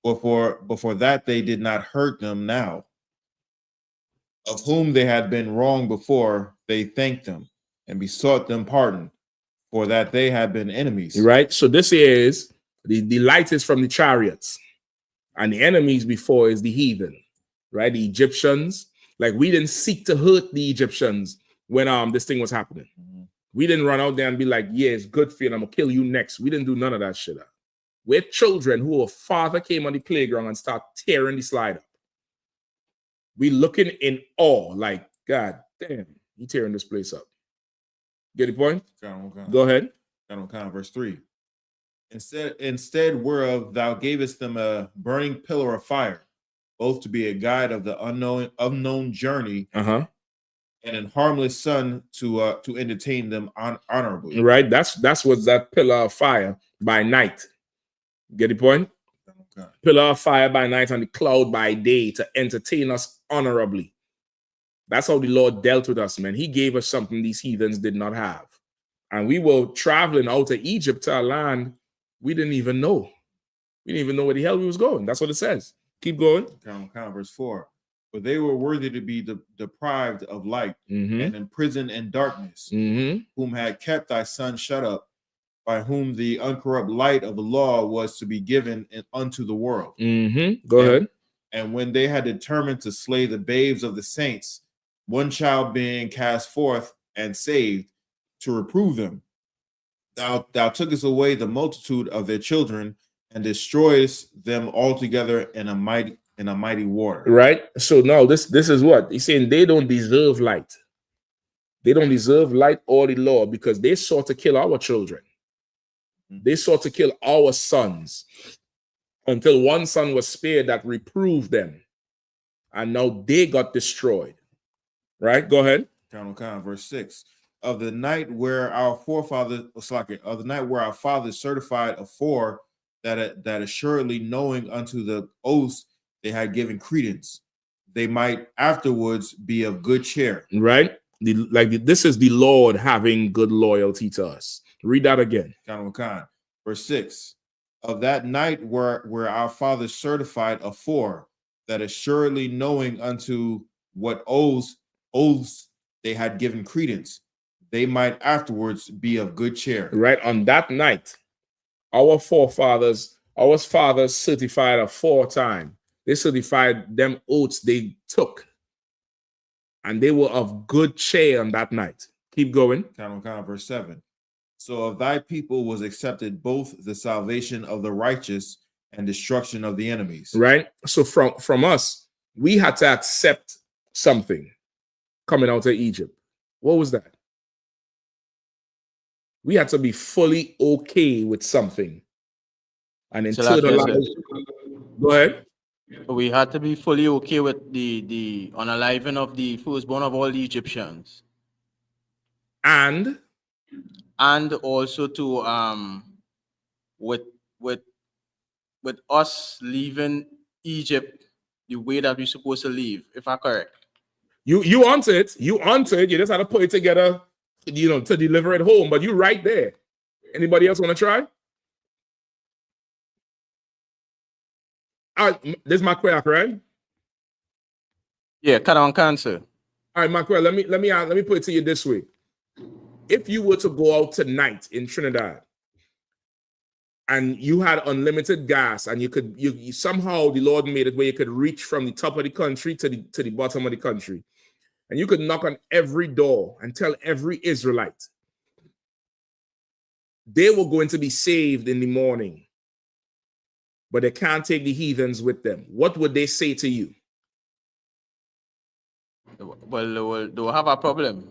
Before that they did not hurt them now. Of whom they had been wrong before, they thanked them and besought them pardon, for that they had been enemies. Right. So this is the light is from the chariots, and the enemies before is the heathen, right? The Egyptians. Like, we didn't seek to hurt the Egyptians when this thing was happening. We didn't run out there and be like, yeah, it's good for you, and I'm gonna kill you next. We didn't do none of that shit. We're children who a father came on the playground and start tearing the slide up. We looking in awe, like, God damn, you tearing this place up. Get the point? Go ahead. Verse 3. Instead whereof thou gavest them a burning pillar of fire, both to be a guide of the unknown journey, and an harmless sun to entertain them honorably. Right. That's what's that pillar of fire by night. Get the point? Pillar of fire by night and the cloud by day to entertain us honorably. That's how the Lord dealt with us, man. He gave us something these heathens did not have. And we were traveling out of Egypt to a land we didn't even know. We didn't even know where the hell we was going. That's what it says. Keep going. Verse 4. For they were worthy to be deprived of light and imprisoned in darkness, whom had kept thy son shut up, by whom the uncorrupt light of the law was to be given unto the world. Go ahead. And when they had determined to slay the babes of the saints, one child being cast forth and saved, to reprove them, thou tookest away the multitude of their children and destroyest them altogether in a mighty water. Right. So now this is what he's saying. They don't deserve light. They don't deserve light or the law because they sought to kill our children. They sought to kill our sons until one son was spared that reproved them. And now they got destroyed. Right? Go ahead. Verse 6. Of the night where our fathers certified afore that assuredly knowing unto the oaths they had given credence, they might afterwards be of good cheer. Right? This is the Lord having good loyalty to us. Read that again. Verse 6. Of that night where our fathers certified afore that assuredly knowing unto what oaths they had given credence, they might afterwards be of good cheer. Right? On that night, our fathers certified aforetime. They certified them oaths they took. And they were of good cheer on that night. Keep going. Verse 7. So of thy people was accepted both the salvation of the righteous and destruction of the enemies. Right? So from us, we had to accept something coming out of Egypt. What was that? We had to be fully okay with something. And internalize. Go ahead. We had to be fully okay with the unaliving of the firstborn of all the Egyptians. And also to with us leaving Egypt the way that we're supposed to leave, if I'm correct. You answered it. You just had to put it together, to deliver it home. But you're right there. Anybody else want to try? This is my question, right? Yeah, cut on cancer. All right, Mark, let me put it to you this way. If you were to go out tonight in Trinidad and you had unlimited gas and you somehow the Lord made it where you could reach from the top of the country to the bottom of the country, and you could knock on every door and tell every Israelite they were going to be saved in the morning, but they can't take the heathens with them, what would they say to you? Well, they will have a problem.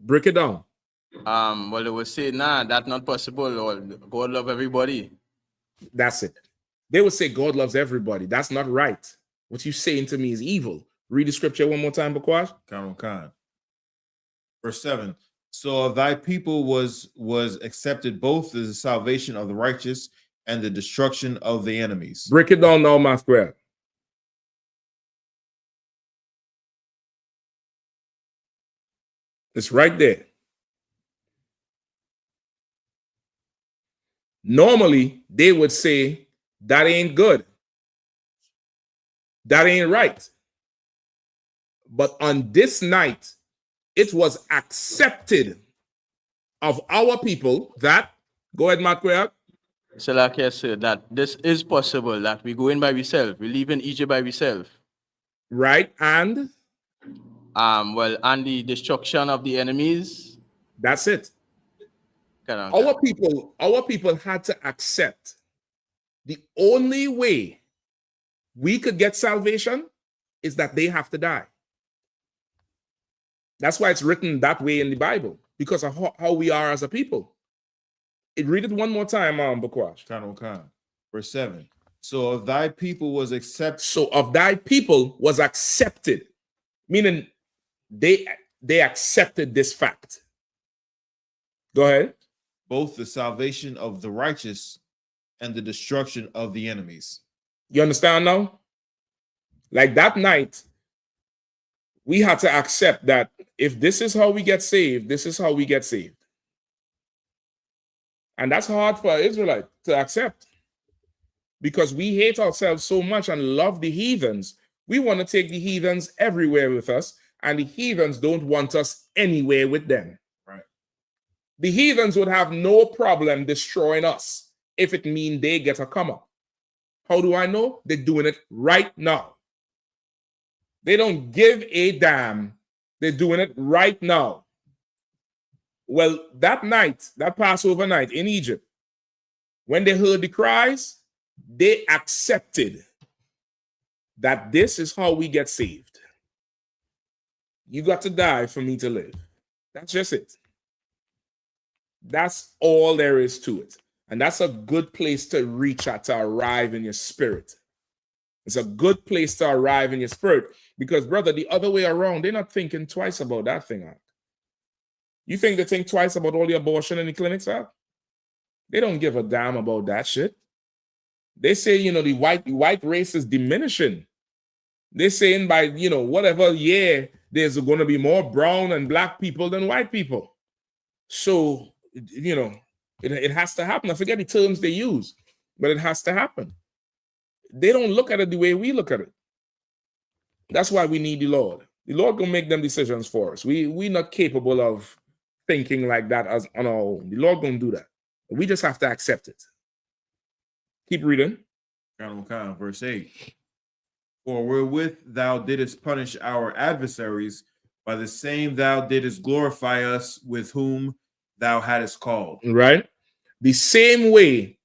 Break it down. Well, they will say, nah, that's not possible, or God love everybody. That's it. They would say God loves everybody. That's not right. What you're saying to me is evil. Read the scripture one more time, Bakwash. Verse 7. So of thy people was accepted both the salvation of the righteous and the destruction of the enemies. Break it down now, my square. It's right there. Normally, they would say, that ain't good. That ain't right. But on this night, it was accepted of our people that, go ahead, Mark. So like I said, that this is possible, that we go in by ourselves, we leave in Egypt by ourselves. Right, and? And the destruction of the enemies. That's it. Our people had to accept the only way we could get salvation is that they have to die. That's why it's written that way in the Bible, because of how we are as a people. Read it one more time, Bakwash. Verse 7. So of thy people was accepted. So of thy people was accepted, meaning they accepted this fact. Go ahead. Both the salvation of the righteous and the destruction of the enemies. You understand now? Like that night, we had to accept that if this is how we get saved, this is how we get saved. And that's hard for an Israelite to accept because we hate ourselves so much and love the heathens. We want to take the heathens everywhere with us, and the heathens don't want us anywhere with them. Right. The heathens would have no problem destroying us if it means they get a come up. How do I know? They're doing it right now. They don't give a damn. They're doing it right now. Well, that night, that Passover night in Egypt, when they heard the cries, they accepted that this is how we get saved. You got to die for me to live. That's just it. That's all there is to it. And that's a good place to reach at, to arrive in your spirit. It's a good place to arrive in your spirit because, brother, the other way around, they're not thinking twice about that thing. You think they think twice about all the abortion in the clinics? They don't give a damn about that shit. They say, you know, the white race is diminishing. They're saying by, you know, whatever year, there's going to be more brown and black people than white people. So, you know, it has to happen. I forget the terms they use, but it has to happen. They don't look at it the way we look at it. That's why we need the Lord. The Lord gonna make them decisions for us. We're not capable of thinking like that as on our own. The Lord gonna do that. We just have to accept it. Keep reading. Verse 8. For wherewith thou didst punish our adversaries, by the same thou didst glorify us with whom thou hadst called. Right? The same way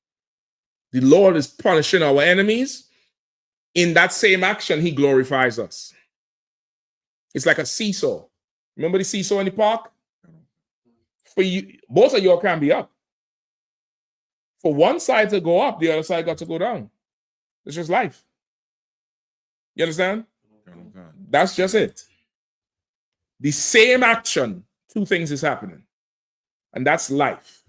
the Lord is punishing our enemies, in that same action, he glorifies us. It's like a seesaw. Remember the seesaw in the park? For you, both of y'all can be up. For one side to go up, the other side got to go down. It's just life. You understand? That's just it. The same action, two things is happening. And that's life.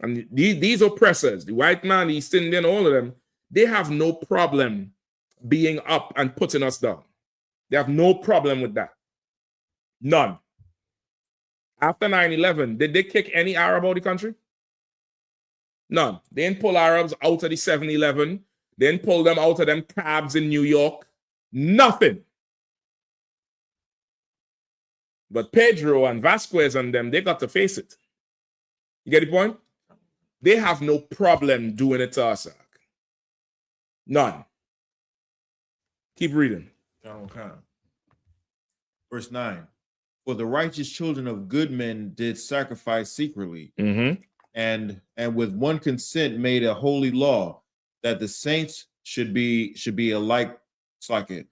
And these oppressors, the white man, the East Indian, all of them, they have no problem being up and putting us down. They have no problem with that. None. After 9/11, did they kick any Arab out of the country? None. They didn't pull Arabs out of the 7-Eleven. They didn't pull them out of them cabs in New York. Nothing. But Pedro and Vasquez and them, they got to face it. You get the point? They have no problem doing it to us. None. Keep reading. Verse 9. For the righteous children of good men did sacrifice secretly, and with one consent made a holy law, that the saints should be alike. It's like it.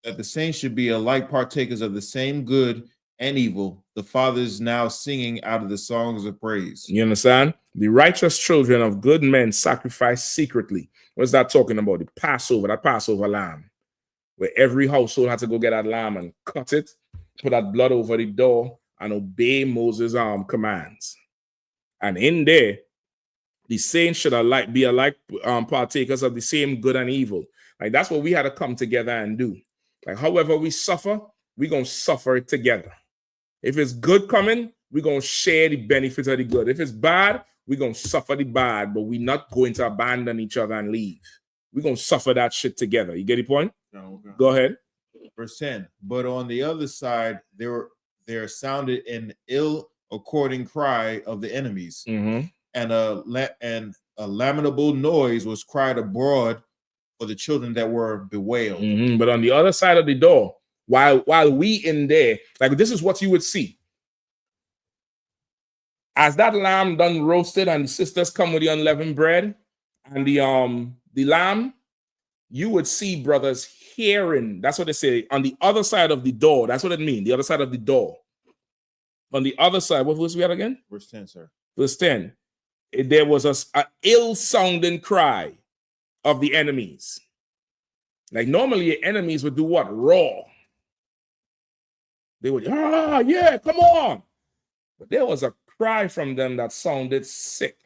That the saints should be alike partakers of the same good and evil, the fathers now singing out of the songs of praise. You understand? The righteous children of good men sacrifice secretly. What's that talking about? The Passover, that Passover lamb, where every household had to go get that lamb and cut it, put that blood over the door, and obey Moses' commands. And in there, the saints should be alike partakers of the same good and evil. Like that's what we had to come together and do. Like however we suffer, we're going to suffer it together. If it's good coming, we're going to share the benefits of the good. If it's bad, we're going to suffer the bad, but we're not going to abandon each other and leave. We're going to suffer that shit together. You get the point? Okay. Go ahead. Verse 10. But on the other side, there sounded an ill-according cry of the enemies, and a lamentable noise was cried abroad for the children that were bewailed. But on the other side of the door, while we in there, like this is what you would see. As that lamb done roasted and the sisters come with the unleavened bread and the lamb, you would see brothers hearing. That's what they say on the other side of the door. That's what it means. The other side of the door. On the other side, what verse we had again? Verse 10, sir. Verse 10. There was a ill-sounding cry of the enemies. Like normally your enemies would do what? Roar. They would, yeah, come on. But there was a cry from them that sounded sick.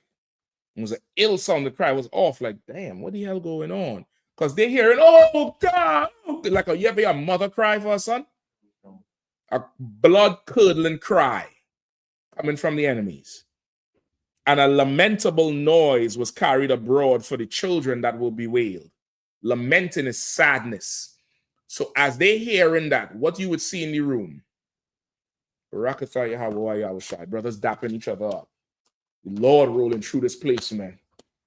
It was an ill-sounding cry. It was off, like, damn, what the hell going on? Because they're hearing, oh, God. Like you ever hear a mother cry for a son? a blood-curdling cry coming from the enemies. And a lamentable noise was carried abroad for the children that will be wailed. Lamenting is sadness. So as they hearing that, what you would see in the room, brothers dapping each other up. The Lord rolling through this place, man.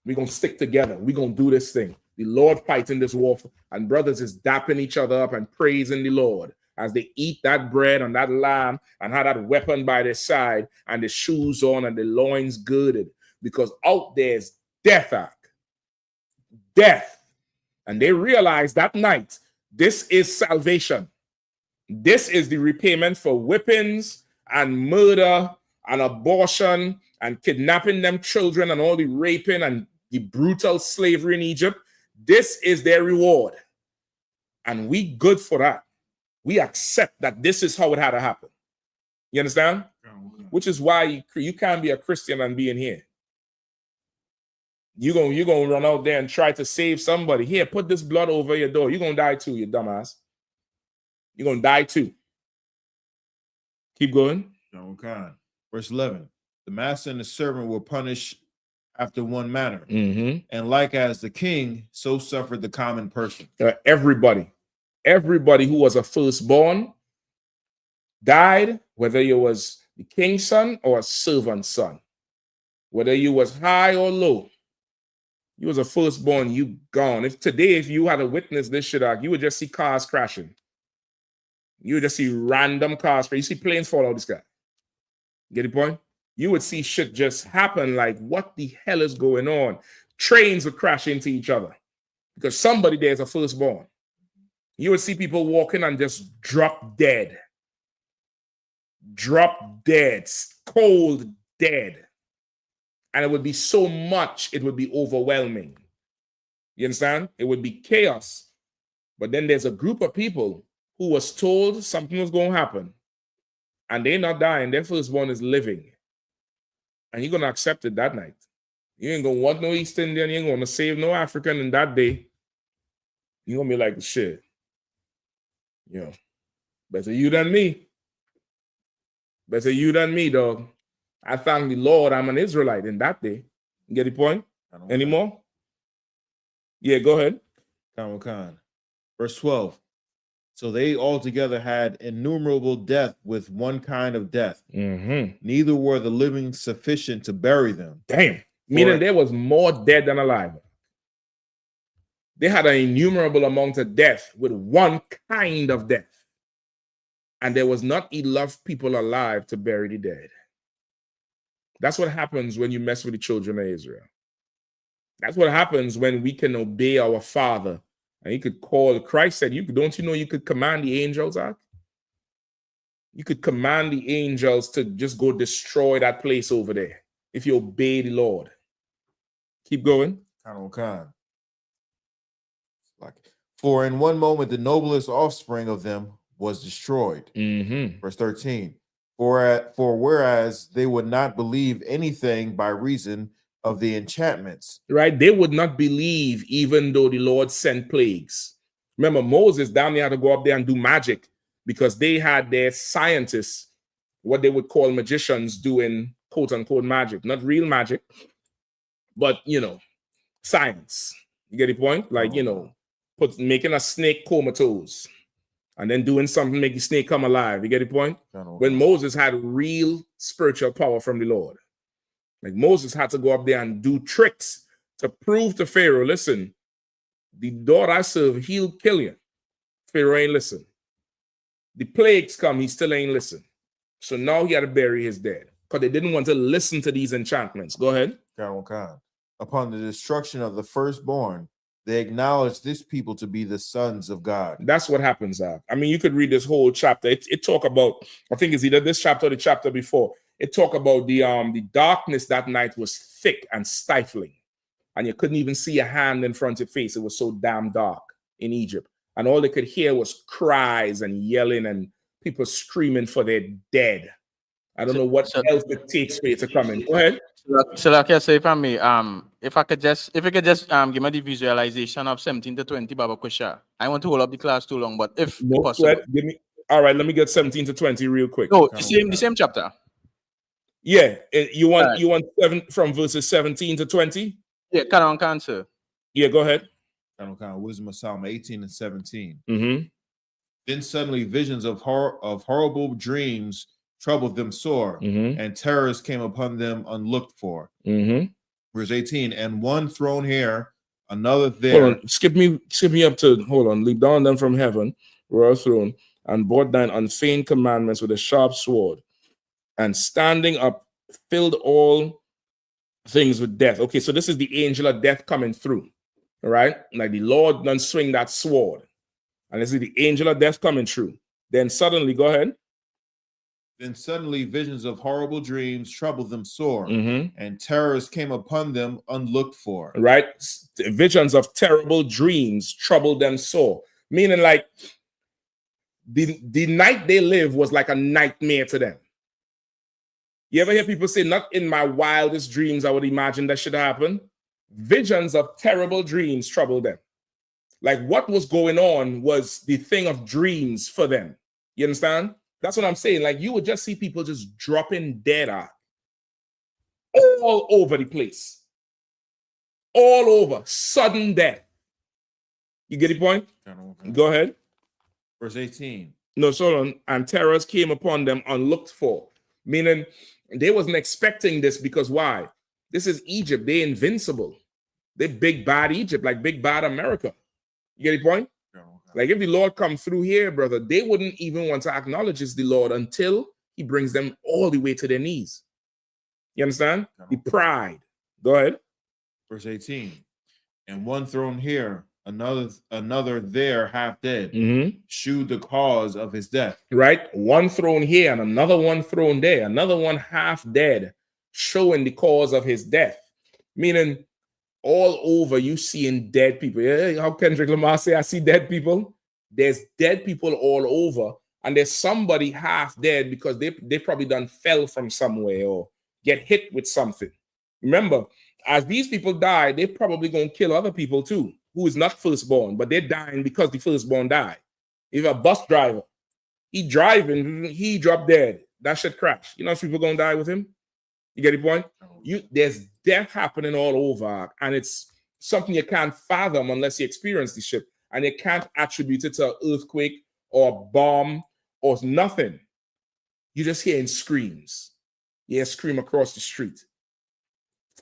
We're going to stick together. We're going to do this thing. The Lord fighting this war. And brothers is dapping each other up and praising the Lord as they eat that bread and that lamb and have that weapon by their side and the shoes on and the loins girded. Because out there's death. Death. And they realized that night, this is salvation. This is the repayment for whippings and murder and abortion and kidnapping them children and all the raping and the brutal slavery in Egypt. This is their reward. And we good for that. We accept that this is how it had to happen. You understand? Which is why you can't be a Christian and be in here. You're gonna run out there and try to save somebody. Here, put this blood over your door. You're gonna die too, you dumbass. You're gonna die too. Keep going. Okay. Verse 11. The master and the servant were punished after one manner. And like as the king, so suffered the common person. Everybody who was a firstborn died, whether you was the king's son or a servant's son. Whether you was high or low. You was a firstborn, you gone. If you had to witness this shit, you would just see cars crashing. You would just see random cars. You see planes fall out of the sky. Get the point? You would see shit just happen like, what the hell is going on? Trains would crash into each other because somebody there is a firstborn. You would see people walking and just drop dead. Drop dead. Cold dead. And it would be so much, it would be overwhelming. You understand? It would be chaos. But then there's a group of people who was told something was going to happen. And they're not dying. Their firstborn is living. And you're going to accept it that night. You ain't going to want no East Indian. You ain't going to save no African in that day. You're going to be like, shit. You know, better you than me. Better you than me, dog. I thank the Lord I'm an Israelite in that day. You get the point? Anymore? Yeah, go ahead. Verse 12. So they altogether had innumerable death with one kind of death. Neither were the living sufficient to bury them. Damn. Meaning there was more dead than alive. They had an innumerable amount of death with one kind of death. And there was not enough people alive to bury the dead. That's what happens when you mess with the children of Israel. That's what happens when we can obey our Father. And you could call, Christ said, don't you know you could command the angels out? You could command the angels to just go destroy that place over there if you obey the Lord. Keep going. For in one moment the noblest offspring of them was destroyed. Verse 13. For whereas they would not believe anything by reason of the enchantments. Right? They would not believe even though the Lord sent plagues. Remember, Moses down there had to go up there and do magic because they had their scientists, what they would call magicians, doing quote unquote magic. Not real magic, but, science. You get the point? Like, making a snake comatose. And then doing something to make the snake come alive. You get the point? When Moses had real spiritual power from the Lord. Like Moses had to go up there and do tricks to prove to Pharaoh, listen, the God I serve, he'll kill you. Pharaoh ain't listen. The plagues come, he still ain't listen. So now he had to bury his dead. Because they didn't want to listen to these enchantments. Go ahead. Upon the destruction of the firstborn, they acknowledge this people to be the sons of God. That's what happens. I mean, you could read this whole chapter. It talk about, I think it's either this chapter or the chapter before. It talk about the darkness that night was thick and stifling. And you couldn't even see a hand in front of your face. It was so damn dark in Egypt. And all they could hear was cries and yelling and people screaming for their dead. I don't know what else it takes for you to come in. Go ahead. So like I say, if I may, if you could just give me the visualization of 17 to 20 Baba Kusha. I want to hold up the class too long, but if no possible. sweat, All right, let me get 17 to 20 real quick. No, the same chapter. Yeah, you want 7 from verses 17 to 20? Yeah, can answer. Yeah, go ahead. Wisdom of Solomon 18 and 17. Mm-hmm. Then suddenly visions of horrible dreams troubled them sore, and terrors came upon them unlooked for. Verse 18, and one thrown here, another there. Hold on, skip me up to, hold on. Leap down them from heaven, royal throne, and brought thine unfeigned commandments with a sharp sword, and standing up filled all things with death. Okay, so this is the angel of death coming through. All right, like the Lord done swing that sword, and this is the angel of death coming through. Then suddenly, go ahead. Then suddenly visions of horrible dreams troubled them sore, and terrors came upon them unlooked for. Right? Visions of terrible dreams troubled them sore. Meaning like the night they lived was like a nightmare to them. You ever hear people say, not in my wildest dreams I would imagine that should happen? Visions of terrible dreams troubled them. Like what was going on was the thing of dreams for them. You understand? That's what I'm saying. Like you would just see people just dropping dead out all over the place. All over. Sudden death. You get the point? Go ahead. Verse 18. No, so on. And terrors came upon them unlooked for. Meaning they wasn't expecting this because why? This is Egypt. They're invincible. They're big bad Egypt, like big bad America. You get the point? Like if the Lord come through here, brother, they wouldn't even want to acknowledge it's the Lord until he brings them all the way to their knees. You understand? The pride. Go ahead. Verse 18. And one thrown here, another there, half dead, shewed the cause of his death. Right? One thrown here and another one thrown there, another one half dead, showing the cause of his death. Meaning all over you seeing dead people. Yeah, how Kendrick Lamar say, I see dead people. There's dead people all over, and there's somebody half dead because they probably done fell from somewhere or get hit with something. Remember, as these people die, they probably gonna kill other people too, who is not firstborn, but they're dying because the firstborn died. If a bus driver, he driving, he dropped dead, that should crash. You know, people gonna die with him. You get the point? There's death happening all over, and it's something you can't fathom unless you experience the shit. And you can't attribute it to an earthquake or a bomb or nothing. You're just hearing screams. You hear a scream across the street.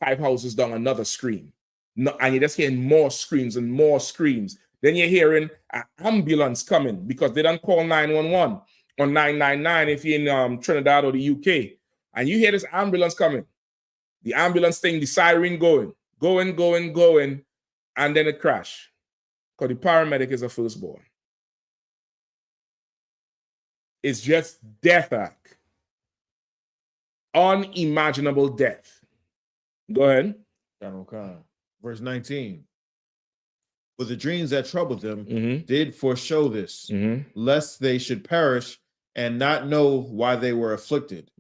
5 houses down, another scream. No, and you're just hearing more screams and more screams. Then you're hearing an ambulance coming because they don't call 911 or 999 if you're in Trinidad or the UK. And you hear this ambulance coming. The ambulance thing, the siren going, and then it crash. Because the paramedic is a firstborn. It's just death act. Unimaginable death. Go ahead. Verse 19. For the dreams that troubled them did foreshow this, lest they should perish and not know why they were afflicted.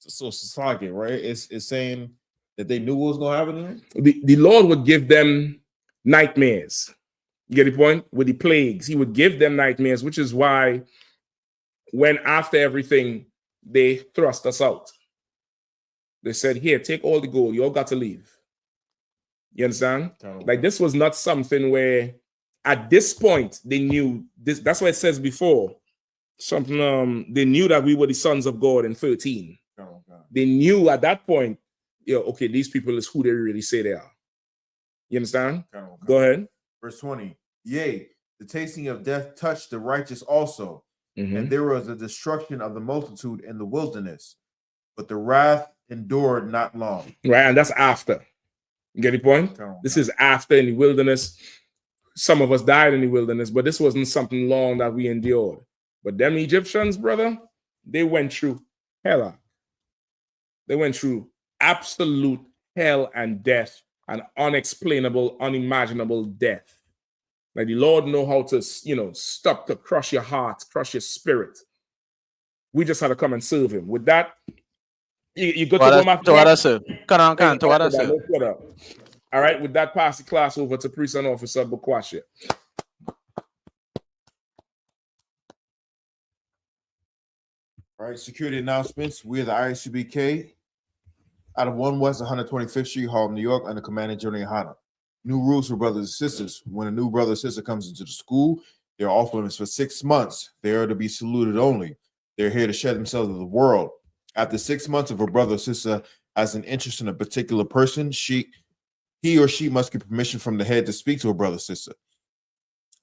So it's like it, right? It's saying that they knew what was going to happen to them. The Lord would give them nightmares. You get the point? With the plagues, he would give them nightmares, which is why when after everything, they thrust us out. They said, here, take all the gold. You all got to leave. You understand? Like this was not something where at this point they knew this. That's what it says before. Something they knew that we were the sons of God in 13. They knew at that point, okay, these people is who they really say they are. You understand? Go ahead. Verse 20. Yea, the tasting of death touched the righteous also, and there was a destruction of the multitude in the wilderness, but the wrath endured not long. Right, and that's after. You get the point? This is after in the wilderness. Some of us died in the wilderness, but this wasn't something long that we endured. But them Egyptians, brother, they went through hell. They went through absolute hell and death, and unexplainable, unimaginable death. Like the Lord know how to, stop to crush your heart, crush your spirit. We just had to come and serve him. With that, you go to all right, with that, pass the class over to Priest and Officer Bukwashe. All right, security announcements. We are the I.S.U.P.K. out of 1 West 125th Street, Harlem, New York, under Commanding General Yahanna. New rules for brothers and sisters. When a new brother or sister comes into the school, they're off limits for 6 months. They are to be saluted only. They're here to share themselves with the world. After 6 months, if a brother or sister has an interest in a particular person, he or she must get permission from the head to speak to a brother or sister.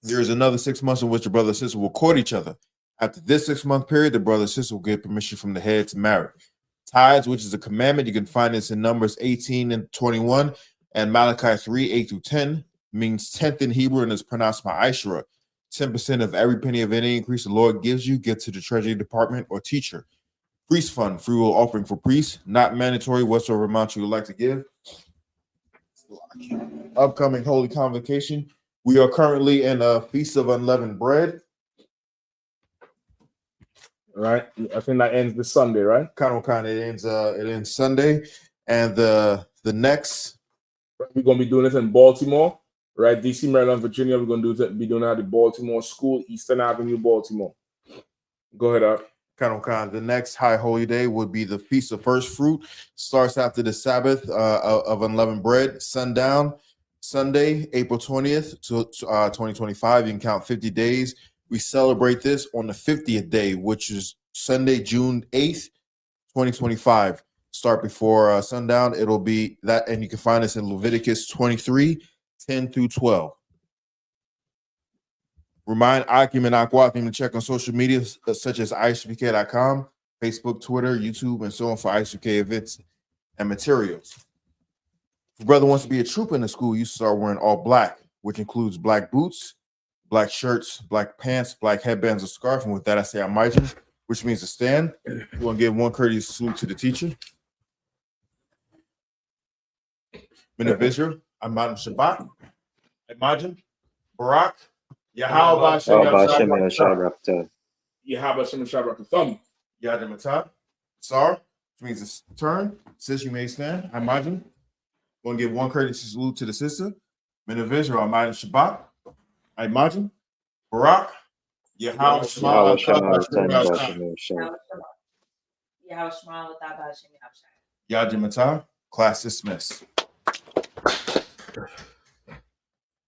There is another 6 months in which the brother and sister will court each other. After this 6 month period, the brother and sister will get permission from the head to marry. Tithes, which is a commandment, you can find this in Numbers 18 and 21 and Malachi 3, 8 through 10, means 10th in Hebrew and is pronounced ma'ashra. 10% of every penny of any increase the Lord gives you, get to the treasury department or teacher. Priest fund, free will offering for priests, not mandatory whatsoever amount you would like to give. Upcoming Holy Convocation. We are currently in a Feast of Unleavened Bread. Right, I think that ends this Sunday, right? Kind of. It ends Sunday, and the next we're gonna be doing this in Baltimore, right? DC, Maryland, Virginia. We're gonna be doing it at the Baltimore School, Eastern Avenue, Baltimore. Go ahead, Art. The next high holy day would be the Feast of First Fruit. Starts after the Sabbath of Unleavened Bread, sundown, Sunday, April 20th to 2025. You can count 50 days. We celebrate this on the 50th day, which is Sunday, June 8th, 2025. Start before sundown. It'll be that, and you can find us in Leviticus 23, 10 through 12. Remind Akim and Akwathim to check on social media such as ISUPK.com, Facebook, Twitter, YouTube, and so on for I.S.U.P.K events and materials. If your brother wants to be a trooper in the school, you start wearing all black, which includes black boots, black shirts, black pants, black headbands, or scarf. And with that, I say Amijin, which means to stand. We want to give one courteous salute to the teacher. Men of Israel, Amad Shabbat, Imagine, Barak, Yahweh Yahweh Yadimata, Sar, which means to turn. Sis, you may stand. Imagine. Want to give one courteous salute to the sister. Men of Israel, Amad Shabbat, Imagine, Barak, Yahweh Yadimata, class dismissed.